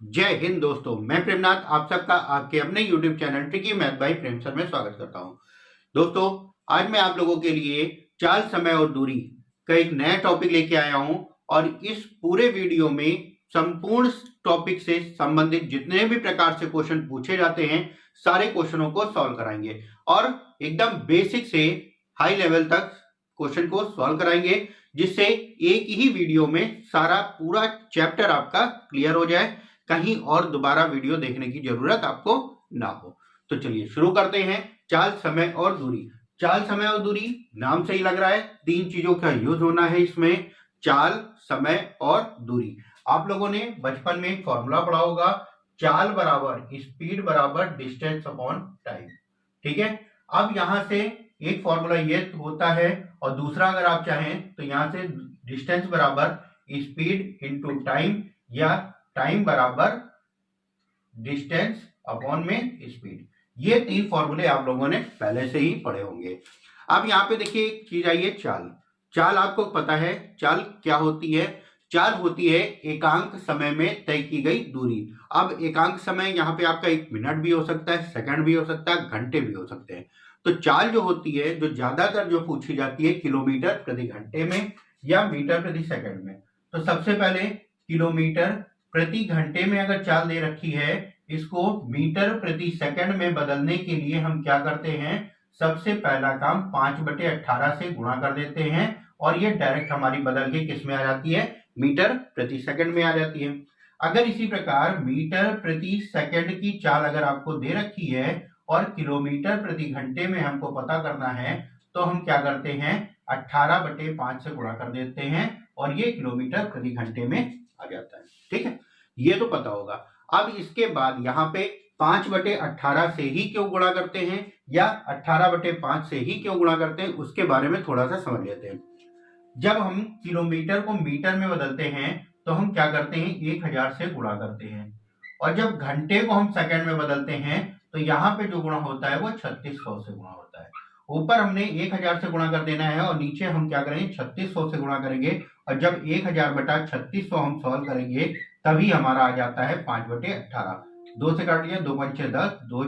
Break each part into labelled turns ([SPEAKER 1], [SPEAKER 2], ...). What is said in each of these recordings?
[SPEAKER 1] जय हिंद दोस्तों, मैं प्रेमनाथ आप सबका आपके अपने YouTube channel tricky math bye प्रेम सर में स्वागत करता हूं। दोस्तों, आज मैं आप लोगों के लिए चाल, समय और दूरी का एक नया टॉपिक लेके आया हूं और इस पूरे वीडियो में संपूर्ण टॉपिक से संबंधित जितने भी प्रकार से क्वेश्चन पूछे जाते हैं सारे क्वेश्चनों को सॉल्व कराएंगे और एकदम बेसिक से हाई लेवल तक क्वेश्चन को सॉल्व कराएंगे, जिससे एक ही वीडियो में सारा पूरा चैप्टर आपका क्लियर हो जाए, कहीं और दोबारा वीडियो देखने की जरूरत आपको ना हो। तो चलिए शुरू करते हैं। चाल, समय और दूरी। चाल, समय और दूरी नाम से ही लग रहा है तीन चीजों का यूज होना है इसमें, चाल, समय और दूरी। आप लोगों ने बचपन में एक फॉर्मूला पढ़ा होगा, चाल बराबर स्पीड बराबर डिस्टेंस अपॉन टाइम। ठीक है, अब यहां से एक फॉर्मूला ये होता है और दूसरा अगर आप चाहें तो यहां से डिस्टेंस बराबर स्पीड इंटू टाइम या टाइम बराबर डिस्टेंस अपॉन में स्पीड। ये तीन फॉर्मूले आप लोगों ने पहले से ही पढ़े होंगे। अब यहाँ पे देखिए एक चीज आई है, चाल। चाल आपको पता है चाल क्या होती है? चाल होती है एकांक समय में तय की गई दूरी। अब एकांक समय यहाँ पे आपका 1 मिनट भी हो सकता है, सेकंड भी हो सकता है, घंटे भी हो सकते हैं। तो चाल जो होती है, जो ज्यादातर जो पूछी जाती है, किलोमीटर प्रति घंटे में या मीटर प्रति सेकंड में। तो सबसे पहले किलोमीटर प्रति घंटे में अगर चाल दे रखी है, इसको मीटर प्रति सेकंड में बदलने के लिए हम क्या करते हैं, सबसे पहला काम 5/18 से गुणा कर देते हैं और ये डायरेक्ट हमारी बदल के किस में आ जाती है, मीटर प्रति सेकंड में आ जाती है। अगर इसी प्रकार मीटर प्रति सेकंड की चाल अगर आपको दे रखी है और किलोमीटर प्रति घंटे में हमको पता करना है, तो हम क्या करते हैं, 18/5 से गुणा कर देते हैं और ये किलोमीटर प्रति घंटे में आ जाता है। ठीक है, ये तो पता होगा। अब इसके बाद यहाँ पे 5/18 से ही क्यों गुणा करते हैं या 18/5 से ही क्यों गुणा करते हैं, उसके बारे में थोड़ा सा समझ लेते हैं। जब हम किलोमीटर को मीटर में बदलते हैं तो हम क्या करते हैं, 1000 से गुणा करते हैं और जब घंटे को हम सेकंड में बदलते हैं तो यहाँ पे जो गुणा होता है वो 3600 से गुणा होता है। ऊपर हमने 1000 से गुणा कर देना है और नीचे हम क्या करेंगे, 3600 से गुणा करेंगे और जब 1000/3600 हम सॉल्व करेंगे तभी हमारा आ जाता है 5/18। 2 से काट लिया, 2 5 6 10, 2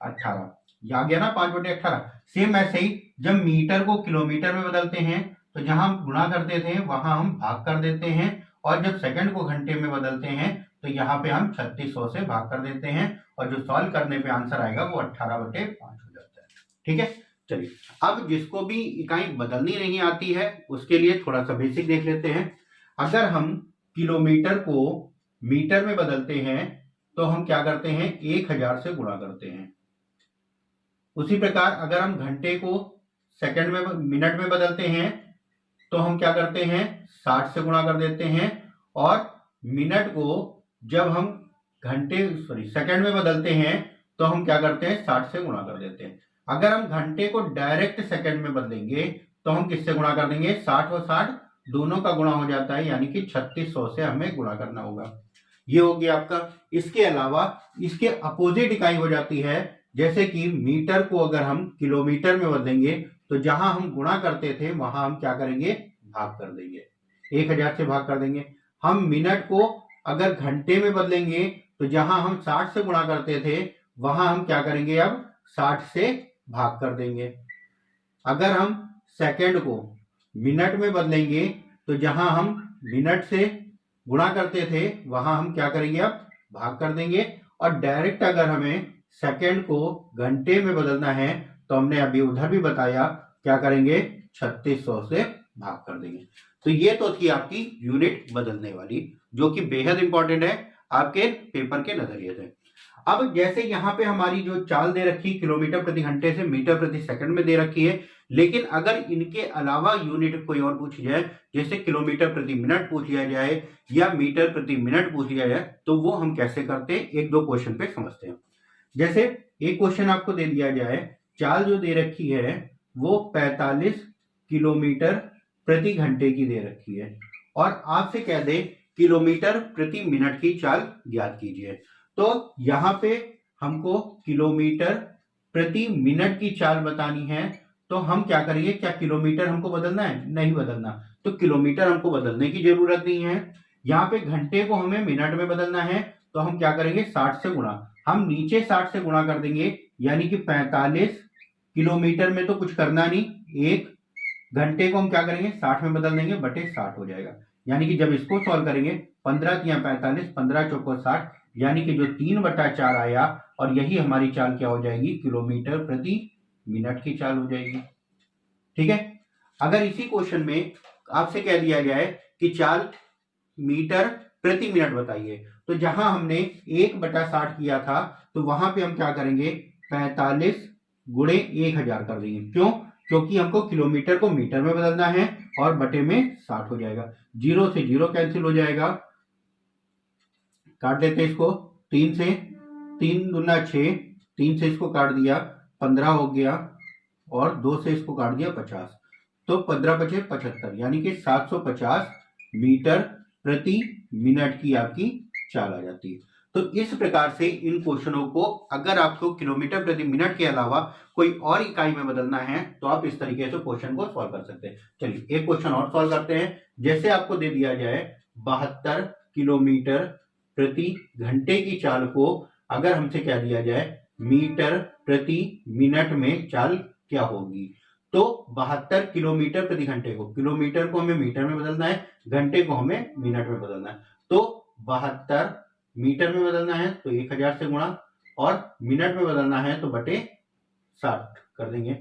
[SPEAKER 1] 18, ये आ गया ना 5/18। सेम ऐसे ही जब मीटर को किलोमीटर में बदलते हैं तो जहां हम गुणा करते थे वहां हम भाग कर देते हैं और जब सेकंड को घंटे में बदलते हैं तो यहाँ पे हम 3600 से भाग कर देते हैं और जो सॉल्व करने पे आंसर आएगा वो 18/5 हो जाता है। ठीक है, चलिए अब जिसको भी इकाई बदलनी नहीं आती है उसके लिए थोड़ा सा बेसिक देख लेते हैं। अगर हम किलोमीटर को मीटर में बदलते हैं तो हम क्या करते हैं, 1000 से गुणा करते हैं। उसी प्रकार अगर हम घंटे को सेकंड में मिनट में बदलते हैं तो हम क्या करते हैं, 60 से गुणा कर देते हैं और मिनट को जब हम सेकंड में बदलते हैं तो हम क्या करते हैं, 60 से गुणा कर देते हैं। अगर हम घंटे को डायरेक्ट सेकंड में बदलेंगे तो हम किससे गुणा कर देंगे, 60 और 60 दोनों का गुणा हो जाता है, यानी कि 3600 से हमें गुणा करना होगा। ये हो गया आपका। इसके अलावा इसके अपोजिट इकाई हो जाती है, जैसे कि मीटर को अगर हम किलोमीटर में बदलेंगे तो जहां हम गुणा करते थे वहां हम क्या करेंगे, भाग कर देंगे, 1000 से भाग कर देंगे। हम मिनट को अगर घंटे में बदलेंगे तो जहां हम 60 से गुणा करते थे वहां हम क्या करेंगे, अब 60 से भाग कर देंगे। अगर हम सेकंड को मिनट में बदलेंगे तो जहां हम मिनट से गुणा करते थे वहां हम क्या करेंगे, अब भाग कर देंगे। और डायरेक्ट अगर हमें सेकंड को घंटे में बदलना है तो हमने अभी उधर भी बताया क्या करेंगे, 3600 से भाग कर देंगे। तो ये तो थी आपकी यूनिट बदलने वाली, जो कि बेहद इंपॉर्टेंट है आपके पेपर के नजरिए से। अब जैसे यहाँ पे हमारी जो चाल दे रखी किलोमीटर प्रति घंटे से मीटर प्रति सेकंड में दे रखी है, लेकिन अगर इनके अलावा यूनिट कोई और पूछी जाए, जैसे किलोमीटर प्रति मिनट पूछ लिया जाए या मीटर प्रति मिनट पूछ लिया जाए, तो वो हम कैसे करते हैं, एक दो क्वेश्चन पे समझते हैं। जैसे एक क्वेश्चन आपको दे दिया जाए, चाल जो दे रखी है वो 45 किलोमीटर प्रति घंटे की दे रखी है और आपसे कह दे किलोमीटर प्रति मिनट की चाल ज्ञात कीजिए। तो यहाँ पे हमको किलोमीटर प्रति मिनट की चाल बतानी है, तो हम क्या करेंगे, क्या किलोमीटर हमको बदलना है, नहीं बदलना, तो किलोमीटर हमको बदलने की जरूरत नहीं है। यहाँ पे घंटे को हमें मिनट में बदलना है तो हम क्या करेंगे 60 से गुणा, हम नीचे 60 से गुणा कर देंगे, यानी कि 45 किलोमीटर में तो कुछ करना नहीं, 1 घंटे को हम क्या करेंगे 60 में बदल देंगे, बटे 60 हो जाएगा। यानी कि जब इसको सॉल्व करेंगे 15 या 45, 15 चौको 60, यानी कि जो 3/4 आया, और यही हमारी चाल क्या हो जाएगी, किलोमीटर प्रति मिनट की चाल हो जाएगी। ठीक है। अगर इसी क्वेश्चन में आपसे कह दिया जाए कि चाल मीटर प्रति मिनट बताइए, तो जहां हमने 1/60 किया था, तो वहां पे हम क्या करेंगे 45 गुणे 1000 कर देंगे। क्यों? क्योंकि हमको किलोमीटर को मीटर में बदलना है, और बटे में 60 हो जाएगा। 0 से 0 कैंसिल हो जाएगा, काट लेते हैं इसको, 3 से 3 दूना 6, 3 से इसको काट दिया 15 हो गया, और 2 से इसको काट दिया 50, तो 15 बचे 75, यानी कि 750 मीटर प्रति मिनट की आपकी चाल आ जाती है। तो इस प्रकार से इन क्वेश्चनों को अगर आपको किलोमीटर प्रति मिनट के अलावा कोई और इकाई में बदलना है, तो आप इस तरीके से क्वेश्चन को सॉल्व कर सकते हैं। चलिए एक क्वेश्चन और सॉल्व करते हैं। जैसे आपको दे दिया जाए 72 किलोमीटर प्रति घंटे की चाल को अगर हमसे क्या दिया जाए मीटर प्रति मिनट में चाल क्या होगी, तो 72 किलोमीटर प्रति घंटे को, किलोमीटर को हमें मीटर में बदलना है, घंटे को हमें मिनट में बदलना है। तो 72 मीटर में बदलना है तो 1000 से गुणा, और मिनट में बदलना है तो बटे 60 कर देंगे।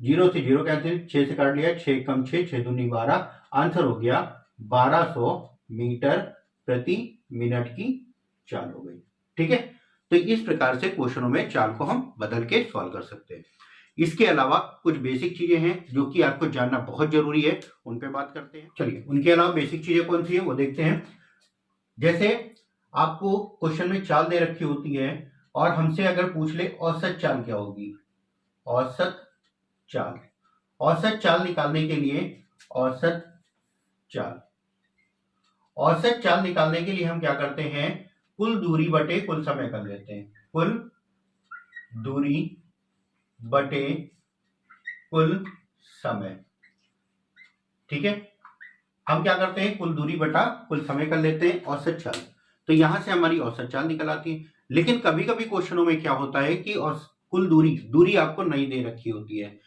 [SPEAKER 1] 0 से 0 कैंसिल, 6 से काट लिया, 6 कम 6, 6 दूनी 12, आंसर हो गया 1200 मीटर प्रति मिनट की चाल हो गई। ठीक है। तो इस प्रकार से क्वेश्चनों में चाल को हम बदल के सॉल्व कर सकते हैं। इसके अलावा कुछ बेसिक चीजें हैं जो कि आपको जानना बहुत जरूरी है, उन पे बात करते हैं। चलिए उनके अलावा बेसिक चीजें कौन सी है वो देखते हैं। जैसे आपको क्वेश्चन में चाल दे रखी होती है, और हमसे अगर पूछ ले औसत चाल क्या होगी, औसत चाल, औसत चाल निकालने के लिए औसत चाल, औसत चाल निकालने के लिए हम क्या करते हैं, कुल दूरी बटे कुल समय कर लेते हैं। कुल दूरी बटे कुल समय। ठीक है। हम क्या करते हैं, कुल दूरी बटा कुल समय कर लेते हैं, औसत चाल। तो यहां से हमारी औसत चाल निकल आती है। लेकिन कभी कभी क्वेश्चनों में क्या होता है कि कुल दूरी आपको नहीं दे रखी होती है,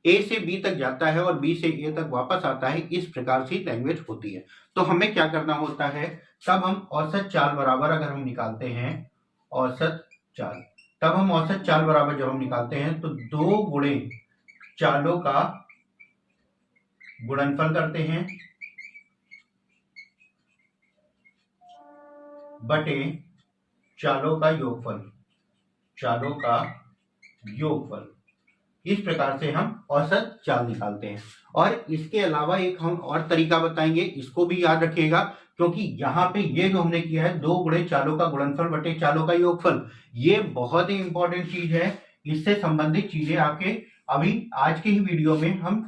[SPEAKER 1] ए से बी तक जाता है और बी से ए तक वापस आता है, इस प्रकार से लैंग्वेज होती है। तो हमें क्या करना होता है, तब हम औसत चाल बराबर अगर हम निकालते हैं औसत चाल, तब हम औसत चाल बराबर जब हम निकालते हैं तो 2 गुणे चालों का गुणनफल करते हैं बटे चालों का योगफल, चालों का योगफल। इस प्रकार से हम औसत चाल निकालते हैं। और इसके अलावा एक हम और तरीका बताएंगे, इसको भी याद रखिएगा, क्योंकि यहाँ पे ये जो हमने किया है 2 गुणे चालों का गुणनफल बटे चालों का योगफल, ये बहुत ही इंपॉर्टेंट चीज है। इससे संबंधित चीजें आपके अभी आज के ही वीडियो में हम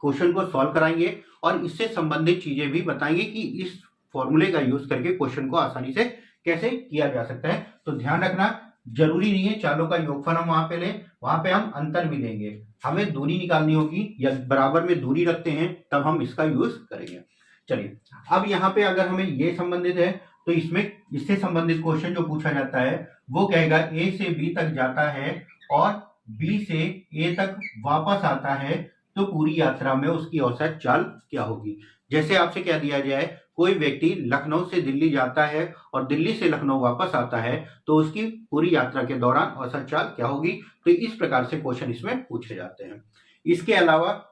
[SPEAKER 1] क्वेश्चन को सॉल्व कराएंगे, और इससे संबंधित चीजें भी बताएंगे कि इस फॉर्मूले का यूज करके क्वेश्चन को आसानी से कैसे किया जा सकता है। तो ध्यान रखना, जरूरी नहीं है चालों का योगफल हम वहां पे लें, वहां पे हम अंतर भी लेंगे, हमें दूरी निकालनी होगी, या बराबर में दूरी रखते हैं तब हम इसका यूज करेंगे। चलिए अब यहाँ पे अगर हमें ये संबंधित है, तो इसमें इससे संबंधित क्वेश्चन जो पूछा जाता है वो कहेगा ए से बी तक जाता है और बी से ए तक वापस आता है, तो पूरी यात्रा में उसकी औसत चाल क्या होगी। जैसे आपसे क्या दिया जाए, कोई व्यक्ति लखनऊ से दिल्ली जाता है और दिल्ली से लखनऊ वापस आता है, तो उसकी पूरी यात्रा के दौरान औसत चाल क्या होगी। तो इस प्रकार से क्वेश्चन इसमें पूछे जाते हैं। इसके अलावा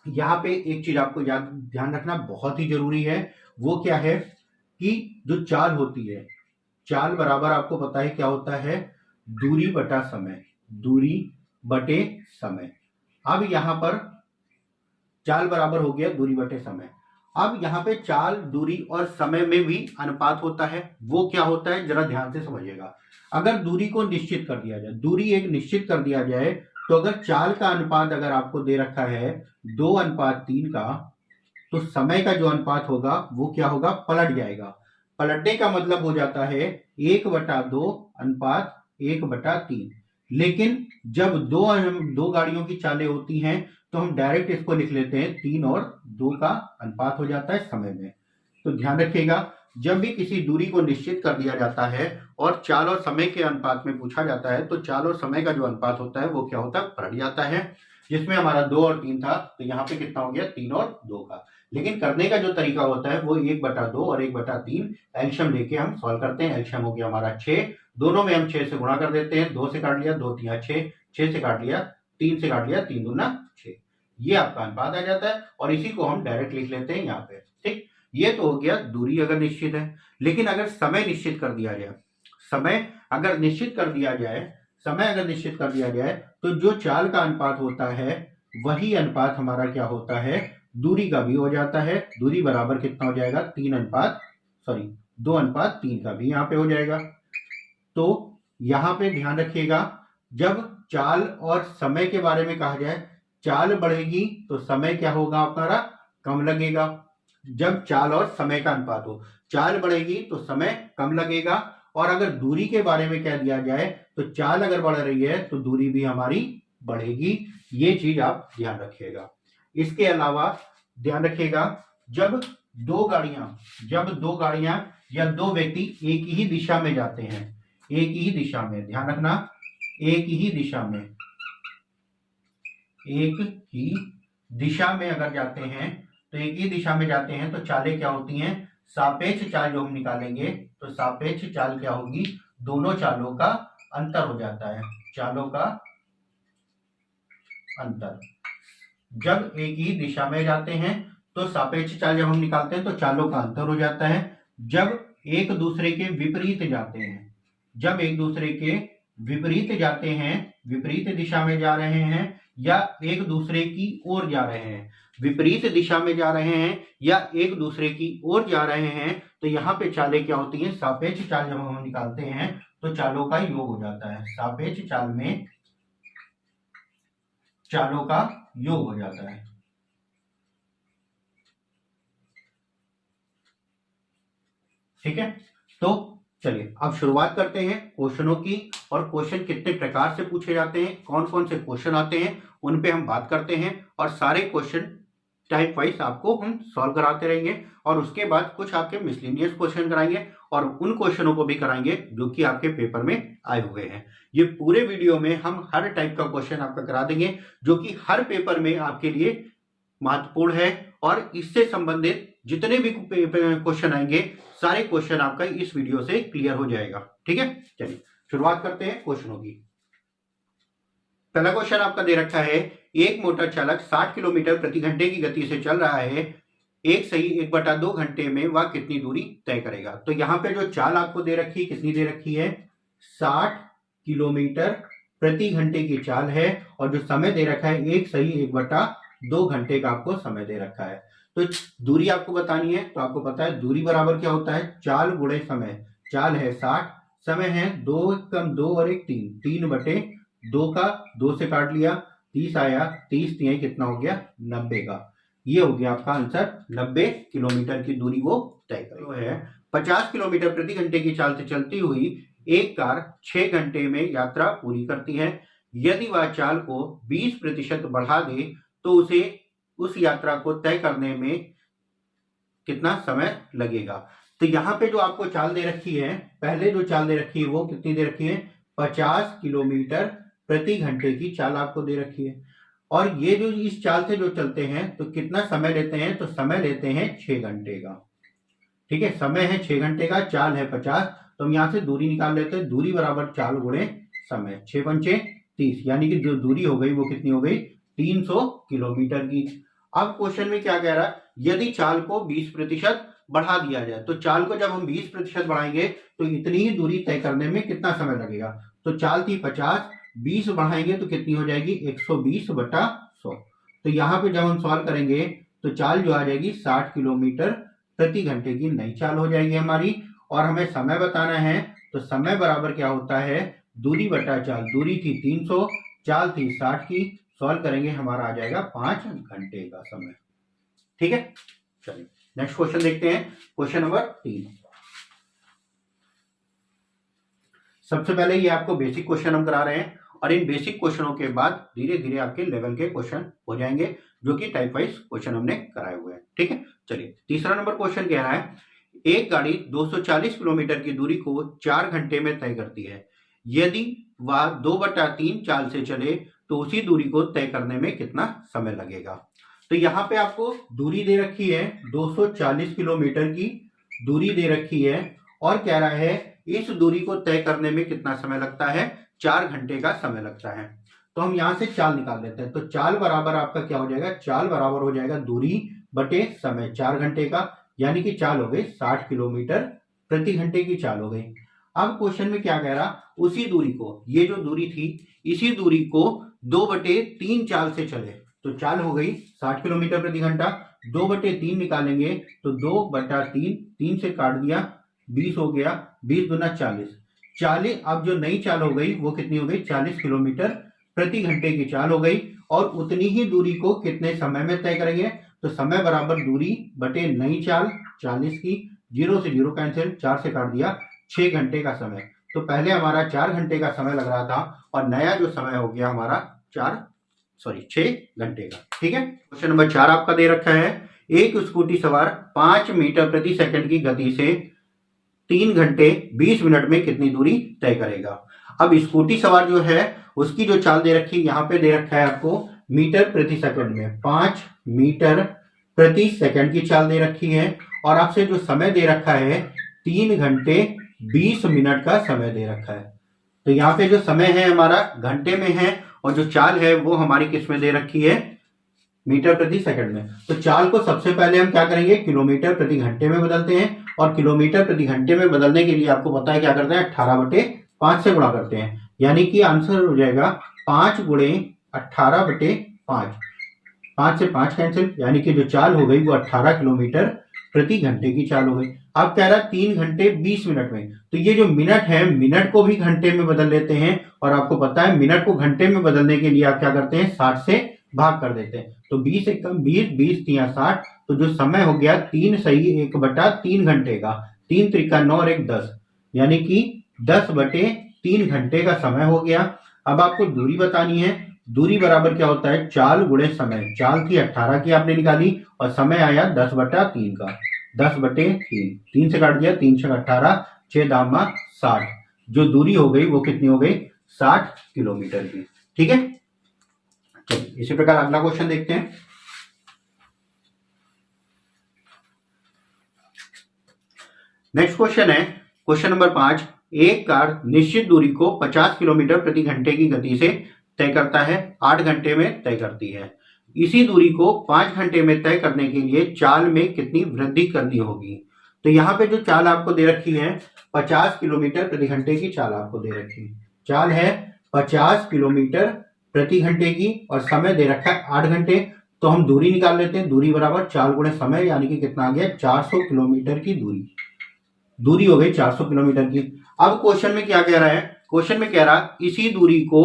[SPEAKER 1] यहाँ पे एक चीज आपको ध्यान रखना बहुत ही जरूरी है, वो क्या है कि जो चाल होती है, चाल बराबर आपको पता है क्या होता है, दूरी बटा समय, दूरी बटे समय। अब यहाँ पर चाल बराबर हो गया दूरी बटे समय। अब यहाँ पे चाल, दूरी और समय में भी अनुपात होता है, वो क्या होता है जरा ध्यान से समझिएगा। अगर दूरी को निश्चित कर दिया जाए, दूरी एक निश्चित कर दिया जाए, तो अगर चाल का अनुपात अगर आपको दे रखा है 2:3 का, तो समय का जो अनुपात होगा वो क्या होगा, पलट जाएगा। पलटने का मतलब हो जाता है 1/2 अनुपात 1/3। लेकिन जब दो गाड़ियों की चालें होती हैं तो हम डायरेक्ट इसको लिख लेते हैं 3 और 2 का अनुपात हो जाता है समय में। तो ध्यान रखिएगा, जब भी किसी दूरी को निश्चित कर दिया जाता है और चाल और समय के अनुपात में पूछा जाता है तो चाल और समय का जो अनुपात होता है वो क्या होता है, पलट जाता है। जिसमें हमारा 2 और 3 था तो यहाँ पे कितना हो गया, 3 और 2 का। लेकिन करने का जो तरीका होता है वो 1/2 और 1/3 एल्शियम लेके हम सॉल्व करते हैं। एल्शियम हो गया हमारा 6, दोनों में हम 6 से गुणा कर देते हैं। 2 से काट लिया, 2 3 6, 6 से काट लिया, 3 से काट लिया, 3 दूना 6, ये आपका अनुपात आ जाता है। और इसी को हम डायरेक्ट लिख लेते हैं यहाँ पे। ठीक, ये तो हो गया दूरी अगर निश्चित है। लेकिन अगर समय निश्चित कर दिया जाए, समय अगर निश्चित कर दिया जाए, समय अगर निश्चित कर दिया जाए तो जो चाल का अनुपात होता है वही अनुपात हमारा क्या होता है, दूरी का भी हो जाता है। दूरी बराबर कितना हो जाएगा, 2:3 का भी यहाँ पे हो जाएगा। तो यहाँ पे ध्यान रखिएगा, जब चाल और समय के बारे में कहा जाए, चाल बढ़ेगी तो समय क्या होगा हमारा, कम लगेगा। जब चाल और समय का अनुपात हो, चाल बढ़ेगी तो समय कम लगेगा। और अगर दूरी के बारे में कह दिया जाए तो चाल अगर बढ़ रही है तो दूरी भी हमारी बढ़ेगी। ये चीज आप ध्यान रखिएगा। इसके अलावा ध्यान रखिएगा, जब दो गाड़ियां या दो व्यक्ति एक ही दिशा में जाते हैं, एक ही दिशा में, ध्यान रखना, एक ही दिशा में अगर जाते हैं तो एक ही दिशा में जाते हैं तो चालें क्या होती हैं, सापेक्ष चाल जो हम निकालेंगे तो सापेक्ष चाल क्या होगी, दोनों चालों का अंतर हो जाता है, चालों का अंतर। जब एक ही दिशा में जाते हैं तो सापेक्ष चाल जब हम निकालते हैं तो चालों का अंतर हो जाता है। जब एक दूसरे के विपरीत जाते हैं, जब एक दूसरे के विपरीत जाते हैं, विपरीत दिशा में जा रहे हैं या एक दूसरे की ओर जा रहे हैं, विपरीत दिशा में जा रहे हैं या एक दूसरे की ओर जा रहे हैं, तो यहाँ पे चालें क्या होती हैं, सापेक्ष चाल जब हम निकालते हैं तो चालों का योग हो जाता है। सापेक्ष चाल में चालों का योग हो जाता है। ठीक है, तो चलिए अब शुरुआत करते हैं क्वेश्चनों की। और क्वेश्चन कितने प्रकार से पूछे जाते हैं, कौन कौन से क्वेश्चन आते हैं, उन पे हम बात करते हैं। और सारे क्वेश्चन टाइप वाइज आपको हम सॉल्व कराते रहेंगे। और उसके बाद कुछ आपके मिसलेनियस क्वेश्चन कराएंगे और उन क्वेश्चनों को भी कराएंगे जो कि आपके पेपर में आए हुए हैं। ये पूरे वीडियो में हम हर टाइप का क्वेश्चन आपका करा देंगे जो कि हर पेपर में आपके लिए महत्वपूर्ण है। और इससे संबंधित जितने भी क्वेश्चन आएंगे, सारे क्वेश्चन आपका इस वीडियो से क्लियर हो जाएगा। ठीक है, चलिए शुरुआत करते हैं क्वेश्चनों की। पहला क्वेश्चन आपका दे रखा है, एक मोटर चालक 60 किलोमीटर प्रति घंटे की गति से चल रहा है, 1/2 घंटे में वह कितनी दूरी तय करेगा। तो यहाँ पे जो चाल आपको दे रखी है, कितनी दे रखी है, 60 किलोमीटर प्रति घंटे की चाल है। और जो समय दे रखा है 1/2 घंटे का आपको समय दे रखा है। तो दूरी आपको बतानी है, तो आपको पता है दूरी बराबर क्या होता है, चाल गुणे समय। चाल है 60, समय है 2 कम 2 और 1 3, 3/2 का 2 से काट लिया, 30 आया, 30 3 कितना हो गया, 90 का। ये हो गया आपका आंसर, 90 किलोमीटर की दूरी वो तय करेगा। है 50 किलोमीटर प्रति घंटे की चाल से चलती हुई एक कार 6 घंटे में यात्रा पूरी करती है। यदि वह चाल को 20% बढ़ा दे तो उसे उस यात्रा को तय करने में कितना समय लगेगा। तो यहाँ पे जो आपको चाल दे रखी है, पहले जो चाल दे रखी है वो कितनी दे रखी है, 50 किलोमीटर प्रति घंटे की चाल आपको दे रखी है। और ये जो इस चाल से जो चलते हैं तो कितना समय लेते हैं, तो समय लेते हैं 6 घंटे का। ठीक है, समय है 6 घंटे का, चाल है 50, तो हम यहाँ से दूरी निकाल लेते हैं। दूरी बराबर चाल गुणे समय, 6 पंचे 30, यानी कि जो दूरी हो गई वो कितनी हो गई, 300 किलोमीटर की। अब क्वेश्चन में क्या कह रहा है, यदि चाल को 20% बढ़ा दिया जाए, तो चाल को जब हम 20% बढ़ाएंगे तो इतनी ही दूरी तय करने में कितना समय लगेगा। तो चाल थी 50, 20 बढ़ाएंगे तो कितनी हो जाएगी, 120/100। तो यहाँ पे जब हम सॉल्व करेंगे तो चाल जो आ जाएगी 60 किलोमीटर प्रति घंटे की नई चाल हो जाएगी हमारी। और हमें समय बताना है, तो समय बराबर क्या होता है, दूरी बटा चाल। दूरी थी 300, चाल थी 60 की, सॉल्व करेंगे हमारा आ जाएगा 5 घंटे का समय। ठीक है, चलिए नेक्स्ट क्वेश्चन देखते हैं, क्वेश्चन नंबर 3। सबसे पहले ये आपको बेसिक क्वेश्चन हम करा रहे हैं और इन बेसिक क्वेश्चनों के बाद धीरे धीरे आपके लेवल के क्वेश्चन हो जाएंगे जो कि टाइप वाइज क्वेश्चन हमने कराए हुए हैं। ठीक है, चलिए तीसरा नंबर क्वेश्चन कह रहा है, एक गाड़ी 240 किलोमीटर की दूरी को 4 घंटे में तय करती है। यदि वह 2/3 चाल से चले तो उसी दूरी को तय करने में कितना समय लगेगा। तो यहाँ पे आपको दूरी दे रखी है, 240 किलोमीटर की दूरी दे रखी है और कह रहा है इस दूरी को तय करने में कितना समय लगता है, 4 घंटे का समय लगता है। तो हम यहाँ से चाल निकाल लेते हैं। तो चाल बराबर आपका क्या हो जाएगा, चाल बराबर हो जाएगा दूरी बटे समय, 4 घंटे का, यानी कि चाल हो गई 60 किलोमीटर प्रति घंटे की चाल हो गई। अब क्वेश्चन में क्या कह रहा, उसी दूरी को, ये जो दूरी थी इसी दूरी को 2/3 चाल से चले। तो चाल हो गई 60 किलोमीटर प्रति घंटा, 2/3 निकालेंगे तो 2/3, 3 से काट दिया 20 हो गया, 20 दूना 40। अब जो नई चाल हो गई वो कितनी हो गई, 40 किलोमीटर प्रति घंटे की चाल हो गई। और उतनी ही दूरी को कितने समय में तय करेंगे, तो समय बराबर दूरी बटे नई चाल 40 की, 0 से 0 कैंसिल, 4 से काट दिया, 6 घंटे का समय। तो पहले हमारा 4 घंटे का समय लग रहा था और नया जो समय हो गया हमारा 6 घंटे का। ठीक है, क्वेश्चन नंबर 4 आपका दे रखा है, एक स्कूटी सवार 5 मीटर प्रति सेकंड की गति से 3 घंटे 20 मिनट में कितनी दूरी तय करेगा। अब स्कूटी सवार जो है उसकी जो चाल दे रखी है, यहाँ पे दे रखा है आपको मीटर प्रति सेकंड में, 5 मीटर प्रति सेकंड की चाल दे रखी है और आपसे जो समय दे रखा है 3 घंटे 20 मिनट का समय दे रखा है। तो यहाँ पे जो समय है हमारा घंटे में है और जो चाल है वो हमारी किस में दे रखी है, मीटर प्रति सेकंड में। तो चाल को सबसे पहले हम क्या करेंगे, किलोमीटर प्रति घंटे में बदलते हैं और किलोमीटर प्रति घंटे में बदलने के लिए आपको पता है क्या करते हैं, 18/5 से गुणा करते हैं, यानी कि आंसर हो जाएगा 5 गुणे 18/5। 5 से 5 कैंसिल, यानी कि जो चाल हो गई वो 18 किलोमीटर प्रति घंटे की चाल हो गई। अब कह रहा 3 घंटे 20 मिनट में, तो ये जो मिनट है मिनट को भी घंटे में बदल लेते हैं और आपको पता है मिनट को घंटे में बदलने के लिए आप क्या करते हैं, 60 से भाग कर देते हैं। तो 20 से कम 20, 20 3 60, तो जो समय हो गया 3 सही 1/3 घंटे का, 3 त्रिका 9 और 1 10, यानी कि 10/3 घंटे का समय हो गया। अब आपको दूरी बतानी है, दूरी बराबर क्या होता है, चाल गुणे समय। चाल थी 18 की आपने निकाली और समय आया 10/3 का, 10/3, 3 से काट दिया, 3 से 18, 6 दामा 60, जो दूरी हो गई वो कितनी हो गई, 60 किलोमीटर की। ठीक है, चलिए इसी प्रकार अगला क्वेश्चन देखते हैं। नेक्स्ट क्वेश्चन है क्वेश्चन नंबर 5, एक कार निश्चित दूरी को 50 किलोमीटर प्रति घंटे की गति से तय करता है, 8 घंटे में तय करती है। इसी दूरी को 5 घंटे में तय करने के लिए चाल में कितनी वृद्धि करनी होगी। तो यहाँ पे जो चाल आपको दे रखी है 50 किलोमीटर प्रति घंटे की चाल आपको दे रखी है, चाल है 50 किलोमीटर प्रति घंटे की और समय दे रखा है 8 घंटे। तो हम दूरी निकाल लेते हैं, दूरी बराबर चाल गुणे समय, यानी कि कितना आ गया, 400 किलोमीटर की दूरी हो गई 400 किलोमीटर की। अब क्वेश्चन में क्या कह रहा है, क्वेश्चन में कह रहा इसी दूरी को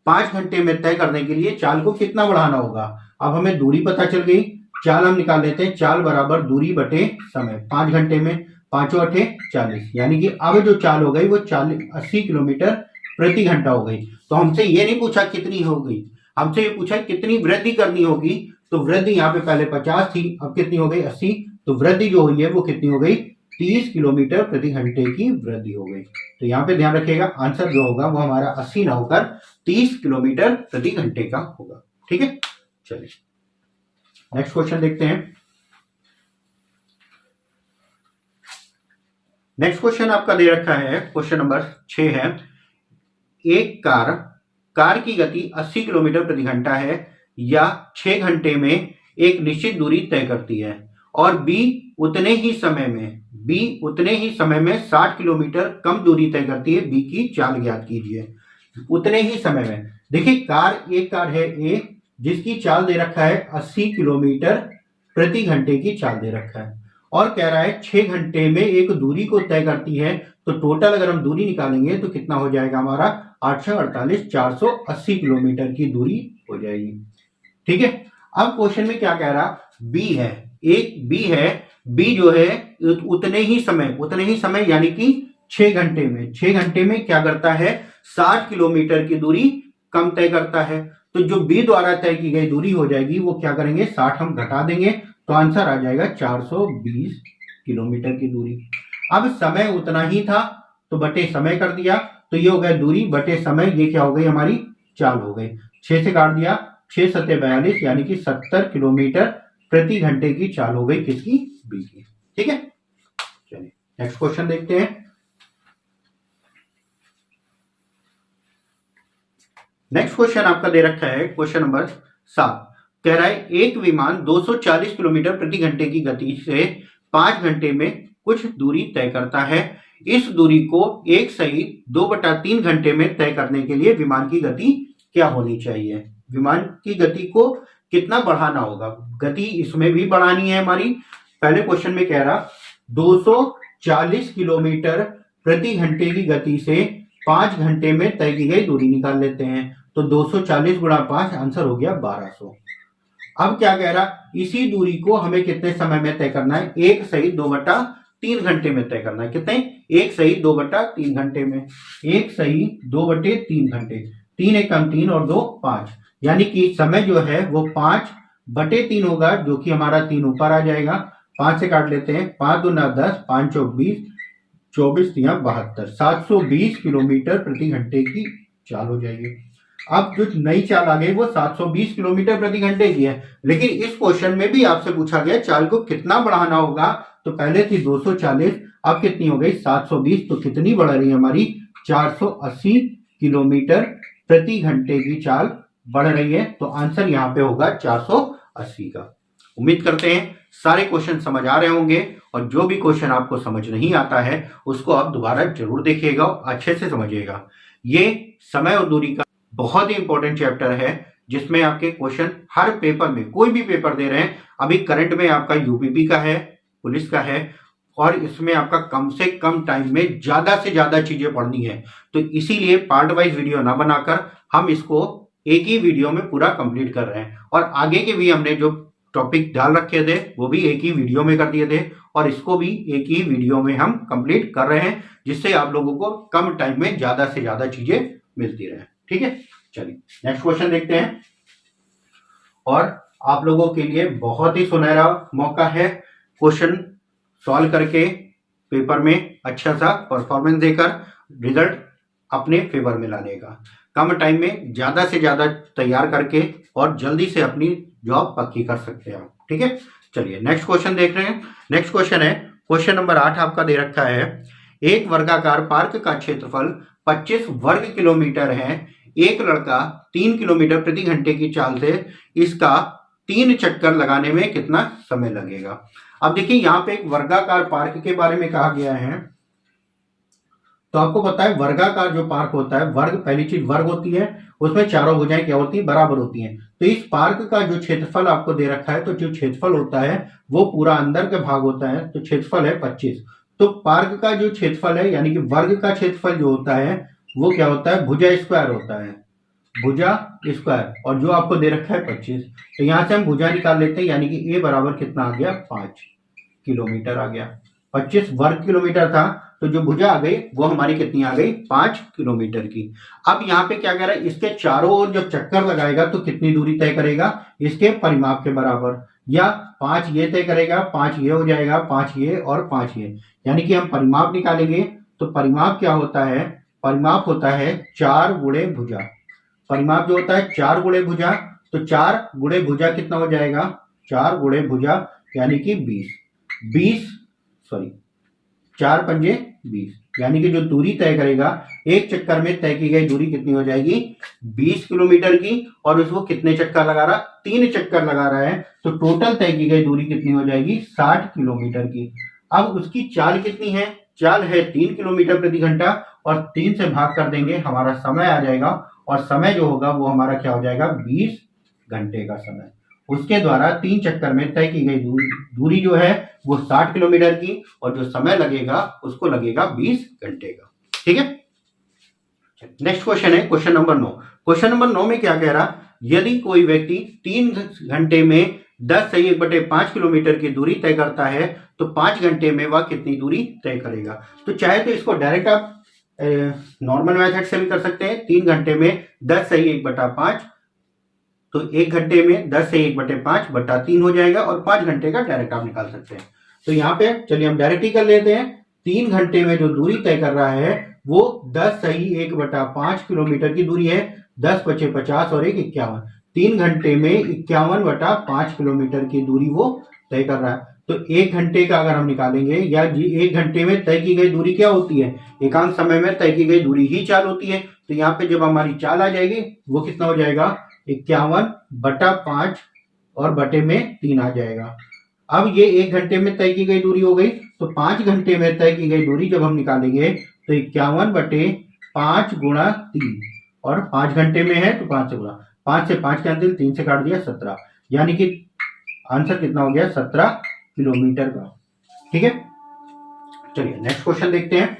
[SPEAKER 1] 5 घंटे में तय करने के लिए चाल को कितना बढ़ाना होगा। अब हमें दूरी पता चल गई, चाल हम निकाल लेते हैं, चाल बराबर दूरी बटे समय। 5 घंटे में 5 8 40, यानी कि अब जो चाल हो गई वो 80 किलोमीटर प्रति घंटा हो गई। तो हमसे ये नहीं पूछा कितनी हो गई, हमसे ये पूछा कितनी वृद्धि करनी होगी। तो वृद्धि यहाँ पे पहले 50 थी, अब कितनी हो गई 80, तो वृद्धि जो हुई है वो कितनी हो गई, 30 किलोमीटर प्रति घंटे की वृद्धि हो गई। तो यहाँ पे ध्यान रखिएगा, आंसर जो होगा वो हमारा 80 ना होकर 30 किलोमीटर प्रति घंटे का होगा। ठीक है, चलिए नेक्स्ट क्वेश्चन देखते हैं। नेक्स्ट क्वेश्चन आपका दे रखा है, क्वेश्चन नंबर 6 है, एक कार की गति 80 किलोमीटर प्रति घंटा है या 6 घंटे में एक निश्चित दूरी तय करती है और बी उतने ही समय में 60 किलोमीटर कम दूरी तय करती है। बी की चाल ज्ञात कीजिए। उतने ही समय में, देखिए एक कार है ए जिसकी चाल दे रखा है 80 किलोमीटर प्रति घंटे की चाल दे रखा है और कह रहा है 6 घंटे में एक दूरी को तय करती है। तो टोटल अगर हम दूरी निकालेंगे तो कितना हो जाएगा हमारा, 848, 480 किलोमीटर की दूरी हो जाएगी। ठीक है, अब क्वेश्चन में क्या कह रहा, बी है, एक बी है, बी जो है उतने ही समय यानी कि 6 घंटे में क्या करता है, 60 किलोमीटर की दूरी कम तय करता है। तो जो बी द्वारा तय की गई दूरी हो जाएगी वो क्या करेंगे, 60 हम घटा देंगे तो आंसर आ जाएगा 420 किलोमीटर की दूरी। अब समय उतना ही था तो बटे समय कर दिया, तो ये हो गया दूरी बटे समय, ये क्या हो गई हमारी चाल हो गई। 6 से काट दिया, 6 सत्ते 42 यानी कि 70 किलोमीटर प्रति घंटे की चाल हो गई किसकी, बी की। ठीक है, चलिए नेक्स्ट क्वेश्चन देखते हैं। नेक्स्ट क्वेश्चन आपका दे रखा है क्वेश्चन नंबर 7, कह रहा है एक विमान 240 किलोमीटर प्रति घंटे की गति से 5 घंटे में कुछ दूरी तय करता है। इस दूरी को 1 सही 2/3 घंटे में तय करने के लिए विमान की गति क्या होनी चाहिए। विमान की गति को कितना बढ़ाना होगा, गति इसमें भी बढ़ानी है हमारी। पहले क्वेश्चन में कह रहा 240 किलोमीटर प्रति घंटे की गति से 5 घंटे में तय की गई दूरी निकाल लेते हैं, तो 240 गुणा 5 आंसर हो गया 1200। अब क्या कह रहा, इसी दूरी को हमें कितने समय में तय करना है, 1 सही 2/3 घंटे में तय करना है। कितने, 1 सही 2/3 घंटे में, 1 सही 2/3 घंटे, 3 1 3 और 2 5, यानी कि समय जो है वो 5/3 होगा, जो कि हमारा 3 ऊपर आ जाएगा। 5 से काट लेते हैं, 5 2 9 10, 5 चौक 20, 24 3 72, 720 किलोमीटर प्रति घंटे की चाल हो जाएगी। अब जो नई चाल आ गई वो 720 किलोमीटर प्रति घंटे की है, लेकिन इस क्वेश्चन में भी आपसे पूछा गया चाल को कितना बढ़ाना होगा। तो पहले थी 240, अब कितनी हो गई 720, तो कितनी बढ़ रही है हमारी 480 किलोमीटर प्रति घंटे की चाल बढ़ रही है। तो आंसर यहाँ पे होगा 480 का। उम्मीद करते हैं सारे क्वेश्चन समझ आ रहे होंगे, और जो भी क्वेश्चन आपको समझ नहीं आता है उसको आप दोबारा जरूर देखिएगा, अच्छे से समझिएगा। ये समय और दूरी का बहुत ही इंपॉर्टेंट चैप्टर है, जिसमें आपके क्वेश्चन हर पेपर में, कोई भी पेपर दे रहे हैं, अभी करंट में आपका यूपीपी का है, पुलिस का है, और इसमें आपका कम से कम टाइम में ज्यादा से ज्यादा चीजें पढ़नी है। तो इसीलिए पार्ट वाइज वीडियो ना बनाकर हम इसको एक ही वीडियो में पूरा कंप्लीट कर रहे हैं, और आगे के भी हमने जो टॉपिक डाल रखे थे वो भी एक ही वीडियो में कर दिए थे, और इसको भी एक ही वीडियो में हम कंप्लीट कर रहे हैं, जिससे आप लोगों को कम टाइम में ज्यादा से ज्यादा चीजें मिलती रहे। ठीक है, चलिए नेक्स्ट क्वेश्चन देखते हैं। और आप लोगों के लिए बहुत ही सुनहरा मौका है क्वेश्चन सॉल्व करके पेपर में अच्छा सा परफॉर्मेंस देकर रिजल्ट अपने फेवर में लाने का, कम टाइम में ज्यादा से ज्यादा तैयार करके और जल्दी से अपनी जॉब पक्की कर सकते हैं। ठीक है, चलिए नेक्स्ट क्वेश्चन देख रहे हैं। नेक्स्ट क्वेश्चन है क्वेश्चन नंबर 8 आपका दे रखा है, एक वर्गाकार पार्क का क्षेत्रफल 25 वर्ग किलोमीटर है। एक लड़का 3 किलोमीटर प्रति घंटे की चाल से इसका 3 चक्कर लगाने में कितना समय लगेगा। अब देखिए यहाँ पे एक वर्गाकार पार्क के बारे में कहा गया है। तो आपको पता है वर्गाकार जो पार्क होता है, वर्ग पहली चीज वर्ग होती है, उसमें चारों भुजाएं क्या होती है, बराबर होती हैं। तो इस पार्क का जो क्षेत्रफल आपको दे रखा है, तो जो क्षेत्रफल होता है वो पूरा अंदर का भाग होता है, तो क्षेत्रफल है 25। तो पार्क का जो क्षेत्रफल है यानी कि वर्ग का क्षेत्रफल जो होता है वो क्या होता है, भुजा स्क्वायर होता है, भुजा स्क्वायर, और जो आपको दे रखा है 25। तो यहां से हम भुजा निकाल लेते हैं, यानी कि ए बराबर कितना आ गया, 5 किलोमीटर आ गया। 25 वर्ग किलोमीटर था, तो जो भुजा आ गई वो हमारी कितनी आ गई, 5 किलोमीटर की। अब यहाँ पे क्या कह रहा है, इसके चारों ओर जब चक्कर लगाएगा तो कितनी दूरी तय करेगा, इसके परिमाप के बराबर, या 5 ये तय करेगा, 5 ये हो जाएगा, 5 ये और 5 ये, यानी कि हम परिमाप निकालेंगे। तो परिमाप क्या होता है, परिमाप होता है 4 गुणे भुजा। परिमाप जो होता है 4 गुणे भुजा, तो 4 गुणे भुजा कितना हो जाएगा, 4 गुणे भुजा यानी कि 4 पंजे 20, यानी कि जो दूरी तय करेगा एक चक्कर में तय की गई दूरी कितनी हो जाएगी, 20 किलोमीटर की। और उसको कितने चक्कर लगा रहा, 3 चक्कर लगा रहा है, तो टोटल तय की गई दूरी कितनी हो जाएगी, 60 किलोमीटर की। अब उसकी चाल कितनी है, चाल है 3 किलोमीटर प्रति घंटा, और 3 से भाग कर देंगे, हमारा समय आ जाएगा, और समय जो होगा वो हमारा क्या हो जाएगा, 20 घंटे का समय। उसके द्वारा 3 चक्कर में तय की गई दूरी जो है वो 60 किलोमीटर की, और जो समय लगेगा उसको लगेगा 20 घंटे का। ठीक है, नेक्स्ट क्वेश्चन है क्वेश्चन नंबर 9। क्वेश्चन नंबर 9 में क्या कह रहा, यदि कोई व्यक्ति 3 घंटे में 10 सही 1/5 किलोमीटर की दूरी तय करता है, तो 5 घंटे में वह कितनी दूरी तय करेगा। तो चाहे तो इसको डायरेक्ट आप नॉर्मल मेथड से भी कर सकते हैं। 3 घंटे में 10 सही 1/5, तो 1 घंटे में 10 से 1/5 बटा 3 हो जाएगा, और 5 घंटे का डायरेक्ट आप निकाल सकते हैं। तो यहाँ पे चलिए हम डायरेक्ट ही कर लेते हैं। 3 घंटे में जो दूरी तय कर रहा है वो 10 सही 1/5 किलोमीटर की दूरी है। 10 × 50 और 1 51। 3 घंटे में 51/5 किलोमीटर की दूरी वो तय कर रहा है। तो 1 घंटे का अगर हम निकालेंगे, या 1 घंटे में तय की गई दूरी क्या होती है, एकांक समय में तय की गई दूरी ही चाल होती है। तो यहाँ पे जब हमारी चाल आ जाएगी वो कितना हो जाएगा, 51/5 और बटे में 3 आ जाएगा। अब ये 1 घंटे में तय की गई दूरी हो गई, तो 5 घंटे में तय की गई दूरी जब हम निकालेंगे तो 51/5 × 3, और 5 घंटे में है तो 5 से गुणा, 5 से 5 कैंसिल, 3 से काट दिया 17, यानी कि आंसर कितना हो गया, 17 किलोमीटर का। ठीक है, चलिए नेक्स्ट क्वेश्चन देखते हैं।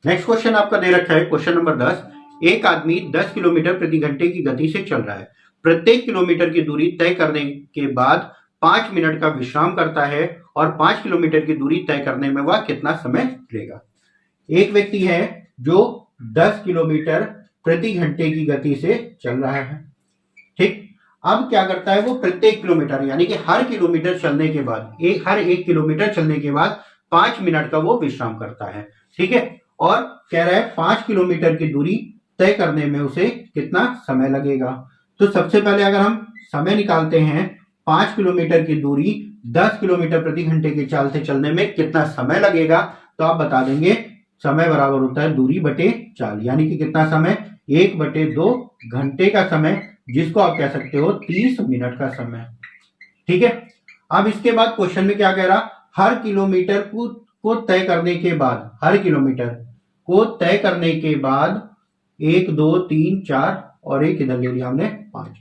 [SPEAKER 1] नेक्स्ट क्वेश्चन आपका दे रखा है क्वेश्चन नंबर 10। एक आदमी 10 किलोमीटर प्रति घंटे की गति से चल रहा है। प्रत्येक किलोमीटर की दूरी तय करने के बाद 5 मिनट का विश्राम करता है और 5 किलोमीटर की दूरी तय करने में वह कितना समय लेगा। एक व्यक्ति है जो 10 किलोमीटर प्रति घंटे की गति से चल रहा है। ठीक, अब क्या करता है वो, प्रत्येक किलोमीटर यानी कि हर किलोमीटर चलने के बाद, हर एक किलोमीटर चलने के बाद 5 मिनट का वो विश्राम करता है। ठीक है, और कह रहा है 5 किलोमीटर की दूरी तय करने में उसे कितना समय लगेगा। तो सबसे पहले अगर हम समय निकालते हैं, 5 किलोमीटर की दूरी 10 किलोमीटर प्रति घंटे की चाल से चलने में कितना समय लगेगा, तो आप बता देंगे समय बराबर होता है दूरी बटे चाल, यानी कि कितना समय, 1/2 घंटे का समय, जिसको आप कह सकते हो 30 मिनट का समय। ठीक है, अब इसके बाद क्वेश्चन में क्या कह रहा, हर किलोमीटर को तय करने के बाद, हर किलोमीटर को तय करने के बाद 1 2 3 4 और एक इधर ले लिया हमने 5,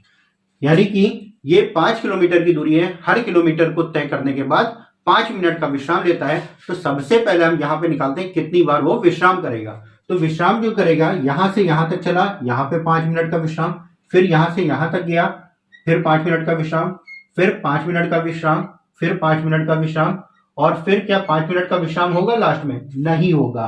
[SPEAKER 1] यानी कि ये 5 किलोमीटर की दूरी है। हर किलोमीटर को तय करने के बाद 5 मिनट का विश्राम लेता है। तो सबसे पहले हम यहाँ पे निकालते हैं कितनी बार वो विश्राम करेगा। तो विश्राम जो करेगा, यहां से यहां तक चला, यहाँ पे 5 मिनट का विश्राम, फिर यहां से यहां तक गया, फिर 5 मिनट का विश्राम, फिर 5 मिनट का विश्राम, फिर 5 मिनट का विश्राम, और फिर क्या 5 मिनट का विश्राम होगा लास्ट में? नहीं होगा।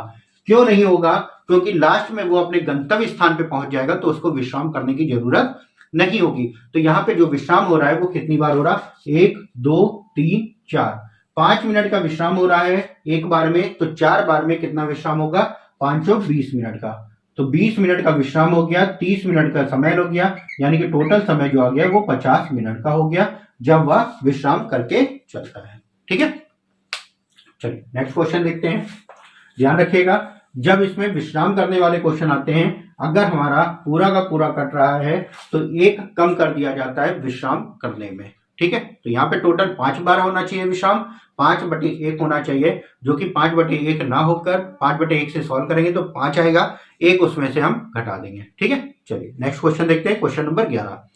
[SPEAKER 1] क्यों नहीं होगा? क्योंकि लास्ट में वो अपने गंतव्य स्थान पे पहुंच जाएगा तो उसको विश्राम करने की जरूरत नहीं होगी। तो यहाँ पे जो विश्राम हो रहा है वो कितनी बार हो रहा, 1 2 3 4, 5 मिनट का विश्राम हो रहा है एक बार में, तो 4 बार में कितना विश्राम होगा, 5 और 20 मिनट का। तो 20 मिनट का विश्राम हो गया, 30 मिनट का समय हो गया, यानी कि टोटल समय जो आ गया वो 50 मिनट का हो गया जब वह विश्राम करके चलता है। ठीक है, चलिए नेक्स्ट क्वेश्चन देखते हैं। ध्यान रखिएगा, जब इसमें विश्राम करने वाले क्वेश्चन आते हैं, अगर हमारा पूरा का पूरा कट रहा है तो 1 कम कर दिया जाता है विश्राम करने में। ठीक है, तो यहाँ पे टोटल 5 बार होना चाहिए विश्राम, 5/1 होना चाहिए, जो कि 5/1 ना होकर 5/1 से सॉल्व करेंगे तो 5 आएगा, 1 उसमें से हम घटा देंगे। ठीक है, चलिए नेक्स्ट क्वेश्चन देखते हैं, क्वेश्चन नंबर 11।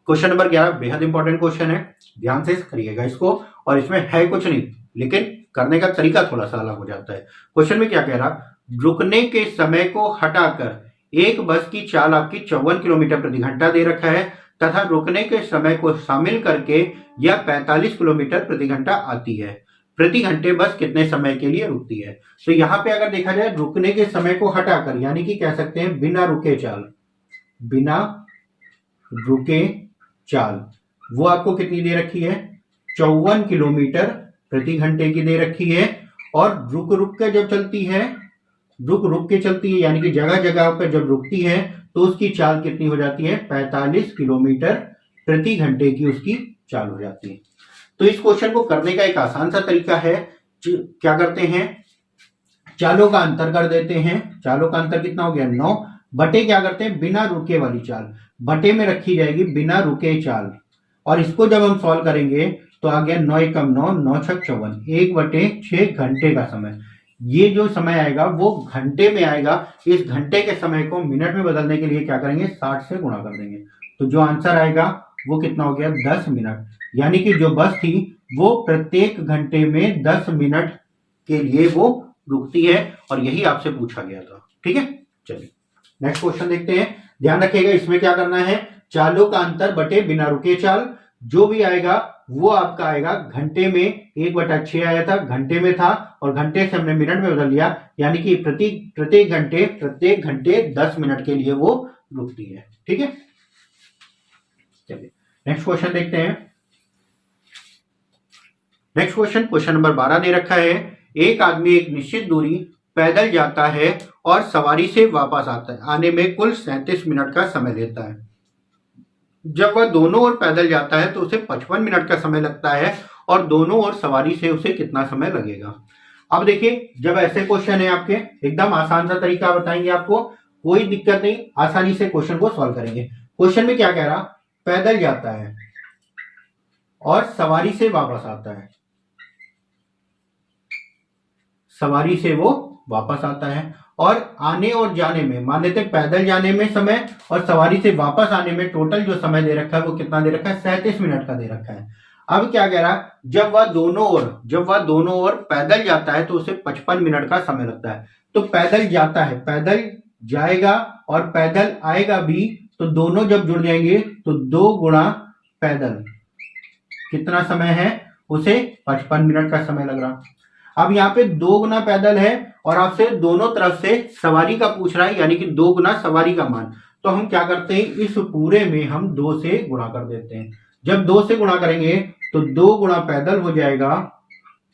[SPEAKER 1] क्वेश्चन नंबर 11 बेहद इंपॉर्टेंट क्वेश्चन है, ध्यान से करिएगा इसको। और इसमें है कुछ नहीं, लेकिन करने का तरीका थोड़ा सा अलग हो जाता है। क्वेश्चन में क्या कह रहा, रुकने के समय को हटाकर एक बस की चाल आपकी 54 किलोमीटर प्रति घंटा दे रखा है तथा रुकने के समय को शामिल करके यह 45 किलोमीटर प्रति घंटा आती है। प्रति घंटे बस कितने समय के लिए रुकती है? तो यहाँ पे अगर देखा जाए रुकने के समय को हटाकर, यानी कि कह सकते हैं बिना रुके चाल, बिना रुके चाल, वो आपको कितनी दे रखी है, 54 किलोमीटर प्रति घंटे की दे रखी है। और रुक रुक के जब चलती है, रुक रुक के चलती है, यानी कि जगह जगह पर जब रुकती है तो उसकी चाल कितनी हो जाती है, 45 किलोमीटर प्रति घंटे की उसकी चाल हो जाती है। तो इस क्वेश्चन को करने का एक आसान सा तरीका है, क्या करते हैं, चालों का अंतर कर देते हैं। चालों का अंतर कितना हो गया, 9 बटे क्या करते हैं, बिना रुके वाली चाल बटे में रखी जाएगी बिना रुके चाल, और इसको जब हम सॉल्व करेंगे तो आ गया 9 एकम 9, 9 छक 54, 1/6 घंटे का समय। ये जो समय आएगा वो घंटे में आएगा। इस घंटे के समय को मिनट में बदलने के लिए क्या करेंगे, 60 से गुणा कर देंगे। तो जो आंसर आएगा वो कितना हो गया, 10 मिनट। यानी कि जो बस थी वो प्रत्येक घंटे में 10 मिनट के लिए वो रुकती है, और यही आपसे पूछा गया था। ठीक है, चलिए नेक्स्ट क्वेश्चन देखते हैं। ध्यान रखिएगा, इसमें क्या करना है, चालों का अंतर बटे बिना रुके चाल, जो भी आएगा वो आपका आएगा घंटे में, 1/6 आया था, घंटे में था, और घंटे से हमने मिनट में बदल लिया, यानी कि प्रत्येक घंटे 10 मिनट के लिए वो रुकती है। ठीक है, चलिए नेक्स्ट क्वेश्चन देखते हैं। नेक्स्ट क्वेश्चन नंबर 12 दे रखा है। एक आदमी एक निश्चित दूरी पैदल जाता है और सवारी से वापस आता है, आने में कुल 37 मिनट का समय लेता है। जब वह दोनों ओर पैदल जाता है तो उसे 55 मिनट का समय लगता है और दोनों ओर सवारी से उसे कितना समय लगेगा। अब देखिए, जब ऐसे क्वेश्चन है आपके, एकदम आसान सा तरीका बताएंगे आपको, कोई दिक्कत नहीं, आसानी से क्वेश्चन को सॉल्व करेंगे। क्वेश्चन में क्या कह रहा, पैदल जाता है और सवारी से वापस आता है, सवारी से वो वापस आता है, और आने और जाने में, मान लेते हैं पैदल जाने में समय और सवारी से वापस आने में टोटल जो समय दे रखा है वो कितना दे रखा है, 37 मिनट का दे रखा है। अब क्या कह रहा, जब वह दोनों ओर पैदल जाता है तो उसे 55 मिनट का समय लगता है। तो पैदल जाता है, पैदल जाएगा और पैदल आएगा भी, तो दोनों जब जुड़ जाएंगे तो 2 गुणा पैदल कितना समय है, उसे 55 मिनट का समय लग रहा। अब यहाँ पे 2 गुना पैदल है और आपसे दोनों तरफ से सवारी का पूछ रहा है, यानी कि 2 गुना सवारी का मान। तो हम क्या करते हैं, इस पूरे में हम 2 से गुणा कर देते हैं। जब 2 से गुणा करेंगे तो 2 गुना पैदल हो जाएगा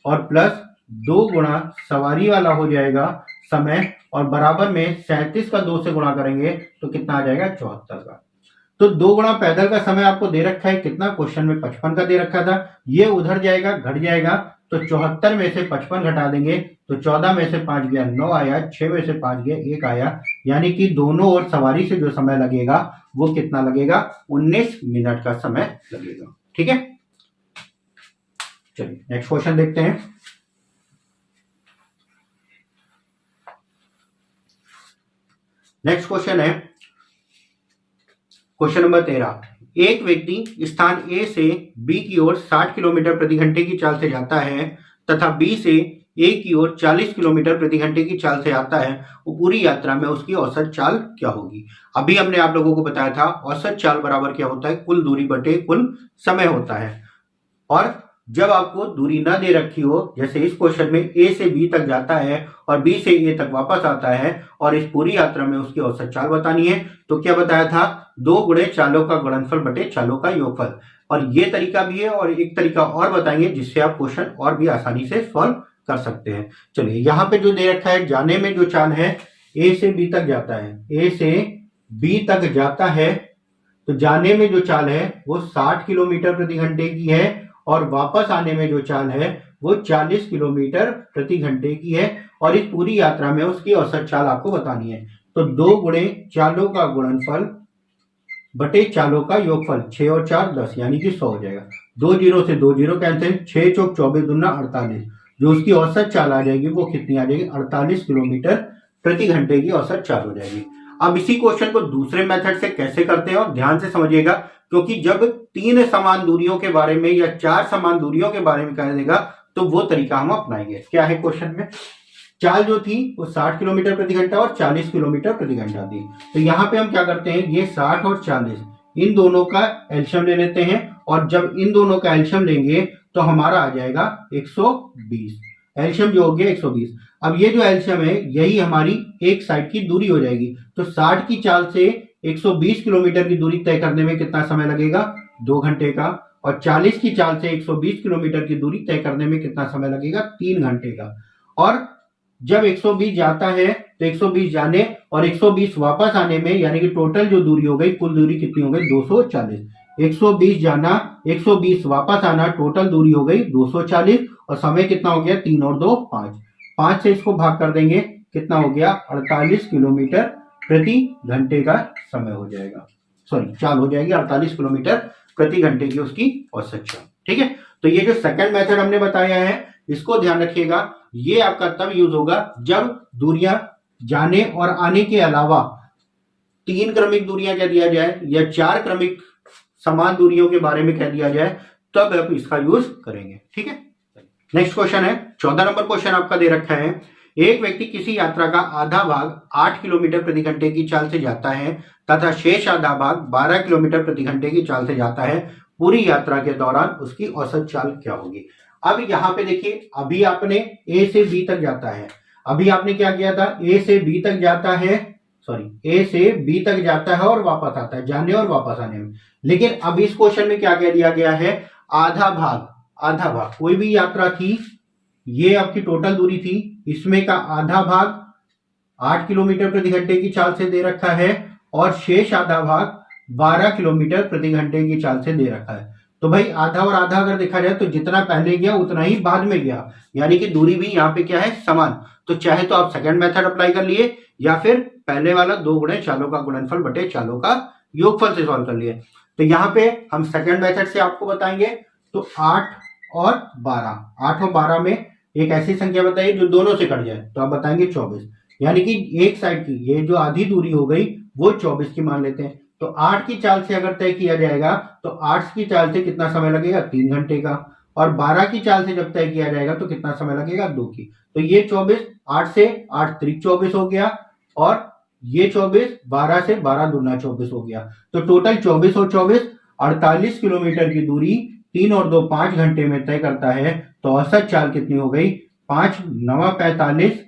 [SPEAKER 1] और प्लस 2 गुना सवारी वाला हो जाएगा समय, और बराबर में 37 का 2 से गुणा करेंगे तो कितना आ जाएगा, 74 का। तो 2 गुना पैदल का समय आपको दे रखा है कितना, क्वेश्चन में 55 का दे रखा था, ये उधर जाएगा, घट जाएगा, तो 74 में से 55 घटा देंगे तो 14 में से 5 गया 9 आया, 6 में से 5 गया 1 आया, यानी कि दोनों ओर सवारी से जो समय लगेगा वो कितना लगेगा, 19 मिनट का समय लगेगा। ठीक है, चलिए नेक्स्ट क्वेश्चन देखते हैं। नेक्स्ट क्वेश्चन है क्वेश्चन नंबर 13। एक व्यक्ति स्थान ए से बी की ओर 60 किलोमीटर प्रति घंटे की चाल से जाता है तथा बी से ए की ओर 40 किलोमीटर प्रति घंटे की चाल से आता है, वो पूरी यात्रा में उसकी औसत चाल क्या होगी। अभी हमने आप लोगों को बताया था औसत चाल बराबर क्या होता है, कुल दूरी बटे कुल समय होता है। और जब आपको दूरी ना दे रखी हो, जैसे इस क्वेश्चन में ए से बी तक जाता है और बी से ए तक वापस आता है और इस पूरी यात्रा में उसकी औसत चाल बतानी है, तो क्या बताया था, 2 गुणे चालों का गुणनफल बटे चालों का योगफल। और ये तरीका भी है और एक तरीका और बताएंगे जिससे आप क्वेश्चन और भी आसानी से सॉल्व कर सकते हैं। चलिए, यहाँ पे जो दे रखा है, जाने में जो चाल है, ए से बी तक जाता है, ए से बी तक जाता है, तो जाने में जो चाल है वो 60 किलोमीटर प्रति घंटे की है और वापस आने में जो चाल है वो 40 किलोमीटर प्रति घंटे की है, और इस पूरी यात्रा में उसकी औसत चाल आपको बतानी है। तो 2 गुणे चालों का गुणनफल बटे चालों का योगफल, 6 और 4 10, यानी कि 100 हो जाएगा। 2 जीरो से 2 जीरो कैंसिल, 6 चौक 24 दूना 48, जो उसकी औसत चाल आ जाएगी वो कितनी आ जाएगी, 48 किलोमीटर प्रति घंटे की औसत चाल हो जाएगी। अब इसी क्वेश्चन को दूसरे मेथड से कैसे करते हैं, और ध्यान से समझिएगा, क्योंकि जब 3 समान दूरियों के बारे में या 4 समान दूरियों के बारे में कह देगा तो वो तरीका हम अपनाएंगे। क्या है क्वेश्चन में, चाल जो थी वो 60 किलोमीटर प्रति घंटा और 40 किलोमीटर प्रति घंटा थी। तो यहाँ पे हम क्या करते हैं, ये 60 और 40 इन दोनों का एलसीएम ले लेते हैं, और जब इन दोनों का एलसीएम लेंगे तो हमारा आ जाएगा 120, एलसीएम जो हो गया 120। अब ये जो एलसीएम है यही हमारी एक साइड की दूरी हो जाएगी। तो 60 की चाल से 120 किलोमीटर की दूरी तय करने में कितना समय लगेगा, 2 घंटे का, और 40 की चाल से 120 किलोमीटर की दूरी तय करने में कितना समय लगेगा, 3 घंटे का। और जब 120 जाता है तो 120 जाने और 120 वापस आने में, यानी कि टोटल जो दूरी हो गई, कुल दूरी कितनी हो गई, 240। 120 जाना, 120 वापस आना, टोटल दूरी हो गई 240, और समय कितना हो गया, 3 और 2 5, 5 से इसको भाग कर देंगे, कितना हो गया, 48 किलोमीटर प्रति घंटे का समय हो जाएगा, सॉरी चाल हो जाएगी 48 किलोमीटर प्रति घंटे की उसकी औसत चाल। ठीक है, तो ये जो सेकंड मेथड हमने बताया है इसको ध्यान रखिएगा, ये आपका तब यूज होगा जब दूरियां जाने और आने के अलावा 3 क्रमिक दूरियां कह दिया जाए या 4 क्रमिक समान दूरियों के बारे में कह दिया जाए, तब आप इसका यूज करेंगे। ठीक है, नेक्स्ट क्वेश्चन है 14 नंबर क्वेश्चन आपका दे रखा है। एक व्यक्ति किसी यात्रा का आधा भाग 8 किलोमीटर प्रति घंटे की चाल से जाता है तथा शेष आधा भाग 12 किलोमीटर प्रति घंटे की चाल से जाता है, पूरी यात्रा के दौरान उसकी औसत चाल क्या होगी। अब यहाँ पे देखिए, अभी आपने ए से बी तक जाता है, अभी आपने क्या किया था, ए से बी तक जाता है ए से बी तक जाता है और वापस आता है, जाने और वापस आने में। लेकिन अब इस क्वेश्चन में क्या कह दिया गया है, आधा भाग, आधा भाग कोई भी यात्रा थी, ये आपकी टोटल दूरी थी, इसमें का आधा भाग 8 किलोमीटर प्रति घंटे की चाल से दे रखा है और शेष आधा भाग 12 किलोमीटर प्रति घंटे की चाल से दे रखा है। तो भाई आधा और आधा अगर देखा जाए तो जितना पहले गया उतना ही बाद में गया, यानी कि दूरी भी यहाँ पे क्या है, समान। तो चाहे तो आप सेकंड मेथड अप्लाई कर लिए या फिर पहले वाला 2 गुणे चालों का गुणनफल बटे चालों का योगफल से सॉल्व कर लिए। तो यहाँ पे हम सेकंड मेथड से आपको बताएंगे। तो 8 और 12, 8 और 12 में एक ऐसी संख्या बताइए जो दोनों से कट जाए, तो आप बताएंगे 24, यानी कि एक साइड की ये जो आधी दूरी हो गई वो 24 की मान लेते हैं। तो 8 की चाल से अगर तय किया जाएगा तो 8 की चाल से कितना समय लगेगा, 3 घंटे का, और 12 की चाल से जब तय किया जाएगा तो कितना समय लगेगा, 2 की। तो ये 24, 8 से 8 त्रिक 24 हो गया, और ये 24, 12 से 12 दूना 24 हो गया। तो टोटल 24 और 24 48 किलोमीटर की दूरी 3 और 2 5 घंटे में तय करता है। तो औसत चाल कितनी हो गई, 5 9 45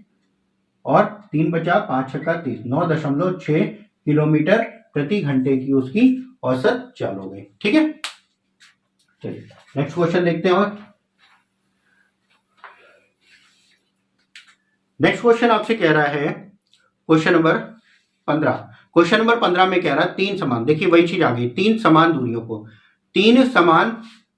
[SPEAKER 1] और 3 बचा 5 छक्का 30, 9.6 किलोमीटर प्रति घंटे की उसकी औसत चाल हो गई। ठीक है, चलिए नेक्स्ट क्वेश्चन देखते हैं। और नेक्स्ट क्वेश्चन आपसे कह रहा है क्वेश्चन नंबर 15। क्वेश्चन नंबर 15 में कह रहा है 3 समान, देखिए वही चीज आ गई, 3 समान दूरियों को, 3 समान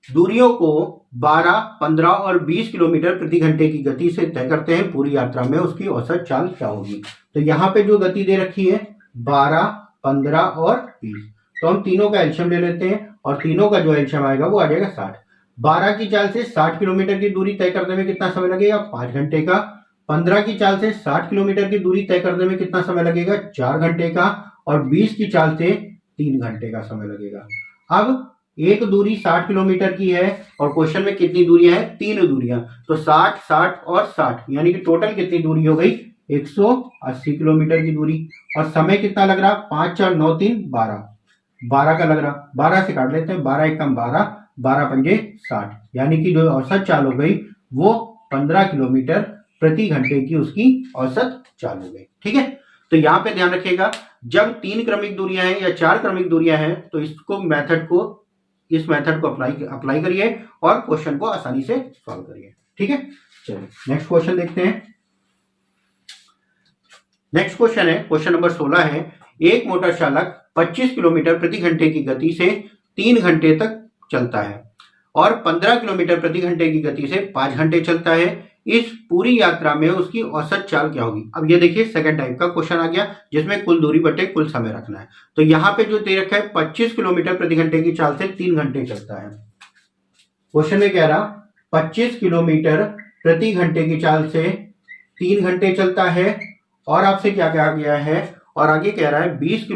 [SPEAKER 1] दूरियों को 12, 15 और 20 किलोमीटर प्रति घंटे की गति से तय करते हैं। पूरी यात्रा में उसकी औसत चाल क्या होगी। तो यहाँ पे जो गति दे रखी है 12, 15 और 20, तो हम तीनों का एलसीएम ले लेते हैं और तीनों का जो एलसीएम आएगा वो आ जाएगा 60। 12 की चाल से 60 किलोमीटर की दूरी तय करने में कितना समय लगेगा, 5 घंटे का। 15 की चाल से 60 किलोमीटर की दूरी तय करने में कितना समय लगेगा, 4 घंटे का। और 20 की चाल से 3 घंटे का समय लगेगा। अब एक दूरी 60 किलोमीटर की है और क्वेश्चन में कितनी दूरियां हैं, 3 दूरियां, तो 60, 60 और 60, यानी कि टोटल कितनी दूरी हो गई, 180 किलोमीटर की दूरी। और समय कितना लग रहा, 5 4 9 3 12, 12 का लग रहा, 12 से काट लेते हैं, 12 1 कम 12, 12 पंजे 60, यानी कि जो औसत चाल हो गई वो 15 किलोमीटर प्रति घंटे की उसकी औसत चाल हो गई। ठीक है, तो यहाँ पे ध्यान रखिएगा, जब 3 क्रमिक दूरियां हैं या 4 क्रमिक दूरियां हैं तो इस मेथड को अप्लाई करिए और क्वेश्चन को आसानी से सॉल्व करिए। ठीक है, चलिए नेक्स्ट क्वेश्चन देखते हैं। नेक्स्ट क्वेश्चन है क्वेश्चन नंबर 16 है, एक मोटर चालक 25 किलोमीटर प्रति घंटे की गति से 3 घंटे तक चलता है और 15 किलोमीटर प्रति घंटे की गति से 5 घंटे चलता है। इस पूरी यात्रा में उसकी औसत चाल क्या होगी। अब ये देखिए सेकंड टाइप का क्वेश्चन आ गया जिसमें कुल दूरी बटे कुल समय रखना है। तो यहाँ पे जो दे रखा है 25 किलोमीटर प्रति घंटे की चाल से 3 घंटे चलता है। क्वेश्चन में कह रहा 25 किलोमीटर प्रति घंटे की चाल से 3 घंटे चलता है, और आपसे क्या कहा गया है, और आगे कह रहा है 15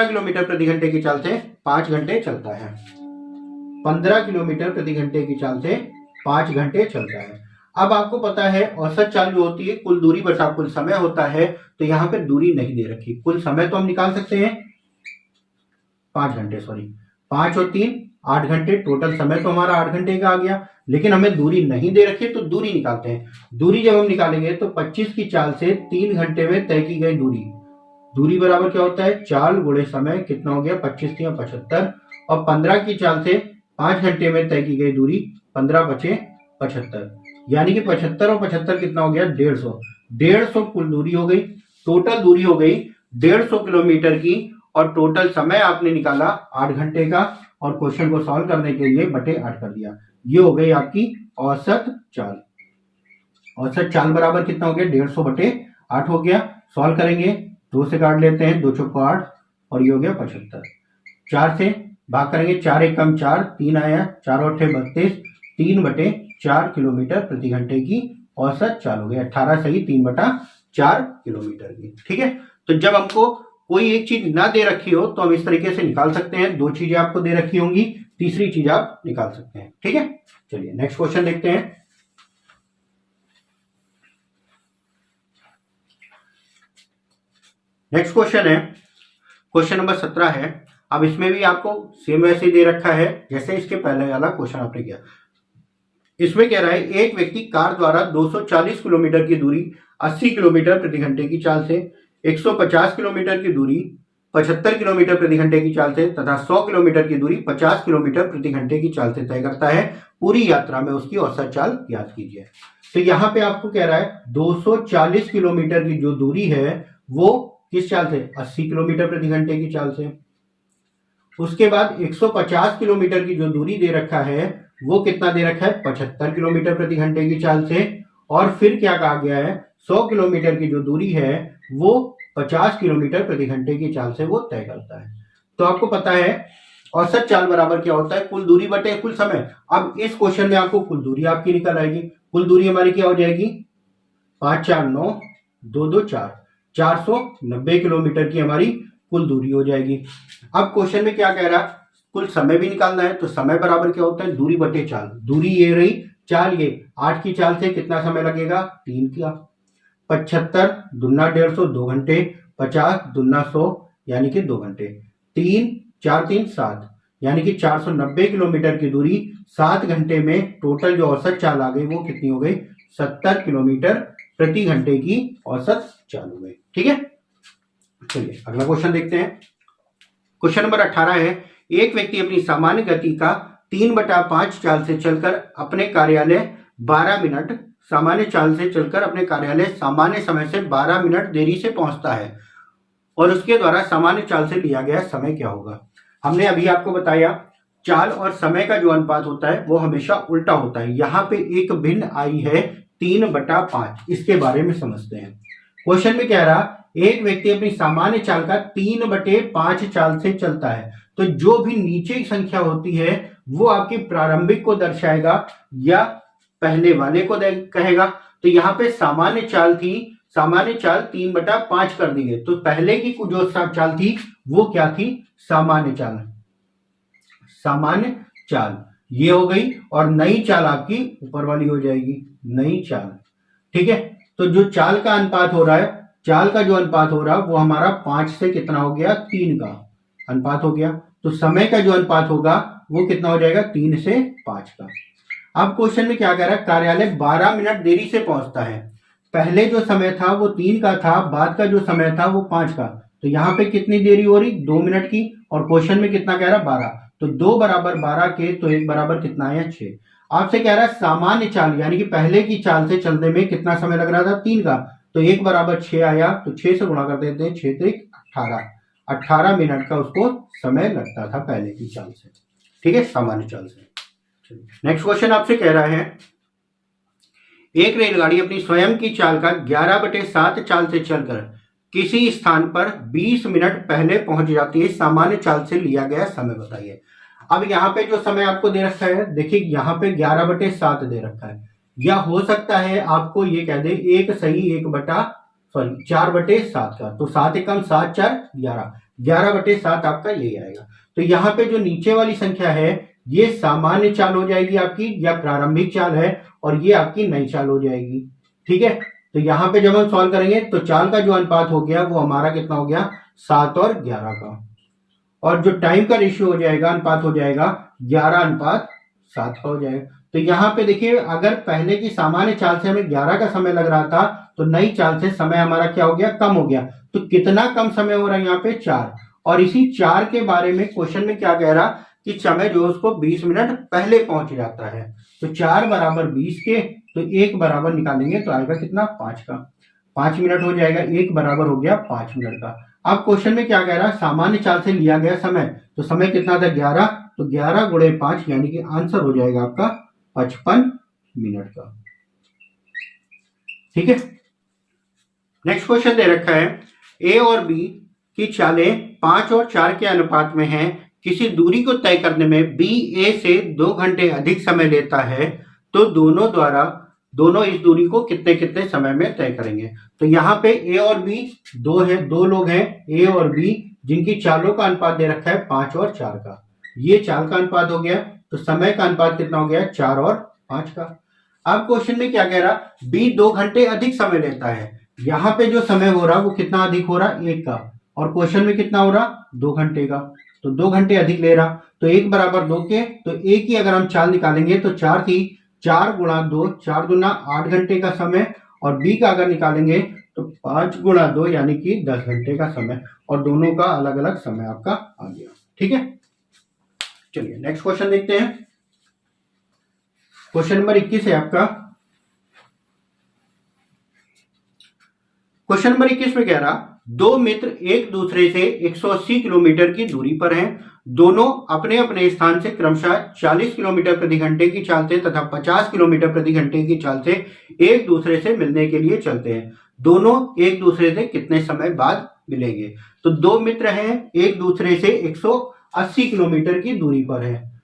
[SPEAKER 1] किलोमीटर प्रति घंटे की चाल से 5 घंटे चलता है। 15 किलोमीटर प्रति घंटे की चाल से 5 घंटे चलता है। अब आपको पता है औसत चाल जो होती है कुल दूरी बटा कुल समय होता है, तो यहाँ पे दूरी नहीं दे रखी, कुल समय तो हम निकाल सकते हैं 5 घंटे, 5 और 3 8 घंटे, टोटल समय तो हमारा 8 घंटे का आ गया, लेकिन हमें दूरी नहीं दे रखी है तो दूरी निकालते हैं। दूरी जब हम निकालेंगे तो 25 की चाल से 3 घंटे में तय की गई दूरी बराबर क्या होता है, चाल गुणे समय, कितना हो गया 25 3 75, और 15 की चाल से 5 घंटे में तय की गई दूरी 15 बचे 75, यानी कि 75 और 75 कितना हो गया 150 कुल दूरी हो गई। टोटल दूरी हो गई 150 किलोमीटर की, और टोटल समय आपने निकाला 8 घंटे का, और क्वेश्चन को सॉल्व करने के लिए बटे 8 कर दिया। ये हो गई आपकी औसत चाल। औसत चाल बराबर कितना हो गया, 150 बटे 8 हो गया। सॉल्व करेंगे, 2 से काट लेते हैं, 2 चौको 8, और ये हो गया 75। 4 से भाग करेंगे, 4 1 कम 4, 3 आया, 4 8 32, 3 बटे 4 किलोमीटर प्रति घंटे की औसत चाल हो गई। 18 सही 3 बटा 4 किलोमीटर की। ठीक है, तो जब हमको कोई एक चीज ना दे रखी हो तो हम इस तरीके से निकाल सकते हैं। 2 चीजें आपको दे रखी होंगी, तीसरी चीज आप निकाल सकते हैं। ठीक है, चलिए नेक्स्ट क्वेश्चन देखते हैं। नेक्स्ट क्वेश्चन है क्वेश्चन नंबर 17 है। अब इसमें भी आपको सेम वैसे ही दे रखा है जैसे इसके पहले वाला क्वेश्चन आपने किया। इसमें कह रहा है एक व्यक्ति कार द्वारा 240 किलोमीटर की दूरी 80 किलोमीटर प्रति घंटे की चाल से 150 किलोमीटर की दूरी 75 किलोमीटर प्रति घंटे की चाल से तथा 100 किलोमीटर की दूरी 50 किलोमीटर प्रति घंटे की चाल से तय करता है। पूरी यात्रा में उसकी औसत चाल ज्ञात कीजिए। तो यहाँ पे आपको कह रहा है 240 किलोमीटर की जो दूरी है वो किस चाल से, 80 किलोमीटर प्रति घंटे की चाल से। उसके बाद 150 किलोमीटर की जो दूरी दे रखा है वो कितना दे रखा है, 75 किलोमीटर प्रति घंटे की चाल से। और फिर क्या कहा गया है, 100 किलोमीटर की जो दूरी है वो 50 किलोमीटर प्रति घंटे की चाल से वो तय करता है। तो आपको पता है औसत चाल बराबर क्या होता है, कुल दूरी बटे कुल समय। अब इस क्वेश्चन में आपको कुल दूरी आपकी निकल आएगी। कुल दूरी हमारी क्या हो जाएगी, 5 4 9 2 2 4 490 किलोमीटर की हमारी कुल दूरी हो जाएगी। अब क्वेश्चन में क्या कह रहा है, कुल समय भी निकालना है। तो समय बराबर क्या होता है, दूरी बटे चाल। दूरी ये रही, चाल ये 8 की चाल से कितना समय लगेगा, 3 का। 75 दूना 150 2 घंटे, 50 दूना 100 यानी कि 2 घंटे। 3 4 3 7 यानी कि 490 किलोमीटर की दूरी 7 घंटे में टोटल जो औसत चाल आ गई वो कितनी हो गई, 70 किलोमीटर प्रति घंटे की औसत चाल हो गई। ठीक है, चलिए अगला क्वेश्चन देखते हैं। क्वेश्चन नंबर 18 है, एक व्यक्ति अपनी सामान्य गति का 3/5 चाल से चलकर अपने कार्यालय 12 मिनट सामान्य चाल से चलकर अपने कार्यालय सामान्य समय से 12 मिनट देरी से पहुंचता है और उसके द्वारा सामान्य चाल से लिया गया समय क्या होगा। हमने अभी आपको बताया चाल और समय का जो अनुपात होता है वो हमेशा उल्टा होता है। यहाँ पे एक भिन्न आई है 3/5, इसके बारे में समझते हैं। क्वेश्चन में कह रहा, एक व्यक्ति अपनी सामान्य चाल का 3/5 चाल से चलता है। तो जो भी नीचे की संख्या होती है वो आपकी प्रारंभिक को दर्शाएगा या पहले वाले को कहेगा। तो यहाँ पे सामान्य चाल थी, सामान्य चाल 3/5 कर दी गई। तो पहले की जो चाल थी वो क्या थी, सामान्य चाल। सामान्य चाल ये हो गई और नई चाल आपकी ऊपर वाली हो जाएगी, नई चाल। ठीक है, तो जो चाल का अनुपात हो रहा है, चाल का जो अनुपात हो रहा है वो हमारा 5 से कितना हो गया, 3 का अनुपात हो गया। तो समय का जो अनुपात होगा वो कितना हो जाएगा, 3 से 5 का। अब क्वेश्चन में क्या कह रहा है, कार्यालय 12 मिनट देरी से पहुंचता है। पहले जो समय था वो 3 का था, बाद का जो समय था वो 5 का। तो यहाँ पे कितनी देरी हो रही, 2 मिनट की। और क्वेश्चन में कितना कह रहा है, 12। तो 2 बराबर 12 के, तो 1 बराबर कितना आया, 6। आपसे कह रहा है सामान्य चाल यानी कि पहले की चाल से चलने में कितना समय लग रहा था, 3 का। तो 1 बराबर 6 आया। तो 6 से गुणा कर देते हैं, 6 3 18 मिनट का उसको समय लगता था पहले की चाल से। ठीक है, सामान्य चाल से। नेक्स्ट क्वेश्चन आपसे कह रहा है, एक रेलगाड़ी अपनी स्वयं की चाल का 11/7 चाल से चलकर किसी स्थान पर 20 मिनट पहले पहुंच जाती है, सामान्य चाल से लिया गया समय बताइए। अब यहाँ पे जो समय आपको दे रखा है, देखिए यहाँ पे 11/7 दे रखा है, या हो सकता है आपको ये कह दे 4/7 का। तो 7 एकम 7 4 11, 11/7 आपका यही आएगा। तो यहाँ पे जो नीचे वाली संख्या है ये सामान्य चाल हो जाएगी आपकी, या प्रारंभिक चाल है, और ये आपकी नई चाल हो जाएगी। ठीक है, तो यहाँ पे जब हम सॉल्व करेंगे तो चाल का जो अनुपात हो गया वो हमारा कितना हो गया, 7 और 11 का। और जो टाइम का रेशियो हो जाएगा, अनुपात हो जाएगा 11/7 का हो जाएगा। तो यहाँ पे देखिए, अगर पहले की सामान्य चाल से हमें 11 का समय लग रहा था, तो नई चाल से समय हमारा क्या हो गया, कम हो गया। तो कितना कम समय हो रहा है यहाँ पे, 4। और इसी 4 के बारे में क्वेश्चन में क्या कह रहा कि समय जो है उसको 20 मिनट पहले पहुंच जाता है। तो 4 बराबर 20 के, तो 1 बराबर निकालेंगे तो आएगा कितना, 5 का। 5 मिनट हो जाएगा, 1 बराबर हो गया 5 मिनट का। अब क्वेश्चन में क्या कह रहा है, सामान्य चाल से लिया गया समय। तो समय कितना था, 11। तो 11 गुणे 5 यानी कि आंसर हो जाएगा आपका 55 मिनट का। ठीक है, नेक्स्ट क्वेश्चन दे रखा है, ए और बी की चालें 5 और 4 के अनुपात में हैं। किसी दूरी को तय करने में बी ए से 2 घंटे अधिक समय लेता है, तो दोनों इस दूरी को कितने कितने समय में तय करेंगे। तो यहाँ पे ए और बी दो लोग हैं, ए और बी, जिनकी चालों का अनुपात दे रखा है 5 और 4 का। ये चाल का अनुपात हो गया, तो समय का अनुपात कितना हो गया, 4 और 5 का। अब क्वेश्चन में क्या कह रहा, बी 2 घंटे अधिक समय लेता है। यहाँ पे जो समय हो रहा वो कितना अधिक हो रहा, 1 का। और क्वेश्चन में कितना हो रहा, 2 घंटे का। तो 2 घंटे अधिक ले रहा, तो 1 बराबर 2 के, तो 1 की अगर हम चाल निकालेंगे तो 4 थी, 4 गुणा 2, 4 दूना 8 घंटे का समय। और बी का अगर निकालेंगे तो 5 गुणा 2 यानी कि 10 घंटे का समय, और दोनों का अलग अलग समय आपका आ गया। ठीक है, चलिए नेक्स्ट क्वेश्चन देखते हैं। क्वेश्चन नंबर 21 है आपका। क्वेश्चन नंबर 21 में कह रहा, दो मित्र एक दूसरे से 180 किलोमीटर की दूरी पर हैं। दोनों अपने अपने स्थान से क्रमशः 40 किलोमीटर प्रति घंटे की चाल से तथा 50 किलोमीटर प्रति घंटे की चाल से एक दूसरे से मिलने के लिए चलते हैं। दोनों एक दूसरे से कितने समय बाद मिलेंगे? तो दो मित्र हैं, एक दूसरे से 180 किलोमीटर की दूरी पर है।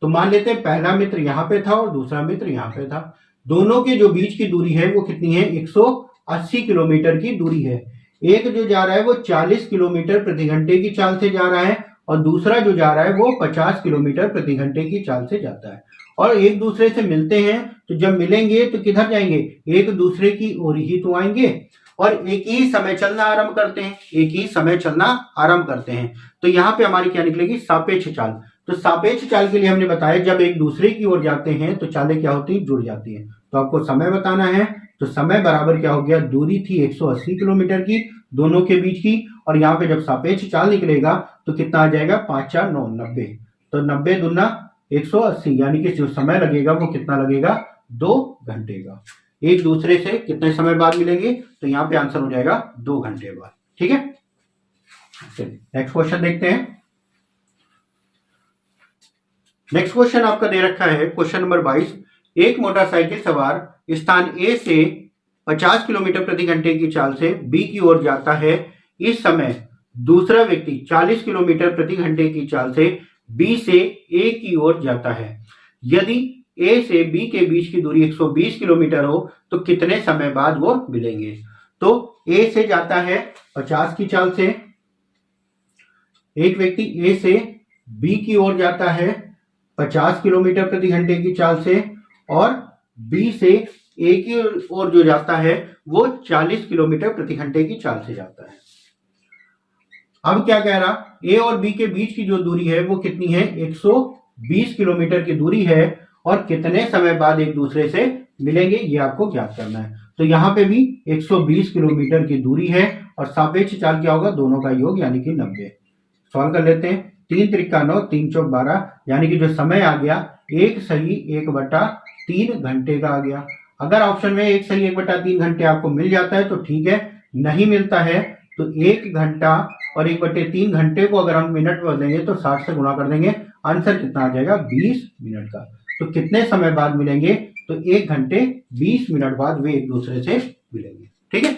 [SPEAKER 1] तो मान लेते हैं पहला मित्र यहाँ पे था और दूसरा मित्र यहाँ पे था। दोनों के जो बीच की दूरी है वो कितनी है? 180 किलोमीटर की दूरी है। एक जो जा रहा है वो 40 किलोमीटर प्रति घंटे की चाल से जा रहा है और दूसरा जो जा रहा है वो 50 किलोमीटर प्रति घंटे की चाल से जाता है, और एक दूसरे से मिलते हैं। तो जब मिलेंगे तो किधर जाएंगे? एक दूसरे की ओर ही तो आएंगे और एक ही समय चलना आरंभ करते हैं, एक ही समय चलना आरंभ करते हैं। तो यहाँ पे हमारी क्या निकलेगी? सापेक्ष चाल। तो सापेक्ष चाल के लिए हमने बताया जब एक दूसरे की ओर जाते हैं तो चालें क्या होती है? जुड़ जाती है। तो आपको समय बताना है, तो समय बराबर क्या हो गया? दूरी थी 180 किलोमीटर की दोनों के बीच की, और यहाँ पे जब सापेक्ष चाल निकलेगा तो कितना आ जाएगा? 5 4 9 90। तो 90 दूना 180, यानी कि जो समय लगेगा वो कितना लगेगा? 2 घंटे का। एक दूसरे से कितने समय बाद मिलेंगे? तो यहाँ पे आंसर हो जाएगा 2 घंटे बाद। ठीक है, चलिए नेक्स्ट क्वेश्चन देखते हैं। नेक्स्ट क्वेश्चन आपका दे रखा है क्वेश्चन नंबर 22। एक मोटरसाइकिल सवार स्थान ए से 50 किलोमीटर प्रति घंटे की चाल से बी की ओर जाता है। इस समय दूसरा व्यक्ति 40 किलोमीटर प्रति घंटे की चाल से बी से ए की ओर जाता है। यदि ए से बी के बीच की दूरी 120 किलोमीटर हो तो कितने समय बाद वो मिलेंगे? तो ए से जाता है 50 की चाल से, एक व्यक्ति ए से बी की ओर जाता है 50 किलोमीटर प्रति घंटे की चाल से, और बी से ए की ओर जो जाता है वो 40 किलोमीटर प्रति घंटे की चाल से जाता है। अब क्या कह रहा? ए और बी के बीच की जो दूरी है वो कितनी है? 120 किलोमीटर की दूरी है, और कितने समय बाद एक दूसरे से मिलेंगे ये आपको ज्ञात करना है। तो यहाँ पे भी 120 किलोमीटर की दूरी है और सापेक्ष चाल क्या होगा? दोनों का योग यानी कि 90। सॉल्व कर लेते हैं। 3 त्रिका 9, 3 चौक 12, यानी कि जो समय आ गया 1 सही 1/3 घंटे का आ गया। अगर ऑप्शन में 1 सही 1/3 घंटे आपको मिल जाता है तो ठीक है, नहीं मिलता है तो 1 घंटा और 1/3 घंटे को अगर हम मिनट में बदलेंगे तो 60 से गुणा कर देंगे। आंसर कितना आ जाएगा? 20 मिनट का। तो कितने समय बाद मिलेंगे? तो 1 घंटे 20 मिनट बाद वे एक दूसरे से मिलेंगे। ठीक है,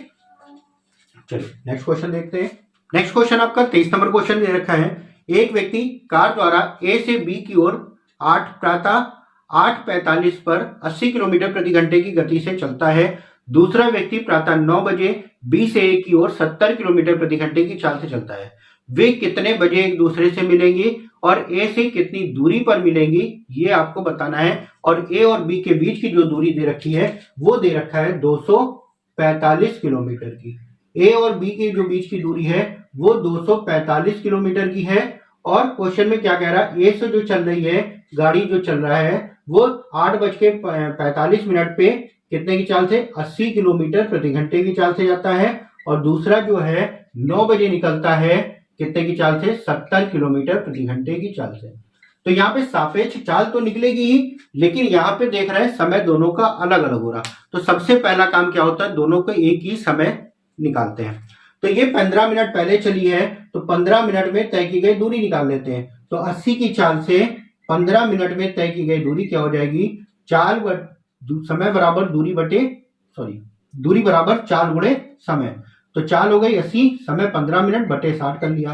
[SPEAKER 1] चलिए नेक्स्ट क्वेश्चन देखते हैं। नेक्स्ट क्वेश्चन आपका 23 नंबर क्वेश्चन दे रखा है। एक व्यक्ति कार द्वारा ए से बी की ओर प्रातः 8:45 पर 80 किलोमीटर प्रति घंटे की गति से चलता है। दूसरा व्यक्ति प्रातः 9 बजे बी से ए की ओर 70 किलोमीटर प्रति घंटे की चाल से चलता है। वे कितने बजे एक दूसरे से मिलेंगे और ए से कितनी दूरी पर मिलेंगी ये आपको बताना है। और ए और बी के बीच की जो दूरी दे रखी है वो दे रखा है 245 किलोमीटर की। ए और बी के जो बीच की दूरी है वो 245 किलोमीटर की है। और क्वेश्चन में क्या कह रहा है? ए से जो चल रही है गाड़ी, जो चल रहा है वो 8:45 पे कितने की चाल से? 80 किलोमीटर प्रति घंटे की चाल से जाता है। और दूसरा जो है 9 बजे निकलता है कितने की चाल से? 70 किलोमीटर प्रति घंटे की चाल से। तो यहाँ पे सापेक्ष चाल तो निकलेगी ही, लेकिन यहाँ पे देख रहे हैं समय दोनों का अलग अलग हो रहा। तो सबसे पहला काम क्या होता है? दोनों को एक ही समय निकालते हैं। तो ये 15 मिनट पहले चली है तो 15 मिनट में तय की गई दूरी निकाल लेते हैं। तो 80 की चाल से 15 मिनट में तय की गई दूरी क्या हो जाएगी? समय बराबर दूरी बराबर 4 गुणे समय। तो 4 हो गई 80, समय 15 मिनट बटे 60 कर लिया।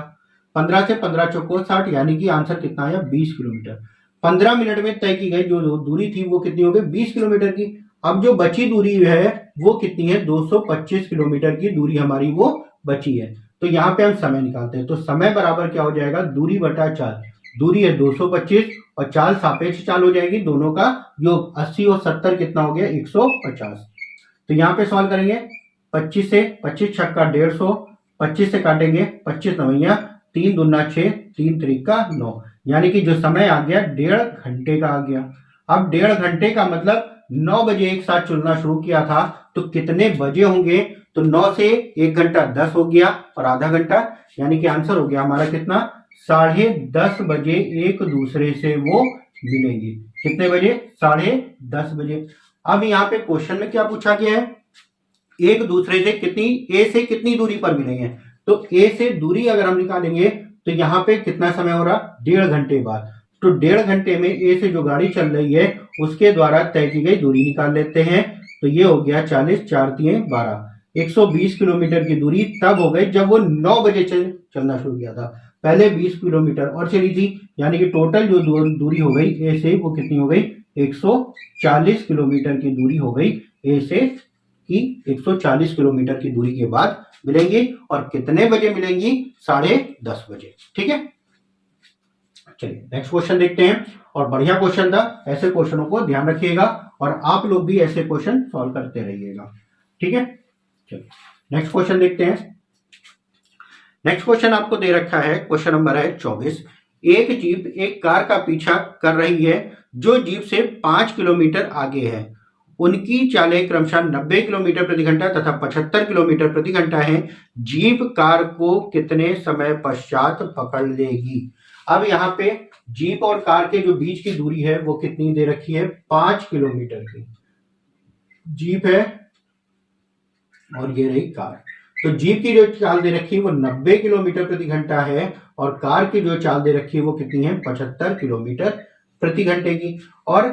[SPEAKER 1] 15 से 15 चौको 60, यानी कि आंसर कितना आया? 20 किलोमीटर। 15 मिनट में तय की गई जो दूरी थी वो कितनी हो गई? 20 किलोमीटर की। अब जो बची दूरी है वो कितनी है? 225 किलोमीटर की दूरी हमारी वो बची है। तो यहाँ पे हम समय निकालते हैं। तो समय बराबर क्या हो जाएगा? दूरी बटा 4। दूरी है 225 और चाल सापेक्ष चाल हो जाएगी, दोनों का योग 80 और 70 कितना हो गया? 150। तो यहाँ पे सॉल्व करेंगे 25 से, 25 छक्का 150, 25 से काटेंगे 25 नवैया, 3 दूना 6, 3 त्रिका 9, यानी कि जो समय आ गया 1.5 घंटे का आ गया। अब 1.5 घंटे का मतलब 9 बजे एक साथ चलना शुरू किया था तो कितने बजे होंगे? तो 9 से 1 घंटा 10 हो गया और आधा घंटा, यानी कि आंसर हो गया हमारा कितना, 10:30 बजे एक दूसरे से वो मिलेंगे। कितने बजे, 10:30 बजे। अब यहाँ पे क्वेश्चन में क्या पूछा गया है, एक दूसरे से कितनी, ए से कितनी दूरी पर मिलेंगे। तो ए से दूरी अगर हम निकालेंगे तो यहाँ पे कितना समय हो रहा, 1.5 घंटे बाद। तो 1.5 घंटे में ए से जो गाड़ी चल रही है उसके द्वारा तय की गई दूरी निकाल लेते हैं। तो ये हो गया 40, 4 3 12, 120 किलोमीटर की दूरी तब हो गई जब वो 9 बजे चलना शुरू किया था। पहले 20 किलोमीटर और चली थी, यानी कि टोटल जो दूरी हो गई ए से वो कितनी हो गई, 140 किलोमीटर की दूरी हो गई ए से, कि 140 किलोमीटर की दूरी के बाद मिलेंगी। और कितने बजे मिलेंगी, 10:30 बजे। ठीक है, चलिए नेक्स्ट क्वेश्चन देखते हैं। और बढ़िया क्वेश्चन था, ऐसे क्वेश्चनों को ध्यान रखिएगा और आप लोग भी ऐसे क्वेश्चन सॉल्व करते रहिएगा। ठीक है, चलिए नेक्स्ट क्वेश्चन देखते हैं। नेक्स्ट क्वेश्चन आपको दे रखा है, क्वेश्चन नंबर है 24। एक जीप एक कार का पीछा कर रही है जो जीप से 5 किलोमीटर आगे है। उनकी चालें क्रमशः 90 किलोमीटर प्रति घंटा तथा 75 किलोमीटर प्रति घंटा है। जीप कार को कितने समय पश्चात पकड़ लेगी। अब यहाँ पे जीप और कार के जो बीच की दूरी है वो कितनी दे रखी है, 5 किलोमीटर की जीप है और ये रही कार। तो जीप की जो चाल दे रखी है वो 90 किलोमीटर प्रति घंटा है और कार की जो चाल दे रखी है वो कितनी है, 75 किलोमीटर प्रति घंटे की। और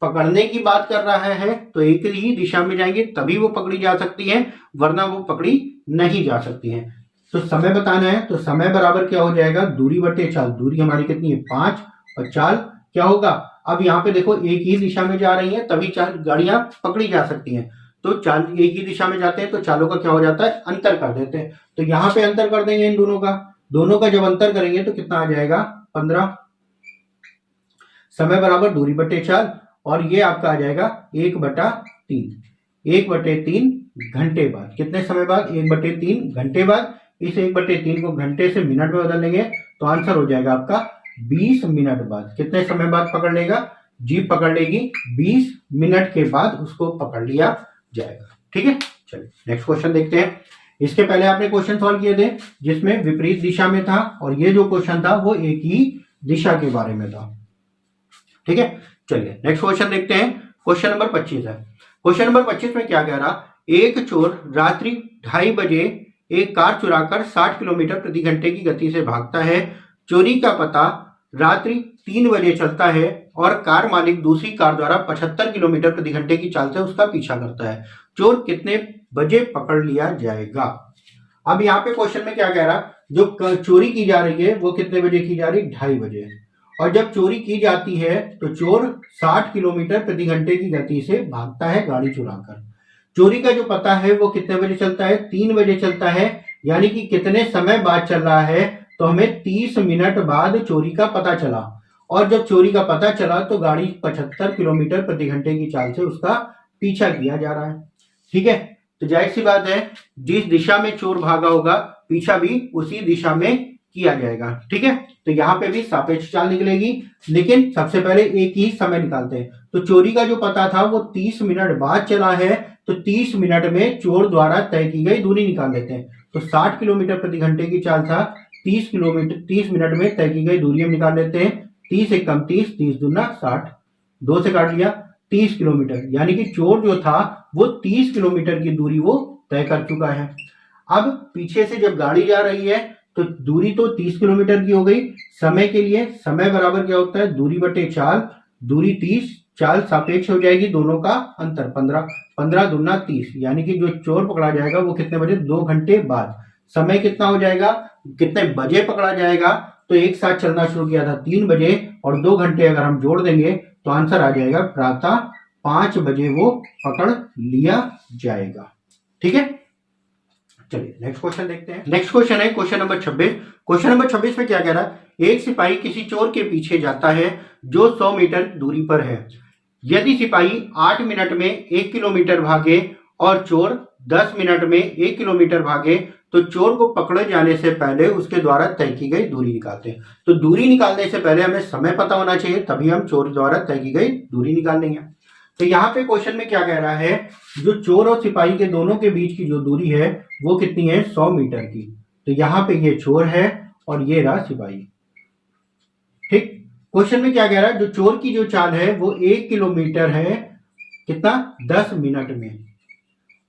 [SPEAKER 1] पकड़ने की बात कर रहा है तो एक ही दिशा में जाएंगे तभी वो पकड़ी जा सकती है, वरना वो पकड़ी नहीं जा सकती है। तो समय बताना है, तो समय बराबर क्या हो जाएगा, दूरी बटे चाल। दूरी हमारी कितनी है, 5, और चाल क्या होगा। अब यहाँ पे देखो एक ही दिशा में जा रही है तभी चाल गाड़ियां पकड़ी जा सकती हैं। तो चाल एक ही दिशा में जाते हैं तो चालों का क्या हो जाता है, अंतर कर देते हैं। तो यहाँ पे अंतर कर देंगे इन दोनों का जब अंतर करेंगे तो कितना आ जाएगा, 15। समय बराबर दूरी बटे चाल और ये आपका आ जाएगा 1/3। 1/3 घंटे बाद, कितने समय बाद, 1/3 घंटे बाद। इस 1/3 को घंटे से मिनट में बदल लेंगे तो आंसर हो जाएगा आपका 20 मिनट बाद। कितने समय बाद पकड़ लेगा, जीप पकड़ लेगी 20 मिनट के बाद उसको पकड़ लिया जाएगा। ठीक है, चलिए नेक्स्ट क्वेश्चन देखते हैं। इसके पहले आपने क्वेश्चन सॉल्व किए थे जिसमें विपरीत दिशा में था और ये जो क्वेश्चन था वो एक ही दिशा के बारे में था। ठीक है, चलिए नेक्स्ट क्वेश्चन देखते हैं। क्वेश्चन नंबर 25 है। क्वेश्चन नंबर 25 में क्या कह रहा, एक चोर रात्रि 2:30 बजे एक कार चुराकर 60 किलोमीटर प्रति घंटे की गति से भागता है। चोरी का पता रात्रि 3 बजे चलता है और कार मालिक दूसरी कार द्वारा 75 किलोमीटर प्रति घंटे की चाल से उसका पीछा करता है। चोर कितने बजे पकड़ लिया जाएगा। अब यहाँ पे क्वेश्चन में क्या कह रहा, जो चोरी की जा रही है वो कितने बजे की जा रही है, 2:30 बजे। और जब चोरी की जाती है तो चोर 60 किलोमीटर प्रति घंटे की गति से भागता है गाड़ी चुराकर। चोरी का जो पता है वो कितने बजे चलता है, 3 बजे चलता है, यानी कि कितने समय बाद चल रहा है, तो हमें 30 मिनट बाद चोरी का पता चला। और जब चोरी का पता चला तो गाड़ी 75 किलोमीटर प्रति घंटे की चाल से उसका पीछा किया जा रहा है। ठीक है, तो जाहिर सी बात है जिस दिशा में चोर भागा होगा पीछा भी उसी दिशा में किया जाएगा। ठीक है, तो यहाँ पे भी सापेक्ष चाल निकलेगी, लेकिन सबसे पहले एक ही समय निकालते हैं। तो चोरी का जो पता था वो 30 मिनट बाद चला है, तो 30 मिनट में चोर द्वारा तय की गई दूरी निकाल लेते हैं। तो 60 किलोमीटर प्रति घंटे की चाल था, 30 मिनट में तय की गई दूरी हम निकाल लेते हैं। 30 एक कम 30, 30 दूना 60, 2 से काट लिया 30 किलोमीटर, यानी कि चोर जो था वो 30 किलोमीटर की दूरी वो तय कर चुका है। अब पीछे से जब गाड़ी जा रही है तो दूरी तो 30 किलोमीटर की हो गई। समय के लिए समय बराबर क्या होता है, दूरी बटे चाल। दूरी 30, चाल सापेक्ष हो जाएगी, दोनों का अंतर 15, 15 दूना 30, यानी कि जो चोर पकड़ा जाएगा वो कितने बजे, 2 घंटे बाद। समय कितना हो जाएगा, कितने बजे पकड़ा जाएगा, तो एक साथ चलना शुरू किया था 3 बजे और 2 घंटे अगर हम जोड़ देंगे तो आंसर आ जाएगा प्रातः 5 बजे वो पकड़ लिया जाएगा। ठीक है, चलिए नेक्स्ट क्वेश्चन देखते हैं। नेक्स्ट क्वेश्चन है क्वेश्चन नंबर 26। क्वेश्चन नंबर 26 में क्या कह रहा है, एक सिपाही किसी चोर के पीछे जाता है जो 100 मीटर दूरी पर है। यदि सिपाही 8 मिनट में 1 किलोमीटर भागे और चोर 10 मिनट में 1 किलोमीटर भागे तो चोर को पकड़े जाने से पहले उसके द्वारा तय की गई दूरी निकालते हैं। तो दूरी निकालने से पहले हमें समय पता होना चाहिए, तभी हम चोर द्वारा तय की गई दूरी निकाल लेंगे। तो यहाँ पे क्वेश्चन में क्या कह रहा है, जो चोर और सिपाही के दोनों के बीच की जो दूरी है वो कितनी है, 100 मीटर की। तो यहाँ पे ये चोर है और ये रहा सिपाही। ठीक, क्वेश्चन में क्या कह रहा है, जो चोर की जो चाल है वो 1 किलोमीटर है, कितना, 10 मिनट में,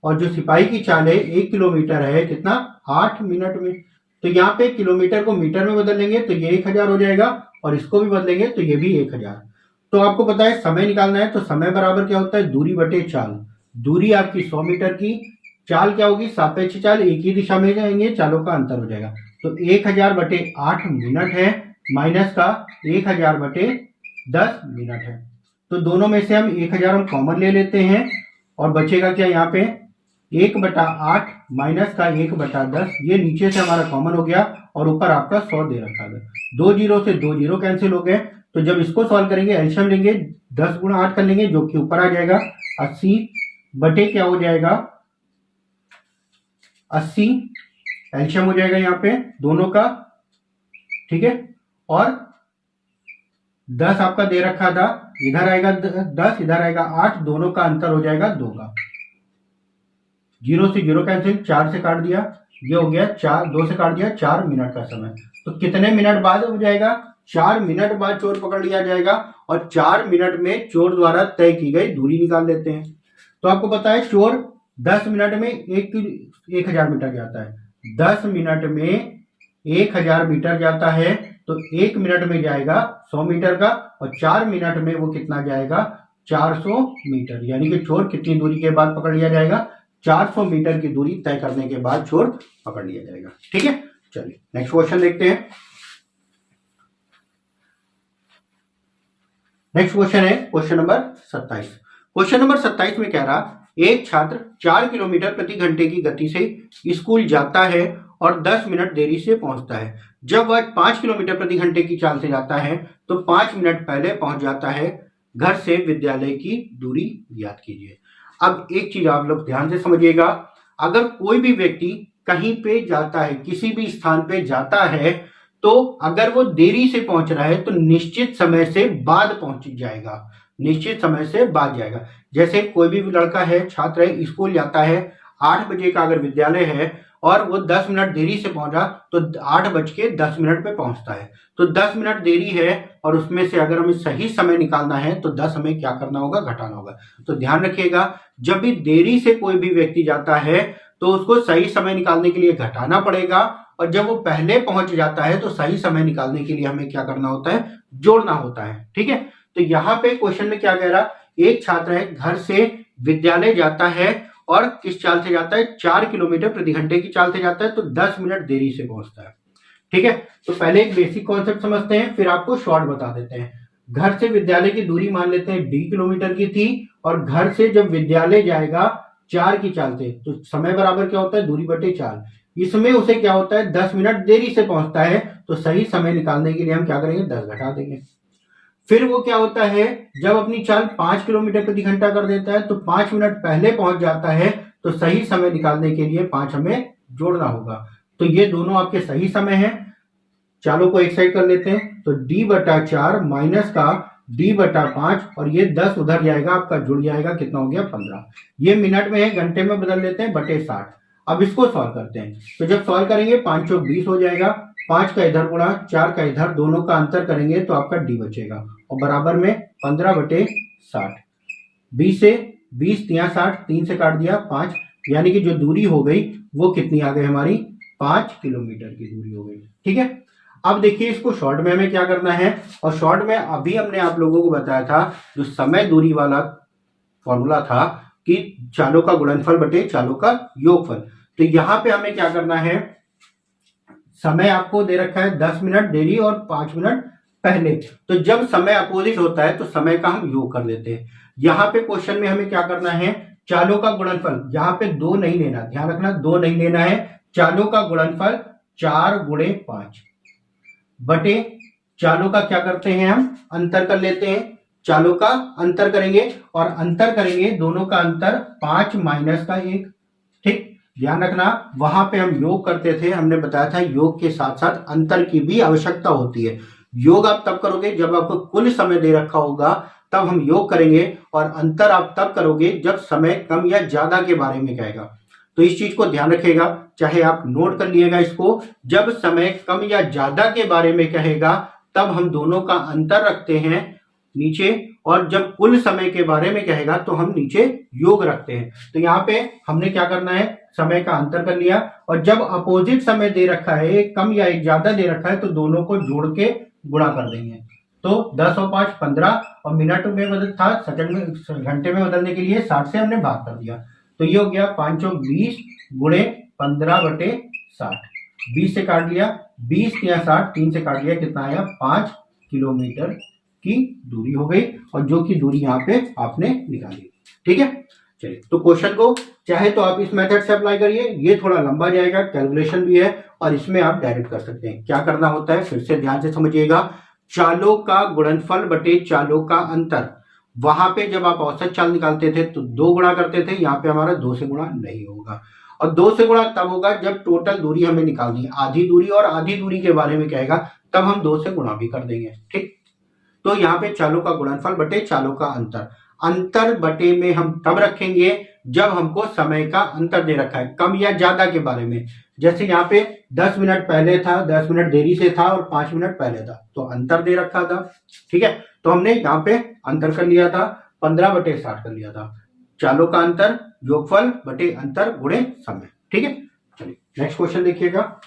[SPEAKER 1] और जो सिपाही की चाल है 1 किलोमीटर है, कितना, 8 मिनट में। तो यहाँ पे किलोमीटर को मीटर में बदल लेंगे तो ये 1000 हो जाएगा, और इसको भी बदलेंगे तो ये भी 1000। तो आपको पता है समय निकालना है, तो समय बराबर क्या होता है, दूरी बटे चाल। दूरी आपकी 100 मीटर की, चाल क्या होगी, सापेक्ष चाल, एक ही दिशा में जाएंगे, चालों का अंतर हो जाएगा। तो 1000 बटे 8 मिनट है, माइनस का 1000 बटे 10 मिनट है। तो दोनों में से हम 1000 हम कॉमन ले लेते हैं, और बचेगा क्या यहाँ पे, 1/8 माइनस का 1/10, ये नीचे से हमारा कॉमन हो गया, और ऊपर आपका 100 दे रखा है। 2 जीरो से 2 जीरो कैंसिल हो गए। तो जब इसको सॉल्व करेंगे, एलसीएम लेंगे, 10 गुणा 8 कर लेंगे, जो कि ऊपर आ जाएगा 80 बटे क्या हो जाएगा, 80 एलसीएम हो जाएगा यहाँ पे दोनों का। ठीक है, और 10 आपका दे रखा था, इधर आएगा 10, इधर आएगा 8, दोनों का अंतर हो जाएगा 2 का। 0 से 0 कैंसिल, 4 से काट दिया, ये हो गया 4, 2 से काट दिया, 4 मिनट का समय। तो कितने मिनट बाद हो जाएगा, 4 मिनट बाद चोर पकड़ लिया जाएगा, और 4 मिनट में चोर द्वारा तय की गई दूरी निकाल लेते हैं। तो आपको पता है चोर 10 मिनट में 1000 मीटर जाता है, 10 मिनट में 1000 मीटर जाता है, तो 1 मिनट में जाएगा 100 मीटर का, और 4 मिनट में वो कितना जाएगा, 400 मीटर। यानी कि चोर कितनी दूरी के बाद पकड़ लिया जाएगा, 400 मीटर की दूरी तय करने के बाद चोर पकड़ लिया जाएगा। ठीक है, चलिए नेक्स्ट क्वेश्चन देखते हैं। नेक्स्ट क्वेश्चन है क्वेश्चन नंबर 27। क्वेश्चन नंबर 27 में कह रहा, एक छात्र 4 किलोमीटर प्रति घंटे की गति से स्कूल जाता है और 10 मिनट देरी से पहुंचता है। जब वह 5 किलोमीटर प्रति घंटे की चाल से जाता है तो 5 मिनट पहले पहुंच जाता है। घर से विद्यालय की दूरी ज्ञात कीजिए। अब एक चीज आप लोग ध्यान से समझिएगा, अगर कोई भी व्यक्ति कहीं पे जाता है, किसी भी स्थान पे जाता है, तो अगर वो देरी से पहुंच रहा है तो निश्चित समय से बाद पहुंच जाएगा, निश्चित समय से बाद जाएगा। जैसे कोई भी लड़का है, छात्र है, स्कूल जाता है, 8 बजे का अगर विद्यालय है और वो 10 मिनट देरी से पहुंचा तो 8:10 पे पहुंचता है। तो 10 मिनट देरी है और उसमें से अगर हमें सही समय निकालना है तो 10 हमें क्या करना होगा, घटाना होगा। तो ध्यान रखिएगा, जब भी देरी से कोई भी व्यक्ति जाता है तो उसको सही समय निकालने के लिए घटाना पड़ेगा, और जब वो पहले पहुंच जाता है तो सही समय निकालने के लिए हमें क्या करना होता है, जोड़ना होता है। ठीक है, तो यहाँ पे क्वेश्चन में क्या कह रहा, एक छात्र है, घर से विद्यालय जाता है और किस चाल से जाता है, 4 किलोमीटर प्रति घंटे की चाल से जाता है, तो 10 मिनट देरी से पहुंचता है। ठीक है, तो पहले एक बेसिक कॉन्सेप्ट समझते हैं, फिर आपको शॉर्ट बता देते हैं। घर से विद्यालय की दूरी मान लेते हैं d किलोमीटर की थी, और घर से जब विद्यालय जाएगा 4 की चाल से, तो समय बराबर क्या होता है, दूरी बटे 4। इसमें उसे क्या होता है, 10 मिनट देरी से पहुंचता है, तो सही समय निकालने के लिए हम क्या करेंगे, 10 घटा देंगे। फिर वो क्या होता है, जब अपनी चाल 5 किलोमीटर प्रति घंटा कर देता है तो 5 मिनट पहले पहुंच जाता है, तो सही समय निकालने के लिए 5 हमें जोड़ना होगा। तो ये दोनों आपके सही समय है। चालों को एक साइड कर लेते हैं, तो d/4 माइनस का d/5, और ये 10 उधर जाएगा, आपका जुड़ जाएगा, कितना हो गया, 15। ये मिनट में है, घंटे में बदल लेते हैं, बटे 60। अब इसको सॉल्व करते हैं, तो जब सॉल्व करेंगे 5 चौक 20 हो जाएगा, 5 का इधर गुणा 4 का इधर, दोनों का अंतर करेंगे तो आपका d बचेगा, और बराबर में 15/60। 20 से 20 तिया 60, 3 से काट दिया 5, यानी कि जो दूरी हो गई वो कितनी आ गई हमारी, 5 किलोमीटर की दूरी हो गई। ठीक है, अब देखिए इसको शॉर्ट में हमें क्या करना है, और शॉर्ट में अभी हमने आप लोगों को बताया था जो समय दूरी वाला फॉर्मूला था कि चालों का गुणनफल बटे चालों का योगफल। तो यहां पे हमें क्या करना है, समय आपको दे रखा है 10 मिनट देरी और 5 मिनट पहले, तो जब समय अपोजिट होता है तो समय का हम योग कर देते हैं। यहाँ पे क्वेश्चन में हमें क्या करना है, चालों का गुणनफल, यहाँ पे 2 नहीं लेना, ध्यान रखना 2 नहीं लेना है, चालों का गुणनफल 4 गुणे 5 बटे चालों का क्या करते हैं, हम अंतर कर लेते हैं, चालों का अंतर करेंगे, और अंतर करेंगे दोनों का अंतर 5 माइनस का 1। ठीक, ध्यान रखना वहां पे हम योग करते थे, हमने बताया था योग के साथ साथ अंतर की भी आवश्यकता होती है। योग आप तब करोगे जब आपको कुल समय दे रखा होगा, तब हम योग करेंगे, और अंतर आप तब करोगे जब समय कम या ज्यादा के बारे में कहेगा। तो इस चीज को ध्यान रखिएगा, चाहे आप नोट कर लिएगा इसको। जब समय कम या ज्यादा के बारे में कहेगा तब हम दोनों का अंतर रखते हैं नीचे, और जब कुल समय के बारे में कहेगा तो हम नीचे योग रखते हैं। तो यहाँ पे हमने क्या करना है, समय का अंतर कर लिया, और जब अपोजिट समय दे रखा है, एक कम या एक ज्यादा दे रखा है, तो दोनों को जोड़ के गुणा कर देंगे। तो 10 और 5 15, और मिनट में बदल था, सेकंड में घंटे में बदलने के लिए 60 से हमने भाग कर दिया। तो ये हो गया 5 और 20 गुणे 15/60। 20 से काट लिया, 20 या 60, 3 से काट लिया, कितना आया 5 किलोमीटर की दूरी हो गई, और जो की दूरी यहाँ पे आपने निकाली। ठीक है, चलिए तो क्वेश्चन को चाहे तो आप इस मेथड से अप्लाई करिए, ये थोड़ा लंबा जाएगा, कैलकुलेशन भी है, और इसमें आप डायरेक्ट कर सकते हैं। क्या करना होता है फिर से ध्यान से समझिएगा, चालों का गुणनफल बटे चालों का अंतर। वहां पे जब आप औसत चाल निकालते थे तो 2 गुणा करते थे, यहाँ पे हमारा 2 से गुणा नहीं होगा, और 2 से गुणा तब होगा जब टोटल दूरी हमें निकालनी है, आधी दूरी और आधी दूरी के बारे में कहेगा तब हम 2 से गुणा भी कर देंगे। ठीक, तो यहाँ पे चालों का गुणनफल बटे चालों का अंतर, अंतर बटे में हम तब रखेंगे जब हमको समय का अंतर दे रखा है, कम या ज्यादा के बारे में। जैसे यहाँ पे 10 मिनट पहले था, 10 मिनट देरी से था, और 5 मिनट पहले था, तो अंतर दे रखा था। ठीक है, तो हमने यहाँ पे अंतर कर लिया था, 15/60 कर लिया था। चालों का अंतर योगफल बटे अंतर गुणे समय। ठीक है, चलिए नेक्स्ट क्वेश्चन देखिएगा।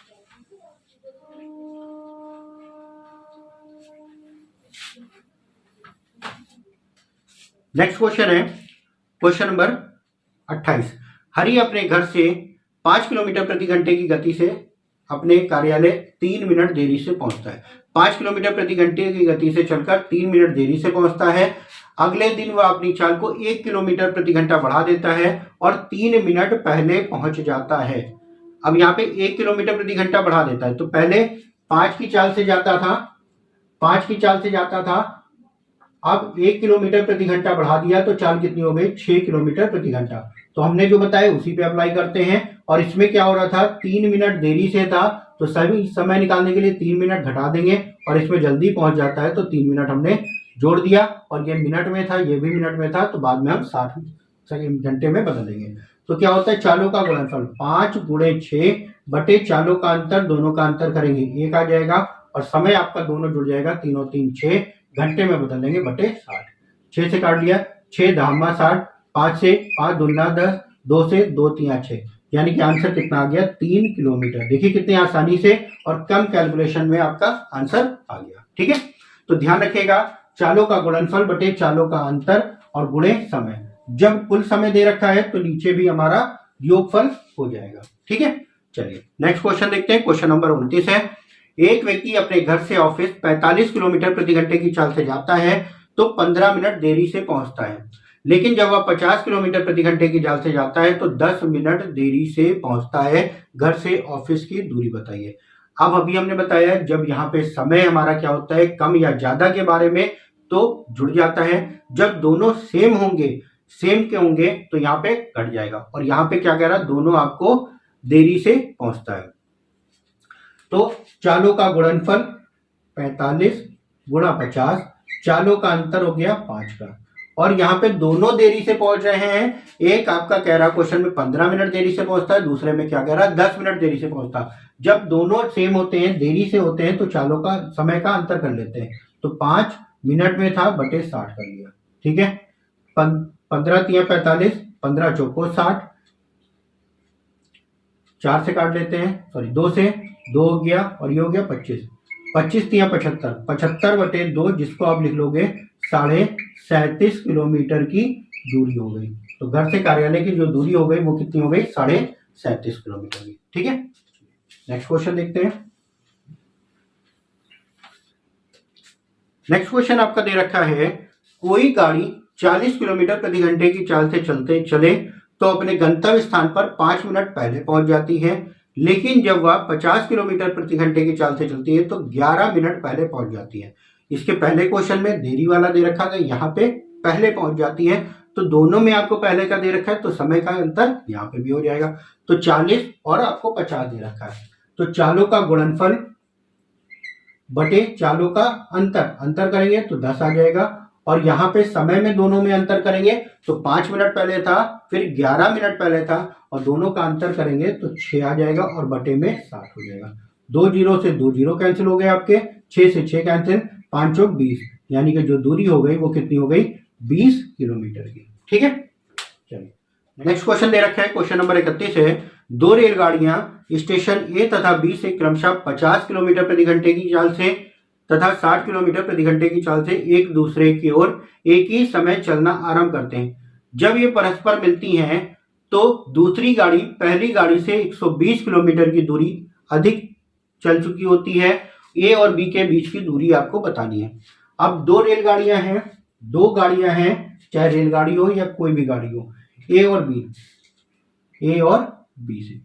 [SPEAKER 1] नेक्स्ट क्वेश्चन है क्वेश्चन नंबर 28। हरि अपने घर से 5 किलोमीटर प्रति घंटे की गति से अपने कार्यालय 3 मिनट देरी से पहुंचता है। 5 किलोमीटर प्रति घंटे की गति से चलकर 3 मिनट देरी से पहुंचता है। अगले दिन वह अपनी चाल को 1 किलोमीटर प्रति घंटा बढ़ा देता है और 3 मिनट पहले पहुंच जाता है। अब यहाँ पे 1 किलोमीटर प्रति घंटा बढ़ा देता है, तो पहले 5 की चाल से जाता था, 5 की चाल से जाता था, अब 1 किलोमीटर प्रति घंटा बढ़ा दिया, तो चाल कितनी हो गई 6 किलोमीटर प्रति घंटा। तो हमने जो बताया उसी पे अप्लाई करते हैं। और इसमें क्या हो रहा था, 3 मिनट देरी से था, तो सभी समय निकालने के लिए 3 मिनट घटा देंगे, और इसमें जल्दी पहुंच जाता है तो 3 मिनट हमने जोड़ दिया, और ये मिनट में था, ये भी मिनट में था, तो बाद में हम 60 घंटे में बदल देंगे। तो क्या होता है, चालों का गुणनफल 5 गुणे 6 बटे चालों का अंतर, दोनों का अंतर करेंगे 1 आ जाएगा, और समय आपका दोनों जुड़ जाएगा, 3 और 3 6, घंटे में बदल देंगे बटे 60। 6 से काट लिया, 6 धामा 60, 5 से 5 दूना 10, 2 से 2 3 6, यानी कि आंसर कितना आ गया 3 किलोमीटर। देखिए कितनी आसानी से और कम कैलकुलेशन में आपका आंसर आ गया। ठीक है, तो ध्यान रखिएगा, चालों का गुणनफल बटे चालों का अंतर और गुणे समय। जब कुल समय दे रखा है तो नीचे भी हमारा योगफल हो जाएगा। ठीक है, चलिए नेक्स्ट क्वेश्चन देखते हैं। क्वेश्चन नंबर 29 है, एक व्यक्ति अपने घर से ऑफिस 45 किलोमीटर प्रति घंटे की चाल से जाता है तो 15 मिनट देरी से पहुंचता है, लेकिन जब वह 50 किलोमीटर प्रति घंटे की चाल से जाता है तो 10 मिनट देरी से पहुंचता है। घर से ऑफिस की दूरी बताइए। अब अभी हमने बताया जब यहाँ पे समय हमारा क्या होता है, कम या ज्यादा के बारे में, तो जुड़ जाता है। जब दोनों सेम होंगे, सेम के होंगे, तो यहाँ पे कट जाएगा, और यहाँ पे क्या कह रहा है, दोनों आपको देरी से पहुंचता है। तो चालों का गुणनफल 45 गुणा 50, चालों का अंतर हो गया 5 का, और यहाँ पे दोनों देरी से पहुंच रहे हैं। एक आपका कह रहा क्वेश्चन में 15 मिनट देरी से पहुंचता है, दूसरे में क्या कह रहा है 10 मिनट देरी से पहुंचता है। जब दोनों सेम होते हैं, देरी से होते हैं, तो चालों का समय का अंतर कर लेते हैं। तो 5 मिनट में था बटे 60 कर लिया। ठीक है, 15 3 45, 15 चौको 60, 4 से काट लेते हैं, सॉरी 2 से, 2 हो गया, और ये हो गया 25, 25 3 75, 75 बटे 2, जिसको आप लिख लोगे 37.5 किलोमीटर की दूरी हो गई। तो घर से कार्यालय की जो दूरी हो गई वो कितनी हो गई, 37.5 किलोमीटर की। ठीक है, नेक्स्ट क्वेश्चन देखते हैं। नेक्स्ट क्वेश्चन आपका दे रखा है, कोई गाड़ी 40 किलोमीटर प्रति घंटे की चाल से चलते चले तो अपने गंतव्य स्थान पर 5 मिनट पहले पहुंच जाती है, लेकिन जब वह 50 किलोमीटर प्रति घंटे की चाल से चलती है तो 11 मिनट पहले पहुंच जाती है। इसके पहले क्वेश्चन में देरी वाला दे रखा था, यहाँ पे पहले पहुंच जाती है, तो दोनों में आपको पहले का दे रखा है, तो समय का अंतर यहाँ पे भी हो जाएगा। तो 40 और आपको 50 दे रखा है, तो चालों का गुणनफल बटे चालों का अंतर, अंतर करेंगे तो 10 आ जाएगा, और यहाँ पे समय में दोनों में अंतर करेंगे तो 5 मिनट पहले था, फिर 11 मिनट पहले था, और दोनों का अंतर करेंगे तो 6 आ जाएगा और बटे में 60 हो जाएगा। 2 जीरो से 2 जीरो कैंसिल हो गए आपके, 6 से 6 कैंसिल, 5 चौक 20, यानी कि जो दूरी हो गई वो कितनी हो गई, 20 किलोमीटर की। ठीक है, चलिए नेक्स्ट क्वेश्चन दे रखा है, क्वेश्चन नंबर 31 है। दो रेलगाड़ियां स्टेशन ए तथा बी से क्रमशः 50 किलोमीटर प्रति घंटे की चाल से तथा 60 किलोमीटर प्रति घंटे की चाल से एक दूसरे की ओर एक ही समय चलना आरंभ करते हैं। जब ये परस्पर मिलती हैं तो दूसरी गाड़ी पहली गाड़ी से 120 किलोमीटर की दूरी अधिक चल चुकी होती है। ए और बी के बीच की दूरी आपको बतानी है। अब दो रेलगाड़ियां हैं, दो गाड़ियां हैं, चाहे रेलगाड़ी हो या कोई भी गाड़ी हो, ए और बी से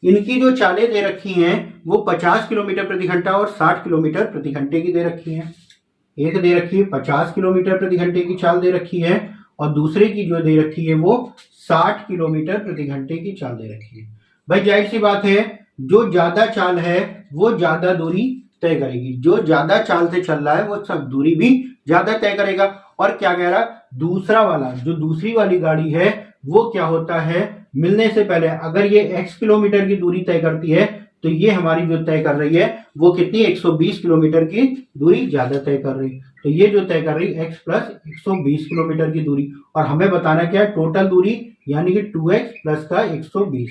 [SPEAKER 1] इनकी जो चालें दे रखी हैं वो 50 किलोमीटर प्रति घंटा और 60 किलोमीटर प्रति घंटे की दे रखी हैं। एक दे रखी है 50 किलोमीटर प्रति घंटे की चाल दे रखी है और दूसरे की जो दे रखी है वो 60 किलोमीटर प्रति घंटे की चाल दे रखी है। भाई जाहिर सी बात है, जो ज्यादा चाल है वो ज्यादा दूरी तय करेगी, जो ज्यादा चाल से चल रहा है वो सब दूरी भी ज्यादा तय करेगा। और क्या कह रहा, दूसरा वाला जो दूसरी वाली गाड़ी है वो क्या होता है, मिलने से पहले अगर ये x किलोमीटर की दूरी तय करती है तो ये हमारी जो तय कर रही है वो कितनी, 120 किलोमीटर की दूरी ज्यादा तय कर रही है। तो ये जो तय कर रही है x प्लस 120 किलोमीटर की दूरी, और हमें बताना क्या है, टोटल दूरी, यानी कि 2x प्लस का 120,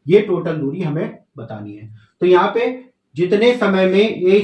[SPEAKER 1] ये टोटल दूरी हमें बतानी है। तो यहाँ पे जितने समय में ए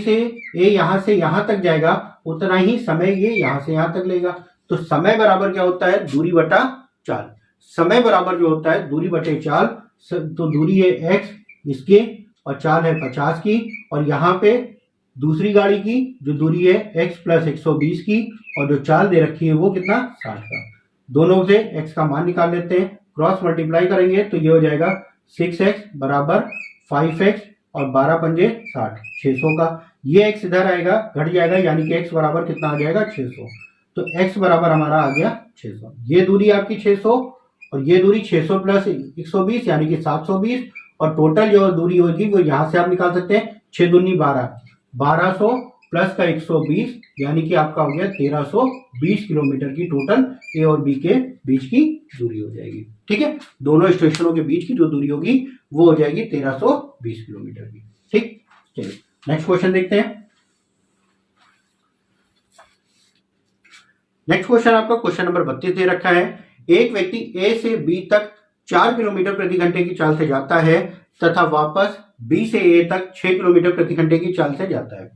[SPEAKER 1] यहां से यहां तक जाएगा उतना ही समय ये यहां से यहां तक लेगा। तो समय बराबर क्या होता है, दूरी बटा चाल। समय बराबर जो होता है दूरी बटे चाल, तो दूरी है x इसके और चाल है 50 की, और यहाँ पे दूसरी गाड़ी की जो दूरी है x प्लस 120 की, और जो चाल दे रखी है वो कितना, 60 का। दोनों से x का मान निकाल लेते हैं, क्रॉस मल्टीप्लाई करेंगे तो ये हो जाएगा 6x बराबर 5x और 12 पंजे 60, 600 का। ये x इधर आएगा, घट जाएगा, यानी कि x बराबर कितना आ जाएगा, 600। तो x बराबर हमारा आ गया 600। ये दूरी आपकी 600 और ये दूरी 600 प्लस 120 यानी कि 720, और टोटल जो दूरी होगी वो यहां से आप निकाल सकते हैं, 6 दूनी 12, 1200 प्लस का 120 यानी कि आपका हो गया 1320 किलोमीटर की टोटल ए और बी के बीच की दूरी हो जाएगी। ठीक है, दोनों स्टेशनों के बीच की जो दूरी होगी वो हो जाएगी 1320 किलोमीटर की। ठीक, चलिए नेक्स्ट क्वेश्चन देखते हैं। नेक्स्ट क्वेश्चन आपका क्वेश्चन नंबर 32 दे रखा है। एक व्यक्ति ए से बी तक 4 किलोमीटर प्रति घंटे की चाल से जाता है तथा वापस बी से ए तक 6 किलोमीटर प्रति घंटे की चाल से जाता है।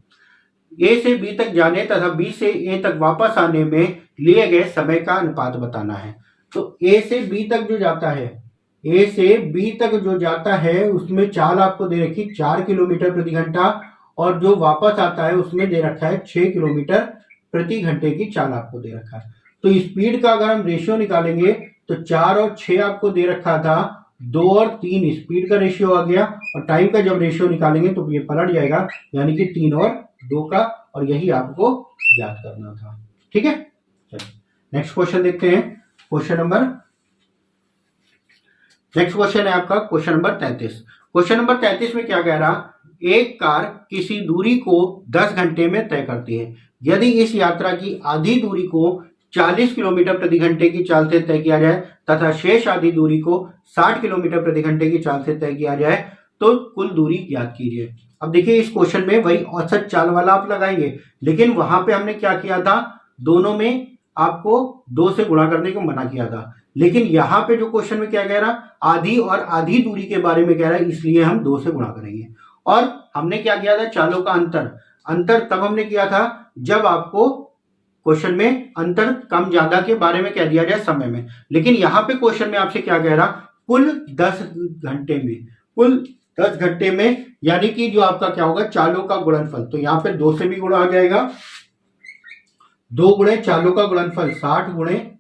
[SPEAKER 1] ए से बी तक जाने तथा बी से ए तक वापस आने में लिए गए समय का अनुपात बताना है। तो ए से बी तक जो जाता है, ए से बी तक जो जाता है उसमें चाल आपको दे रखी 4 किलोमीटर प्रति घंटा, और जो वापस आता है उसमें दे रखा है 6 किलोमीटर प्रति घंटे की चाल आपको दे रखा है। तो स्पीड का अगर हम रेशियो निकालेंगे तो 4 और 6 आपको दे रखा था, 2 और 3 स्पीड का रेशियो आ गया, और टाइम का जब रेशियो निकालेंगे तो ये पलट जाएगा, यानी कि 3 और 2 का, और यही आपको याद करना था। ठीक है, चलिए नेक्स्ट क्वेश्चन देखते हैं। नेक्स्ट क्वेश्चन है आपका क्वेश्चन नंबर 33। क्वेश्चन नंबर 33 में क्या कह रहा, एक कार किसी दूरी को 10 घंटे में तय करती है। यदि इस यात्रा की आधी दूरी को 40 किलोमीटर प्रति घंटे की चाल से तय किया जाए तथा शेष आधी दूरी को 60 किलोमीटर प्रति घंटे की चाल से तय किया जाए तो कुल दूरी ज्ञात कीजिए। अब देखिए इस क्वेश्चन में वही औसत चाल वाला आप लगाएंगे, लेकिन वहां पे हमने क्या किया था, दोनों में आपको 2 से गुणा करने को मना किया था। लेकिन यहाँ पे जो क्वेश्चन में क्या कह रहा, आधी और आधी दूरी के बारे में कह रहा है, इसलिए हम 2 से गुणा करेंगे। और हमने क्या किया था, चालों का अंतर तब हमने किया था जब आपको क्वेश्चन में अंतर कम ज्यादा के बारे में कह दिया जाए समय में। लेकिन यहाँ पे क्वेश्चन में आपसे क्या कह रहा, कुल 10 घंटे में, यानी कि जो आपका क्या होगा, चालों का गुणनफल। तो यहाँ पे 2 से भी गुणा आ जाएगा, 2 गुणे चालों का गुणनफल 60 गुणे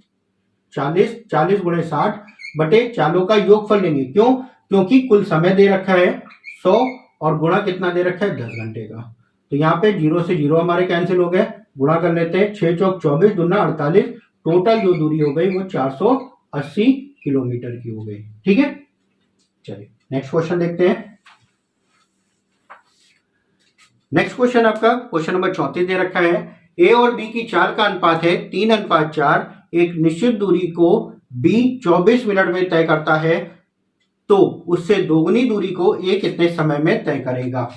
[SPEAKER 1] 40, 40 गुणे 60 बटे चालों का योगफल लेंगे। क्यों, क्योंकि कुल समय दे रखा है 100 और गुणा कितना दे रखा है, 10 घंटे का। तो यहाँ पे 0 से 0 हमारे कैंसिल हो गए, गुणा कर लेते हैं, 6 चौक 24 दूना 48, टोटल जो दूरी हो गई वो 480 किलोमीटर की हो गई। ठीक है, चलिए नेक्स्ट क्वेश्चन देखते हैं। नेक्स्ट क्वेश्चन आपका क्वेश्चन नंबर 34 दे रखा है। ए और बी की चाल का अनुपात है 3:4। एक निश्चित दूरी को बी 24 मिनट में तय करता है, तो उससे दोगुनी दूरी को ए कितने समय में तय करेगा।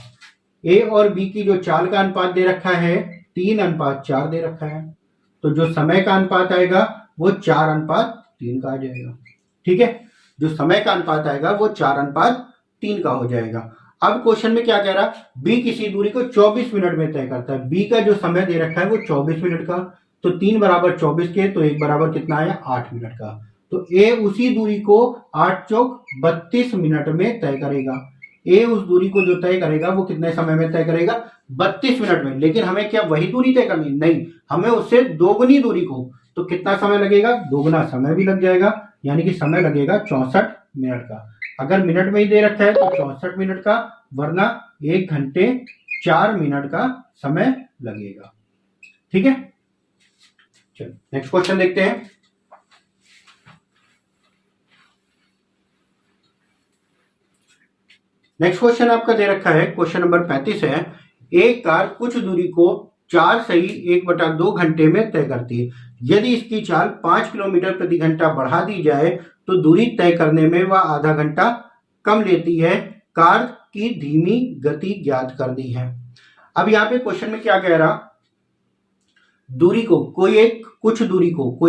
[SPEAKER 1] ए और बी की जो चाल का अनुपात दे रखा है 3:4 दे रखा है, तो जो समय का अनुपात आएगा वो 4:3 का आ जाएगा। ठीक है, जो समय का अनुपात आएगा वो 4:3 का हो जाएगा। अब क्वेश्चन में क्या कह रहा, बी किसी दूरी को 24 मिनट में तय करता है। बी का जो समय दे रखा है वो 24 मिनट का, तो 3 बराबर 24 के, तो 1 बराबर कितना आया 8 मिनट का। तो ए उसी दूरी को 8 चौक 32 मिनट में तय करेगा। ए उस दूरी को जो तय करेगा वो कितने समय में तय करेगा, 32 मिनट में। लेकिन हमें क्या वही दूरी तय करनी, नहीं, हमें उससे दोगुनी दूरी को, तो कितना समय लगेगा, दोगुना समय भी लग जाएगा, यानी कि समय लगेगा 64 मिनट का। अगर मिनट में ही दे रखा है तो 64 मिनट का, वरना 1 घंटे 4 मिनट का समय लगेगा। ठीक है, चलो नेक्स्ट क्वेश्चन देखते हैं। नेक्स्ट क्वेश्चन आपका दे रखा है, क्वेश्चन नंबर 35 है। एक कार कुछ दूरी को 4 सही 1/2 घंटे में तय करती है। यदि इसकी चाल 5 किलोमीटर प्रति घंटा बढ़ा दी जाए तो दूरी तय करने में वह आधा घंटा कम लेती है। कार की धीमी गति ज्ञात कर दी है। अब यहाँ पे क्वेश्चन में क्या कह रहा, दूरी को कोई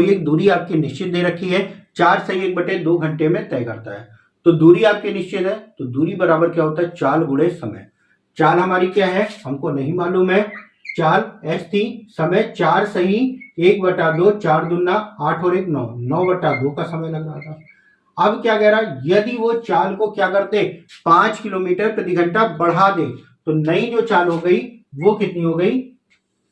[SPEAKER 1] एक दूरी आपकी निश्चित दे रखी है, 4 सही 1/2 घंटे में तय करता है। तो दूरी आपकी निश्चित है, तो दूरी बराबर क्या होता है, चाल गुणे समय। चाल हमारी क्या है हमको नहीं मालूम है, चाल एस थी, समय 4 सही 1/2, 4 दूना 8 और 1 9, 9/2 का समय लग रहा था। अब क्या कह रहा है, यदि वो चाल को क्या करते 5 किलोमीटर प्रति घंटा बढ़ा दे, तो नई जो चाल हो गई वो कितनी हो गई,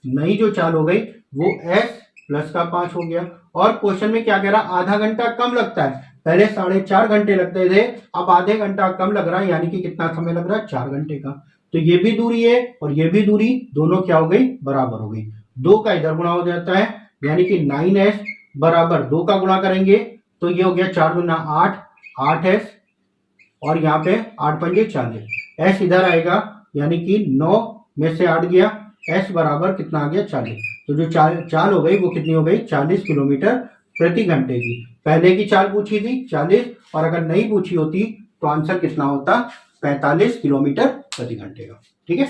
[SPEAKER 1] नई जो चाल हो गई वो s प्लस का 5 हो गया। और क्वेश्चन में क्या कह रहा, आधा घंटा कम लगता है, पहले 4.5 घंटे लगते थे, अब आधे घंटा कम लग रहा है, यानी कि कितना समय लग रहा है, 4 घंटे का। तो ये भी दूरी है और ये भी दूरी, दोनों क्या हो गई, बराबर हो गई। 2 का इधर गुणा हो जाता है, यानी कि 9s बराबर 2 का गुणा करेंगे तो ये हो गया 4 दूना 8, 8s, और यहाँ पे 8 पंजे 40, s इधर आएगा, यानी कि 9 में से 8 गया, s बराबर कितना आ गया 40। तो जो चाल हो गई वो कितनी हो गई, 40 किलोमीटर प्रति घंटे की। पहले की चाल पूछी थी 40, और अगर नहीं पूछी होती तो आंसर कितना होता, 45 किलोमीटर प्रति घंटे का। ठीक है,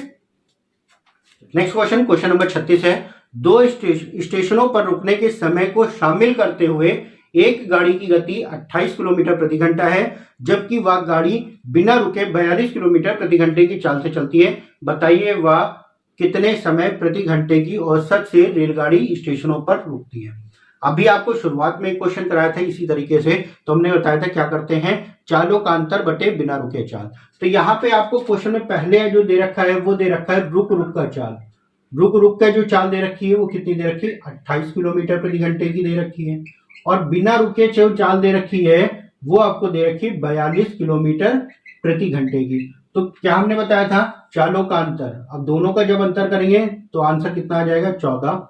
[SPEAKER 1] नेक्स्ट क्वेश्चन, क्वेश्चन नंबर 36 है। 2 स्टेशनों पर रुकने के समय को शामिल करते हुए एक गाड़ी की गति 28 किलोमीटर प्रति घंटा है, जबकि वह गाड़ी बिना रुके 42 किलोमीटर प्रति घंटे की चाल से चलती है। बताइए वह कितने समय प्रति घंटे की औसत से रेलगाड़ी स्टेशनों पर रुकती है। अभी आपको शुरुआत में एक क्वेश्चन कराया था इसी तरीके से, तो हमने बताया था क्या करते हैं, चालों का अंतर बटे बिना रुके चाल। तो यहाँ पे आपको क्वेश्चन में पहले जो दे रखा है वो दे रखा है रुक रुक का चाल। रुक रुक का जो चाल दे रखी है वो कितनी दे रखी है, 28 किलोमीटर प्रति घंटे की दे रखी है। और बिना रुके जो चाल दे रखी है वो आपको दे रखी है 42 किलोमीटर प्रति घंटे की। तो क्या हमने बताया था, चालों का अंतर, अब दोनों का जब अंतर करेंगे तो आंसर कितना आ जाएगा, 14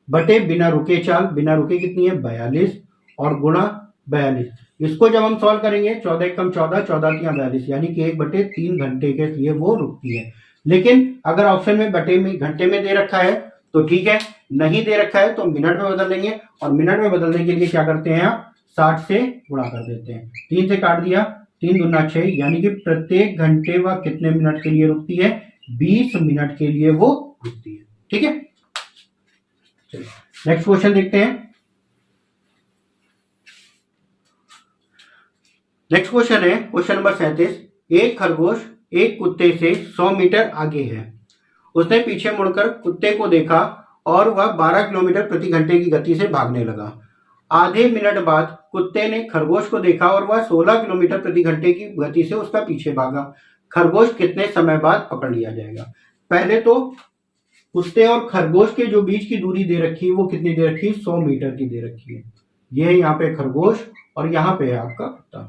[SPEAKER 1] बटे बिना रुके चाल, बिना रुके कितनी है 42, और गुणा 42। इसको जब हम सॉल्व करेंगे 14 कम 14, 14 या 42, यानी कि 1/3 घंटे के लिए वो रुकती है। लेकिन अगर ऑप्शन में बटे में घंटे में दे रखा है तो ठीक है, नहीं दे रखा है तो मिनट में बदल देंगे, और मिनट में बदलने के लिए क्या करते हैं आप 60 से गुणा कर देते हैं, 3 से काट दिया, 3 दूना 6, यानी कि प्रत्येक घंटे वह कितने मिनट के लिए रुकती है, 20 मिनट के लिए वो रुकती है। ठीक है, चलिए नेक्स्ट क्वेश्चन देखते हैं। नेक्स्ट क्वेश्चन है क्वेश्चन नंबर 37। एक खरगोश एक कुत्ते से 100 मीटर आगे है। उसने पीछे मुड़कर कुत्ते को देखा और वह 12 किलोमीटर प्रति घंटे की गति से भागने लगा। आधे मिनट बाद कुत्ते ने खरगोश को देखा और वह 16 किलोमीटर प्रति घंटे की गति से उसका पीछे भागा। खरगोश कितने समय बाद पकड़ लिया जाएगा। पहले तो कुत्ते और खरगोश के जो बीच की दूरी दे रखी है वो कितनी दे रखी है, 100 मीटर की दे रखी है। ये यहाँ पे खरगोश और यहाँ पे है आपका कुत्ता।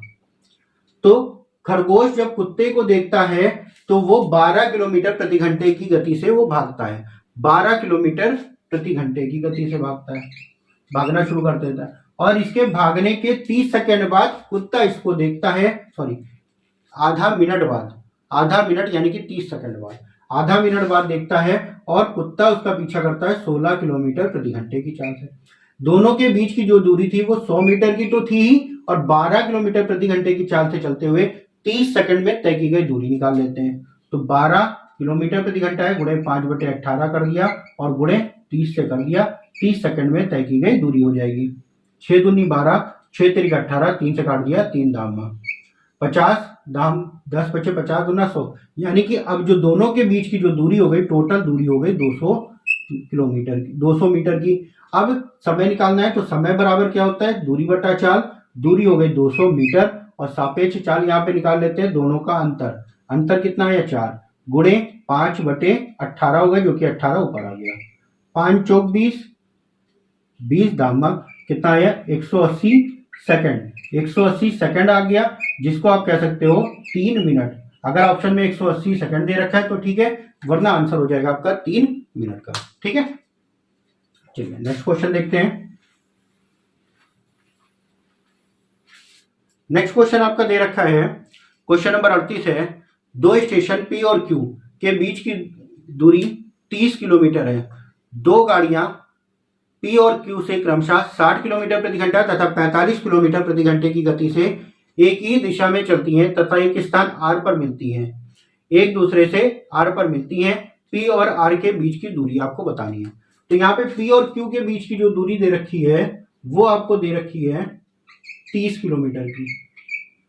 [SPEAKER 1] तो खरगोश जब कुत्ते को देखता है तो वो 12 किलोमीटर प्रति घंटे की गति से वो भागता है, 12 किलोमीटर प्रति घंटे की गति से भागता है, भागना शुरू कर देता है। और इसके भागने के 30 सेकेंड बाद कुत्ता इसको देखता है, सॉरी आधा मिनट बाद, आधा मिनट यानी कि 30 सेकेंड बाद। आधा मिनट बाद देखता है और कुत्ता उसका पीछा करता है 16 किलोमीटर प्रति घंटे की चाल से। दोनों के बीच की जो दूरी थी वो 100 मीटर की तो थी ही, और 12 किलोमीटर प्रति घंटे की चाल से चलते हुए 30 सेकंड में तय की गई दूरी निकाल लेते हैं। तो 12 किलोमीटर प्रति घंटा है, गुणे 5/18 कर दिया और गुणे 30 से कर दिया, 30 सेकंड में तय की गई दूरी हो जाएगी। 6 दूनी 12, 6 तिरिक 18, 3 से काट दिया, 3 दाम 50, दाम 10 बचे 50 दूना 100, यानी कि अब जो दोनों के बीच की जो दूरी हो गई, टोटल दूरी हो गई 200 किलोमीटर की, 200 मीटर की। अब समय निकालना है तो समय बराबर क्या होता है, दूरी बटा चाल। दूरी हो गई 200 मीटर और सापेक्ष चाल यहाँ पे निकाल लेते हैं, दोनों का अंतर। अंतर कितना है, 4, गुणे 5/18 हो गया, जो कि 18 ऊपर आ गया। 5 चौक 20, 20 दाम कितना है, 180 सेकंड। 180 सेकंड आ गया, जिसको आप कह सकते हो 3 मिनट। अगर ऑप्शन में 180 सेकंड दे रखा है तो ठीक है, वरना आंसर हो जाएगा आपका 3 मिनट का। ठीक है, चलिए नेक्स्ट क्वेश्चन देखते हैं। नेक्स्ट क्वेश्चन आपका दे रखा है, क्वेश्चन नंबर 38 है। दो स्टेशन P और Q के बीच की दूरी 30 किलोमीटर है। दो गाड़ियां P और Q से क्रमशः 60 किलोमीटर प्रति घंटा तथा 45 किलोमीटर प्रति घंटे की गति से एक ही दिशा में चलती हैं तथा एक स्थान R पर मिलती हैं। एक दूसरे से R पर मिलती हैं। P और R के बीच की दूरी आपको बतानी है। तो यहाँ पे P और Q के बीच की जो दूरी दे रखी है वो आपको दे रखी है 30 किलोमीटर की।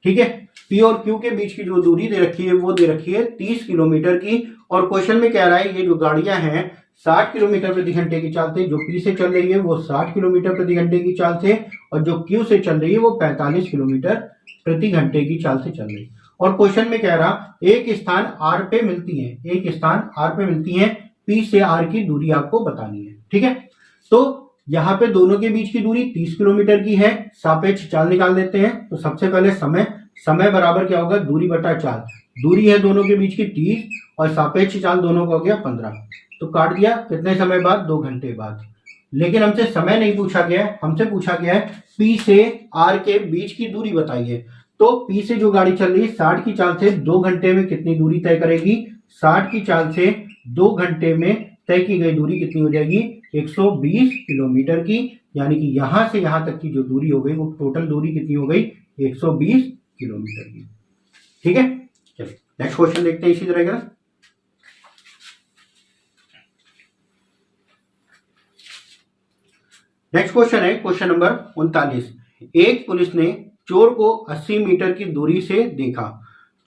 [SPEAKER 1] ठीक है, P और Q के बीच की जो दूरी दे रखी है वो दे रखी है 30 किलोमीटर की। और क्वेश्चन में कह रहा है ये जो गाड़ियां हैं 60 किलोमीटर प्रति घंटे की चाल से, जो P से चल रही है वो 60 किलोमीटर प्रति घंटे की चाल से, और जो Q से चल रही है वो 45 किलोमीटर प्रति घंटे की चाल से चल रही है। और क्वेश्चन में कह रहा एक स्थान R पे मिलती है, एक स्थान R पे मिलती है, P से R की दूरी आपको बतानी है। ठीक है, तो यहाँ पे दोनों के बीच की दूरी 30 किलोमीटर की है। सापेक्ष चाल निकाल लेते हैं। तो सबसे पहले समय बराबर क्या होगा, दूरी बटा चाल। दूरी है दोनों के बीच की 30 और सापेक्ष चाल दोनों का हो गया 15। तो काट दिया, कितने समय बाद, 2 घंटे बाद। लेकिन हमसे समय नहीं पूछा गया है, हमसे पूछा गया है P से R के बीच की दूरी बताइए। तो P से जो गाड़ी चल रही है 60 की चाल से 2 घंटे में कितनी दूरी तय करेगी, 60 की चाल से 2 घंटे में तय की गई दूरी कितनी हो जाएगी, 120 किलोमीटर की। यानी कि यहां से यहां तक की जो दूरी हो गई वो टोटल दूरी कितनी हो गई, 120 किलोमीटर की। ठीक है, चलिए नेक्स्ट क्वेश्चन देखते हैं इसी तरह का। नेक्स्ट क्वेश्चन है क्वेश्चन नंबर 39। एक पुलिस ने चोर को 80 मीटर की दूरी से देखा।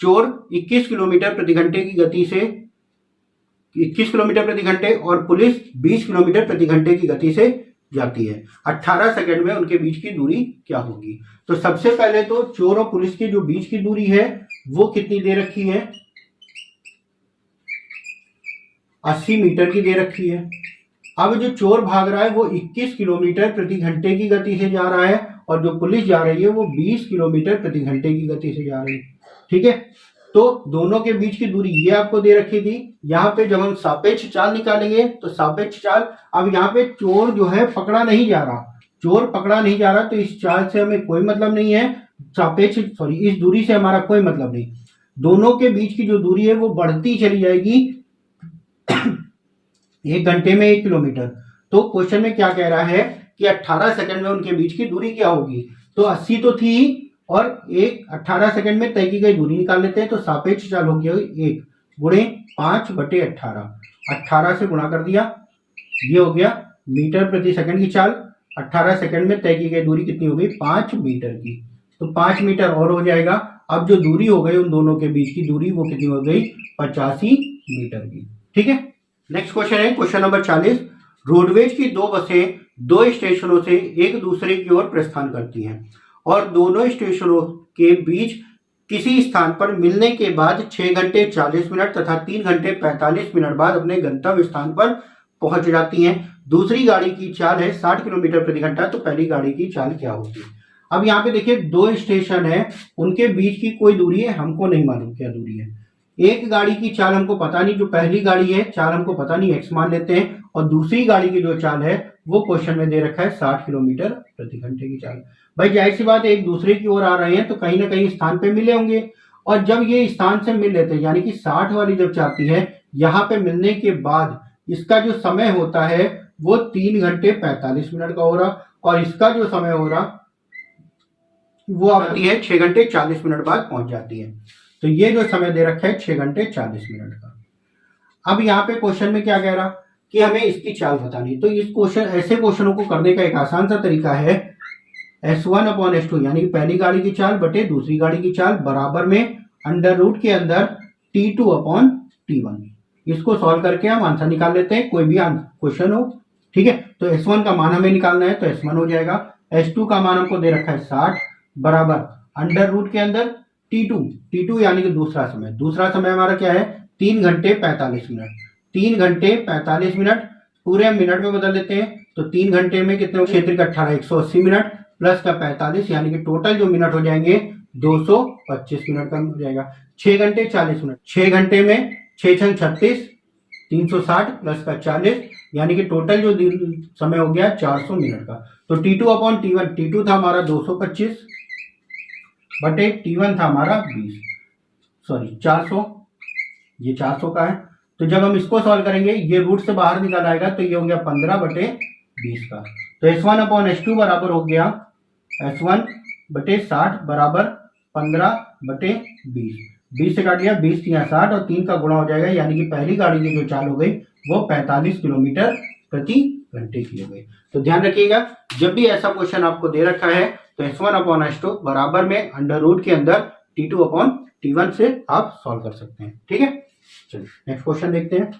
[SPEAKER 1] चोर 21 किलोमीटर प्रति घंटे की गति से 21 किलोमीटर प्रति घंटे और पुलिस 20 किलोमीटर प्रति घंटे की गति से जाती है। 18 सेकंड में उनके बीच की दूरी क्या होगी। तो सबसे पहले तो चोर और पुलिस के जो बीच की दूरी है वो कितनी दे रखी है, 80 मीटर की दे रखी है। अब जो चोर भाग रहा है वो 21 किलोमीटर प्रति घंटे की गति से जा रहा है और जो पुलिस जा रही है वो 20 किलोमीटर प्रति घंटे की गति से जा रही है। ठीक है, तो दोनों के बीच की दूरी ये आपको दे रखी थी। यहाँ पे जब हम सापेक्ष चाल निकालेंगे तो सापेक्ष चाल, अब यहाँ पे चोर जो है पकड़ा नहीं जा रहा, चोर पकड़ा नहीं जा रहा, तो इस चाल से हमें कोई मतलब नहीं है, सापेक्ष इस दूरी से हमारा कोई मतलब नहीं। दोनों के बीच की जो दूरी है वो बढ़ती चली जाएगी 1 घंटे में 1 किलोमीटर। तो क्वेश्चन में क्या कह रहा है कि 18 सेकंड में उनके बीच की दूरी क्या होगी। तो 80 तो थी और 18 सेकंड में तय की गई दूरी निकाल लेते हैं। तो सापेक्ष चाल हो गया 1 गुणे 5/18, 18 से गुणा कर दिया, ये हो गया मीटर प्रति सेकंड की चाल। 18 सेकंड में तय की गई दूरी कितनी हो गई, 5 मीटर की। तो 5 मीटर और हो जाएगा। अब जो दूरी हो गई उन दोनों के बीच की दूरी वो कितनी हो गई, 85 मीटर की। ठीक है, नेक्स्ट क्वेश्चन है क्वेश्चन नंबर 40। रोडवेज की 2 बसें 2 स्टेशनों से एक दूसरे की ओर प्रस्थान करती हैं और दोनों स्टेशनों के बीच किसी स्थान पर मिलने के बाद 6 घंटे 40 मिनट तथा 3 घंटे 45 मिनट बाद अपने गंतव्य स्थान पर पहुंच जाती हैं। दूसरी गाड़ी की चाल है 60 किलोमीटर प्रति घंटा, तो पहली गाड़ी की चाल क्या होगी। अब यहाँ पे देखिए 2 स्टेशन है, उनके बीच की कोई दूरी है, हमको नहीं मालूम क्या दूरी है। एक गाड़ी की चाल हमको पता नहीं, जो पहली गाड़ी है चाल हमको पता नहीं, x मान लेते हैं। और दूसरी गाड़ी की जो चाल है वो क्वेश्चन में दे रखा है 60 किलोमीटर प्रति घंटे की चाल। भाई जाहिर सी बात है, एक दूसरे की ओर आ रहे हैं तो कहीं ना कहीं स्थान पे मिले होंगे, और जब ये स्थान से मिल लेते हैं यानी कि 60 वाली जब जाती है यहाँ पे मिलने के बाद इसका जो समय होता है वो 3 घंटे 45 मिनट का हो रहा, और इसका जो समय हो रहा वो आती है 6 घंटे 40 मिनट बाद पहुंच जाती है। तो ये जो समय दे रखा है 6 घंटे 40 मिनट का। अब यहाँ पे क्वेश्चन में क्या कह रहा कि हमें इसकी चाल बतानी। तो इस क्वेश्चन, ऐसे क्वेश्चनों को करने का एक आसान सा तरीका है S1/S2 यानी कि पहली गाड़ी की चाल बटे दूसरी गाड़ी की चाल बराबर में अंडर रूट के अंदर T2/T1। इसको सॉल्व करके हम आंसर निकाल लेते हैं, कोई भी क्वेश्चन हो। ठीक है, तो S1 का मान हमें निकालना है तो S1 हो जाएगा। S2 का मान हमको दे रखा है 60 बराबर अंडर रूट के अंदर T2 यानी कि दूसरा समय। दूसरा समय हमारा क्या है 3 घंटे 45 मिनट। 3 घंटे 45 मिनट पूरे हम मिनट में बदल देते हैं, तो 3 घंटे में कितने क्षेत्र का 18 180 मिनट प्लस का 45 यानी कि टोटल जो मिनट हो जाएंगे 225 मिनट का हो जाएगा। 6 घंटे 40 मिनट, 6 घंटे में 6 छंग 36 360 प्लस का 40 यानी कि टोटल जो समय हो गया 400 मिनट का। तो T2/T1, T2 था हमारा 225 बटे T1 था हमारा 400, ये 400 का है। तो जब हम इसको सॉल्व करेंगे ये रूट से बाहर निकल आएगा तो ये हो गया 15 बटे 20 का। तो S1/S2 बराबर हो गया S1 बटे 60 बराबर 15 बटे 20। 20 से काट दिया, 20 या 60 और 3 का गुणा हो जाएगा, यानी कि पहली गाड़ी की जो चाल हो गई वो 45 किलोमीटर प्रति घंटे की हो गई। तो ध्यान रखिएगा, जब भी ऐसा क्वेश्चन आपको दे रखा है तो S1/S2 बराबर में अंडर रूट के अंदर T2/T1 से आप सॉल्व कर सकते हैं। ठीक है, चलिए नेक्स्ट क्वेश्चन देखते हैं।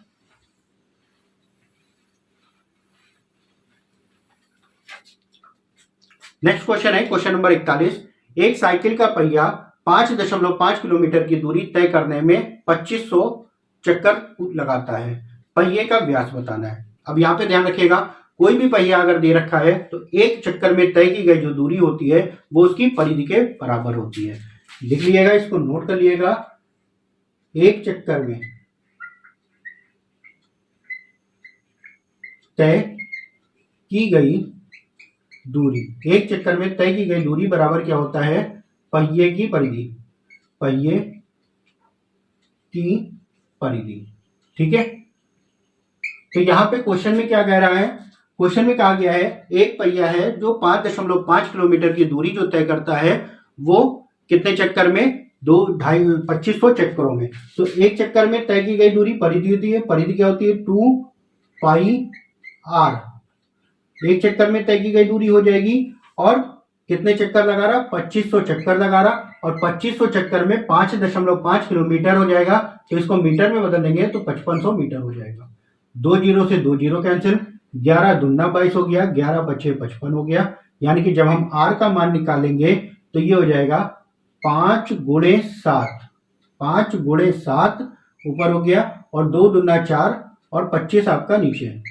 [SPEAKER 1] नेक्स्ट क्वेश्चन है क्वेश्चन नंबर 41। एक साइकिल का पहिया 5.5 किलोमीटर की दूरी तय करने में 2500 चक्कर लगाता है। पहिए का व्यास बताना है। अब यहाँ पे ध्यान रखिएगा, कोई भी पहिया अगर दे रखा है तो एक चक्कर में तय की गई जो दूरी होती है वो उसकी परिधि के बराबर होती है। लिख लीजिएगा, इसको नोट कर लीजिएगा। एक चक्कर में तय की गई दूरी, एक चक्कर में तय की गई दूरी बराबर क्या होता है पहिए की परिधि, पहिए की परिधि। ठीक है, तो यहां पे क्वेश्चन में क्या कह रहा है, क्वेश्चन में कहा गया है एक पहिया है जो 5.5 किलोमीटर की दूरी जो तय करता है वो कितने चक्कर में, 2500 चक्करों में। तो एक चक्कर में तय की गई दूरी परिधि होती है, परिधि क्या होती है 2πr। एक चक्कर में तय की गई दूरी हो जाएगी और कितने चक्कर लगा रहा 2500 चक्कर लगा रहा, और 2500 चक्कर में 5.5 किलोमीटर हो जाएगा, तो इसको मीटर में बदल देंगे तो 5500 मीटर हो जाएगा। 2 जीरो से 2 जीरो कैंसिल, 11 दूना 22 हो गया, 11 बचे 55 हो गया। यानी कि जब हम r का मान निकालेंगे तो ये हो जाएगा 5 गुणे 7, 5 गुणे 7 ऊपर हो गया और 2 दूना 4 और 25 आपका नीचे है।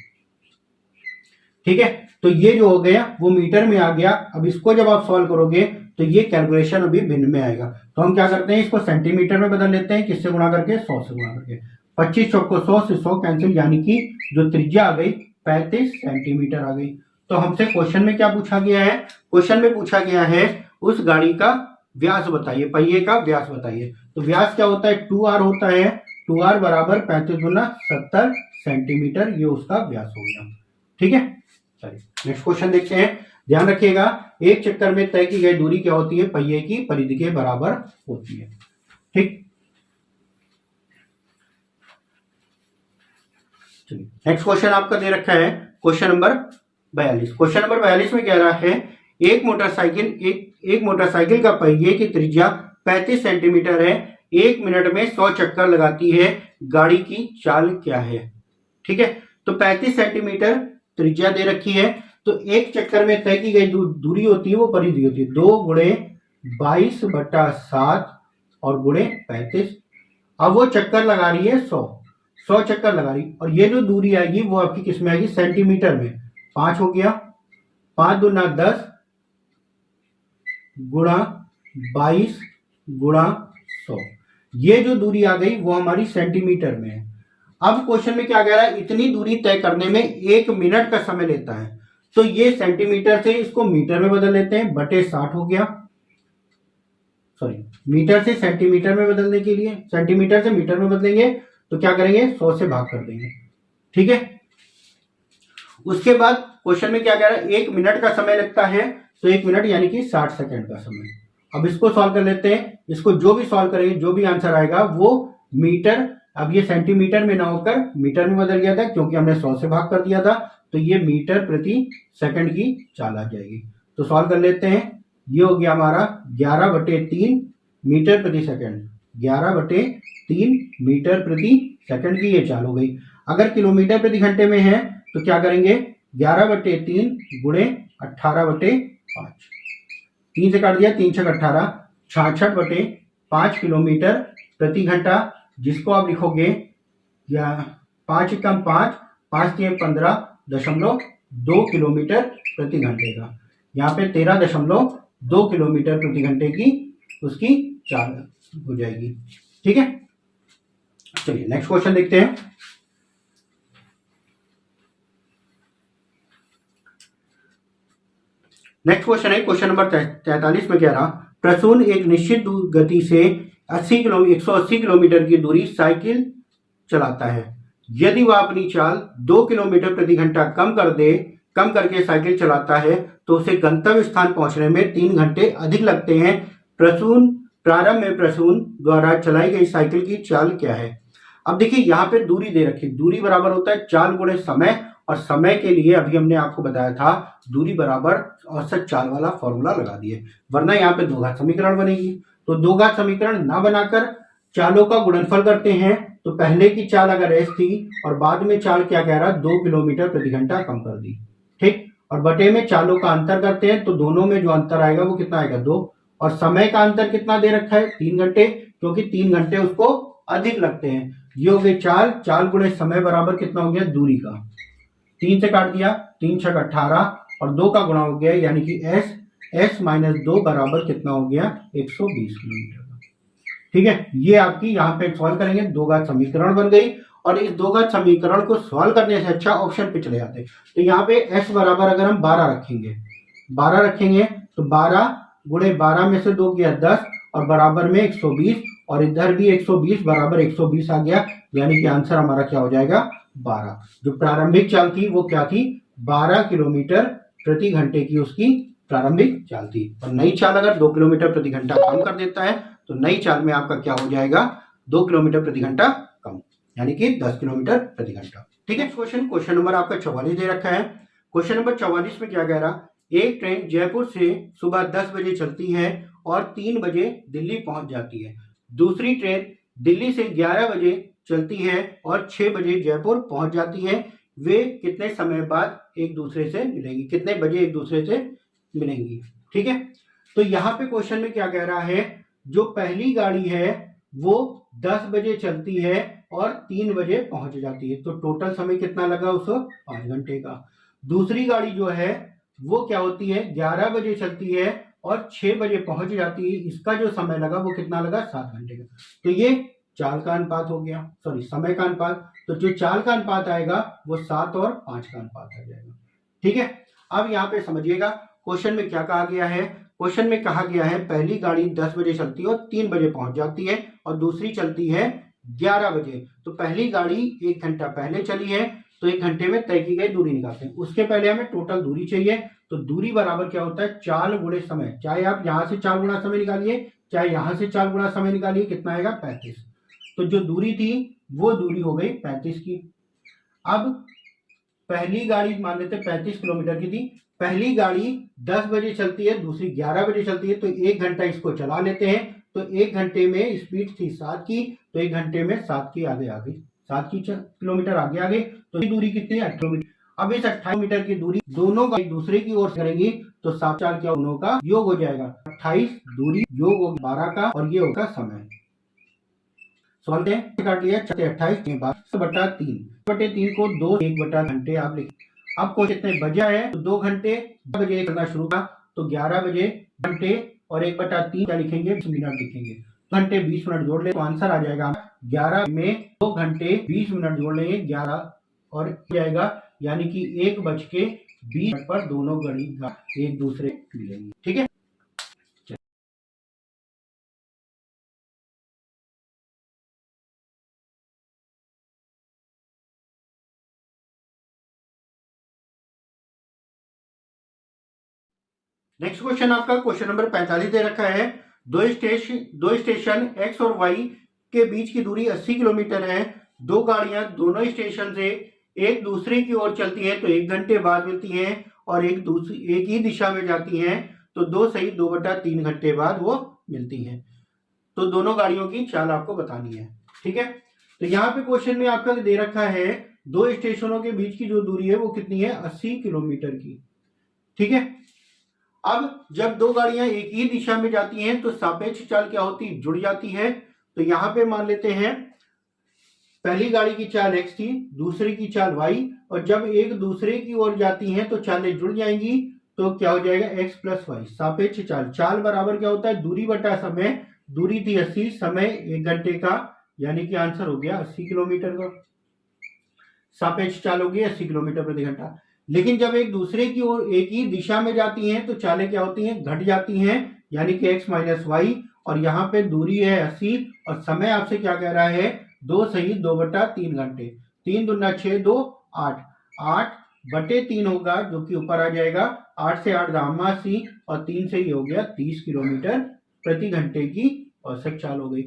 [SPEAKER 1] ठीक है, तो ये जो हो गया वो मीटर में आ गया। अब इसको जब आप सॉल्व करोगे तो ये कैलकुलेशन अभी भिन्न में आएगा, तो हम क्या करते हैं इसको सेंटीमीटर में बदल लेते हैं। किससे गुणा करके 100 से गुणा करके। 25 चौको 100 से 100 कैंसिल, यानी कि जो त्रिज्या आ गई 35 सेंटीमीटर आ गई। तो हमसे क्वेश्चन में क्या पूछा गया है, क्वेश्चन में पूछा गया है उस गाड़ी का व्यास बताइए, पहिए का व्यास बताइए। तो व्यास क्या होता है 2r होता है, 2r बराबर 35 गुना 70 सेंटीमीटर, ये उसका व्यास हो गया। ठीक है, चलिए नेक्स्ट क्वेश्चन देखते हैं। ध्यान रखिएगा, एक चक्कर में तय की गई दूरी क्या होती है पहिए की परिधि के बराबर होती है। ठीक, चलिए नेक्स्ट क्वेश्चन आपका दे रखा है क्वेश्चन नंबर 42। क्वेश्चन नंबर 42 में कह रहा है एक मोटरसाइकिल का पहिए की त्रिज्या 35 सेंटीमीटर है, 1 मिनट में 100 चक्कर लगाती है, गाड़ी की चाल क्या है। ठीक है, तो 35 सेंटीमीटर त्रिज्या दे रखी है, तो एक चक्कर में तय की गई दूरी होती है वो परिधि होती है 2 गुणे 22/7 और गुणे 35। अब वो चक्कर लगा रही है 100 चक्कर लगा रही, और ये जो दूरी आएगी वो आपकी किस में आएगी सेंटीमीटर में। 5 हो गया, 5 दूना 10 गुणा 22 गुणा 100, ये जो दूरी आ गई वो हमारी सेंटीमीटर में है। अब क्वेश्चन में क्या कह रहा है, इतनी दूरी तय करने में 1 मिनट का समय लेता है, तो ये सेंटीमीटर से इसको मीटर में बदल लेते हैं, बटे 60 हो गया। सॉरी, मीटर से सेंटीमीटर में बदलने के लिए सेंटीमीटर से मीटर में बदलेंगे तो क्या करेंगे 100 से भाग कर देंगे। ठीक है, उसके बाद क्वेश्चन में क्या कह रहा है, 1 मिनट का समय लगता है, तो 1 मिनट यानी कि 60 सेकंड का समय। अब इसको सॉल्व कर लेते हैं। इसको जो भी सॉल्व करेंगे, जो भी आंसर आएगा वो मीटर, अब ये सेंटीमीटर में ना होकर मीटर में बदल गया था क्योंकि हमने 100 से भाग कर दिया था, तो ये मीटर प्रति सेकंड की चाल आ जाएगी। तो सॉल्व कर लेते हैं। ये हो गया हमारा 11/3 मीटर प्रति सेकंड, 11/3 मीटर प्रति सेकंड की ये चाल हो गई। अगर किलोमीटर प्रति घंटे में है तो क्या करेंगे, 11/3 गुणे 18/5, 3 से काट दिया, 3 छक 18, 66/5 किलोमीटर प्रति घंटा, जिसको आप लिखोगे या 5 एकम 5, 5 के 15.2 किलोमीटर प्रति घंटे का। यहाँ पे 13.2 किलोमीटर प्रति घंटे की उसकी चाल हो जाएगी। ठीक है, चलिए नेक्स्ट क्वेश्चन देखते हैं। नेक्स्ट क्वेश्चन है क्वेश्चन नंबर 43 में कह रहा, प्रसून एक निश्चित गति से 180 किलोमीटर की दूरी साइकिल चलाता है। यदि वह अपनी चाल 2 किलोमीटर प्रति घंटा कम करके साइकिल चलाता है तो उसे गंतव्य स्थान पहुंचने में 3 घंटे अधिक लगते हैं। प्रारंभ में प्रसून द्वारा चलाई गई साइकिल की चाल क्या है। अब देखिए यहाँ पे दूरी दे रखी, दूरी बराबर होता है चाल गुणे समय, और समय के लिए अभी हमने आपको बताया था दूरी बराबर औसत चाल वाला फॉर्मूला लगा दिए, वरना यहाँ पे दो घात समीकरण बनेगी। तो दो घात समीकरण ना बनाकर चालों का गुणनफल करते हैं। तो पहले की चाल अगर s थी और बाद में चाल क्या कह रहा, 2 किलोमीटर प्रति घंटा कम कर दी। ठीक, और बटे में चालों का अंतर करते हैं तो दोनों में जो अंतर आएगा वो कितना आएगा, 2, और समय का अंतर कितना दे रखा है, 3 घंटे, क्योंकि 3 घंटे उसको अधिक लगते हैं। ये हो गए चाल गुणे समय बराबर कितना हो गया, दूरी का, 3 से काट दिया, 3 छक 18 और 2 का गुणा हो गया, यानी कि s माइनस 2 बराबर कितना हो गया, 120 किलोमीटर का। ठीक है, ये आपकी यहाँ पे सॉल्व करेंगे, दो घात समीकरण बन गई। और इस दो घात समीकरण को सॉल्व करने से अच्छा ऑप्शन पे चले जाते। तो यहाँ पे s बराबर अगर हम 12 रखेंगे तो 12 गुणे 12 में से 2 गया 10 और बराबर में 120, और इधर भी 120 बराबर 120 आ गया, यानी कि आंसर हमारा क्या हो जाएगा, 12। जो प्रारंभिक चाल थी वो क्या थी, 12 किलोमीटर प्रति घंटे की उसकी प्रारंभिक चाल थी। और नई चाल अगर 2 किलोमीटर प्रति घंटा कम कर देता है तो नई चाल में आपका क्या हो जाएगा, 2 किलोमीटर प्रति घंटा कम, यानी कि 10 किलोमीटर प्रति घंटा। ठीक है, क्वेश्चन नंबर आपका 44 दे रखा है। क्वेश्चन नंबर 44 में क्या कह रहा, एक ट्रेन जयपुर से सुबह 10 बजे चलती है और 3 बजे दिल्ली पहुंच जाती है। दूसरी ट्रेन दिल्ली से 11 बजे चलती है और 6 बजे जयपुर पहुंच जाती है। वे कितने समय बाद एक दूसरे से मिलेंगी, कितने बजे एक दूसरे से मिलेंगी। ठीक है, तो यहाँ पे क्वेश्चन में क्या कह रहा है, जो पहली गाड़ी है वो 10 बजे चलती है और 3 बजे पहुंच जाती है, तो टोटल समय कितना लगा उसको, 5 घंटे का। दूसरी गाड़ी जो है वो क्या होती है, 11 बजे चलती है और 6 बजे पहुंच जाती है, इसका जो समय लगा वो कितना लगा, 7 घंटे का। तो ये चाल का अनुपात हो गया, सॉरी समय का अनुपात। तो जो चाल का अनुपात आएगा वो 7 और 5 का अनुपात आ जाएगा। ठीक है, अब यहाँ पे समझिएगा क्वेश्चन में क्या कहा गया है। क्वेश्चन में कहा गया है पहली गाड़ी 10 बजे चलती है और 3 बजे पहुंच जाती है और दूसरी चलती है 11 बजे। तो पहली गाड़ी 1 घंटा पहले चली है, तो 1 घंटे में तय की गई दूरी निकालते हैं। उसके पहले हमें टोटल दूरी चाहिए, तो दूरी बराबर क्या होता है, चाल गुणे समय। चाहे आप यहां से चाल गुणा समय निकालिए, चाहे यहां से चाल गुणा समय निकालिए, कितना आएगा, 35। तो जो दूरी थी वो दूरी हो गई 35 की। अब पहली गाड़ी मान लेते 35 किलोमीटर की थी, पहली गाड़ी 10 बजे चलती है, दूसरी 11 बजे चलती है, तो 1 घंटा इसको चला लेते हैं। तो 1 घंटे में स्पीड थी 7 की, तो 1 घंटे में 7 की आगे आ गई, 7 की किलोमीटर आगे आ गई। तो दूरी कितनी है, 18 मीटर। अब इस 28 मीटर की दूरी दोनों का एक दूसरे की ओर करेंगी तो 7 4 क्या दोनों का योग हो जाएगा 28, दूरी योग होगी 12 का, और ये होगा समय। सॉल्व काट लिया, 28 के बाद 1/3 को 2 1 घंटे आप लिखिए। आपको कितने बजे है, तो 2 घंटे बजे करना शुरू था, तो 11 बजे घंटे और 1/3 क्या लिखेंगे, 20 मिनट लिखेंगे। घंटे 20 मिनट जोड़ ले तो आंसर आ जाएगा 11 में 2 घंटे 20 मिनट जोड़ लेंगे 11 और जाएगा, यानी कि 1:20 पर दोनों घड़ी एक दूसरे मिलेंगे। ठीक है। नेक्स्ट क्वेश्चन आपका क्वेश्चन नंबर 45 दे रखा है। दो स्टेशन एक्स और वाई के बीच की दूरी 80 किलोमीटर है। दो गाड़ियां दोनों स्टेशन से एक दूसरे की ओर चलती हैं तो 1 घंटे बाद मिलती हैं और एक ही दिशा में जाती हैं तो 2 घंटे बाद वो मिलती हैं। तो दोनों गाड़ियों की चाल आपको बतानी है। ठीक है, तो यहाँ पे क्वेश्चन में आपका दे रखा है दो स्टेशनों के बीच की जो दूरी है वो कितनी है, 80 किलोमीटर की। ठीक है, अब जब दो गाड़ियां एक ही दिशा में जाती हैं तो सापेक्ष चाल क्या होती है, जुड़ जाती है। तो यहां पे मान लेते हैं पहली गाड़ी की चाल x थी, दूसरी की चाल y, और जब एक दूसरे की ओर जाती हैं तो चालें जुड़ जाएंगी तो क्या हो जाएगा, x प्लस वाई। सापेक्ष चाल, चाल बराबर क्या होता है, दूरी बटा समय। दूरी थी 80, समय 1 घंटे का, यानी कि आंसर हो गया 80 किलोमीटर का। सापेक्ष चाल होगी 80 किलोमीटर प्रति घंटा। लेकिन जब एक दूसरे की ओर एक ही दिशा में जाती हैं तो चालें क्या होती हैं, घट जाती हैं, यानी कि x माइनस वाई। और यहाँ पे दूरी है 80 और समय आपसे क्या कह रहा है, 2 सही 2/3 घंटे। 3 दूना 6, 2 8, 8/3 होगा जो कि ऊपर आ जाएगा। 8 से 8 80 और 3 से ही हो गया 30 किलोमीटर प्रति घंटे की औसत चाल हो गई।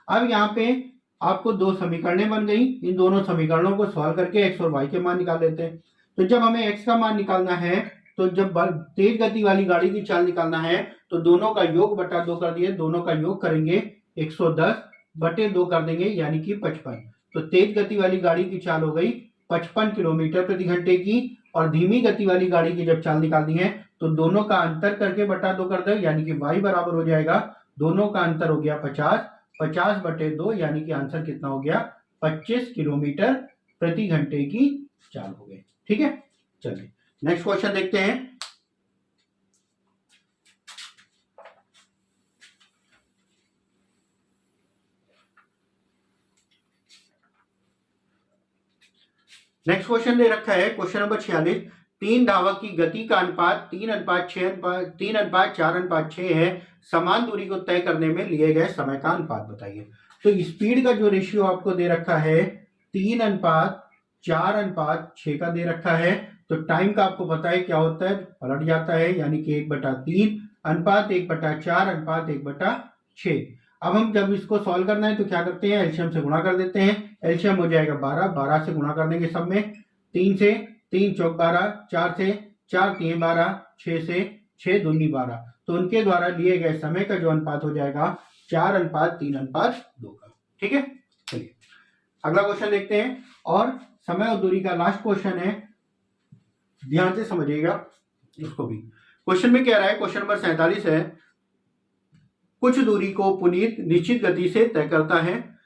[SPEAKER 1] अब यहाँ पे आपको दो समीकरणें बन गई। इन दोनों समीकरणों को सॉल्व करके x और y के मान निकाल लेते हैं। तो जब हमें x का मान निकालना है तो जब तेज गति वाली गाड़ी की चाल निकालना है तो दोनों का योग बटा 2 कर दिए, दोनों का योग करेंगे 110/2 कर देंगे, यानी कि 55। तो तेज गति वाली गाड़ी की चाल हो गई 55 किलोमीटर प्रति घंटे की, और धीमी गति वाली गाड़ी की जब चाल निकालनी है तो दोनों का अंतर करके बटा 2 कर दे, यानी कि y बराबर हो जाएगा, दोनों का अंतर हो गया 50, 50/2, यानी कि आंसर कितना हो गया, 25 किलोमीटर प्रति घंटे की चाल हो गई। ठीक है, चलिए नेक्स्ट क्वेश्चन देखते हैं। नेक्स्ट क्वेश्चन दे रखा है क्वेश्चन नंबर 46। 3 धावक की गति का अनुपात 3:4:6 है। समान दूरी को तय करने में लिए गए समय का अनुपात बताइए। तो स्पीड का जो रेशियो आपको दे रखा है 3:4:6 का दे रखा है। तो टाइम का आपको पता है क्या होता है, पलट जाता है, यानी कि 1/3 अनुपात 1/4 अनुपात 1/6। अब हम जब इसको सॉल्व करना है तो क्या करते हैं, एलसीएम से गुणा कर देते हैं। एलसीएम हो जाएगा 12, 12 से गुणा कर देंगे सब में। 3 से 3 चौक 12, 4 से 4 3 12, 6 से 6 दूनी 12। तो उनके द्वारा लिए गए समय का जो अनुपात हो जाएगा 4:3:2 का। ठीक है, चलिए अगला क्वेश्चन देखते हैं। और समय और दूरी का लास्ट क्वेश्चन है, ध्यान से समझिएगा इसको भी। क्वेश्चन में क्या रहा है, क्वेश्चन नंबर 47 है। कुछ दूरी को पुनीत निश्चित गति से तय करता है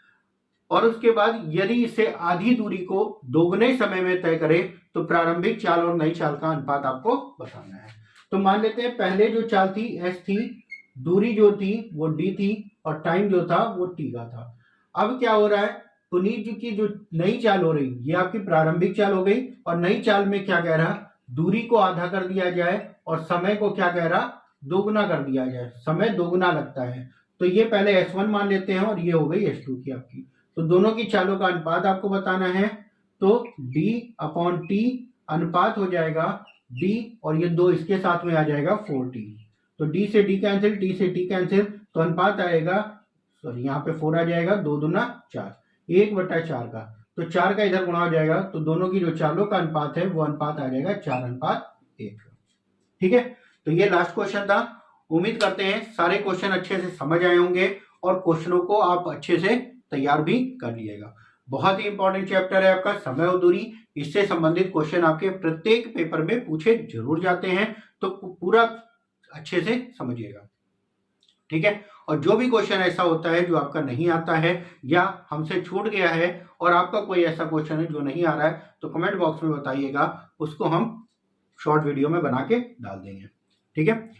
[SPEAKER 1] और उसके बाद यदि इसे आधी दूरी को दोगुने समय में तय करे तो प्रारंभिक चाल और नई चाल का अनुपात आपको बताना है। तो मान लेते हैं पहले जो चाल थी s थी, दूरी जो थी वो d थी और टाइम जो था वो t का था। अब क्या हो रहा है, पुनीत जी की जो नई चाल हो रही ये आपकी प्रारंभिक चाल हो गई, और नई चाल में क्या कह रहा, दूरी को आधा कर दिया जाए और समय को क्या कह रहा, दोगुना कर दिया जाए। समय दोगुना लगता है तो ये पहले S1 मान लेते हैं और ये हो गई S2 की आपकी। तो दोनों की चालों का अनुपात आपको बताना है। तो D/T अनुपात हो जाएगा D, और ये 2 इसके साथ में आ जाएगा 4T। तो D से D कैंसिल, T से T कैंसिल, तो अनुपात आएगा, सॉरी यहाँ पे 4 आ जाएगा, 2 दूना 4, 1/4 का। तो 4 का इधर गुणा हो जाएगा तो दोनों की जो चालों का अनुपात है वो अनुपात आ जाएगा 4:1। ठीक है, तो ये लास्ट क्वेश्चन था। उम्मीद करते हैं सारे क्वेश्चन अच्छे से समझ आए होंगे और क्वेश्चनों को आप अच्छे से तैयार भी कर लीजिएगा। बहुत ही इंपॉर्टेंट चैप्टर है आपका समय और दूरी। इससे संबंधित क्वेश्चन आपके प्रत्येक पेपर में पूछे जरूर जाते हैं, तो पूरा अच्छे से समझिएगा। ठीक है, और जो भी क्वेश्चन ऐसा होता है जो आपका नहीं आता है या हमसे छूट गया है और आपका कोई ऐसा क्वेश्चन है जो नहीं आ रहा है तो कमेंट बॉक्स में बताइएगा, उसको हम शॉर्ट वीडियो में बना के डाल देंगे। ठीक है,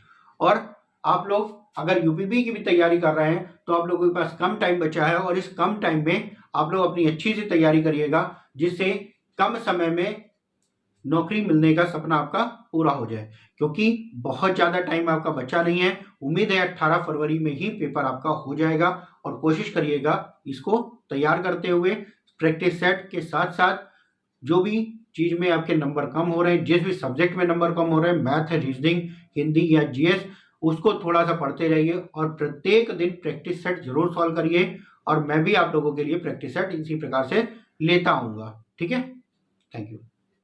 [SPEAKER 1] और आप लोग अगर यूपीपी की भी तैयारी कर रहे हैं तो आप लोगों के पास कम टाइम बचा है और इस कम टाइम में आप लोग अपनी अच्छी सी तैयारी करिएगा जिससे कम समय में नौकरी मिलने का सपना आपका पूरा हो जाए, क्योंकि बहुत ज़्यादा टाइम आपका बचा नहीं है। उम्मीद है 18 फरवरी में ही पेपर आपका हो जाएगा और कोशिश करिएगा इसको तैयार करते हुए प्रैक्टिस सेट के साथ साथ जो भी चीज में आपके नंबर कम हो रहे हैं, जिस भी सब्जेक्ट में नंबर कम हो रहे हैं, मैथ, रीजनिंग, हिंदी या जीएस, उसको थोड़ा सा पढ़ते जाइए और प्रत्येक दिन प्रैक्टिस सेट जरूर सॉल्व करिए। और मैं भी आप लोगों के लिए प्रैक्टिस सेट इसी प्रकार से लेता आऊंगा। ठीक है, थैंक यू।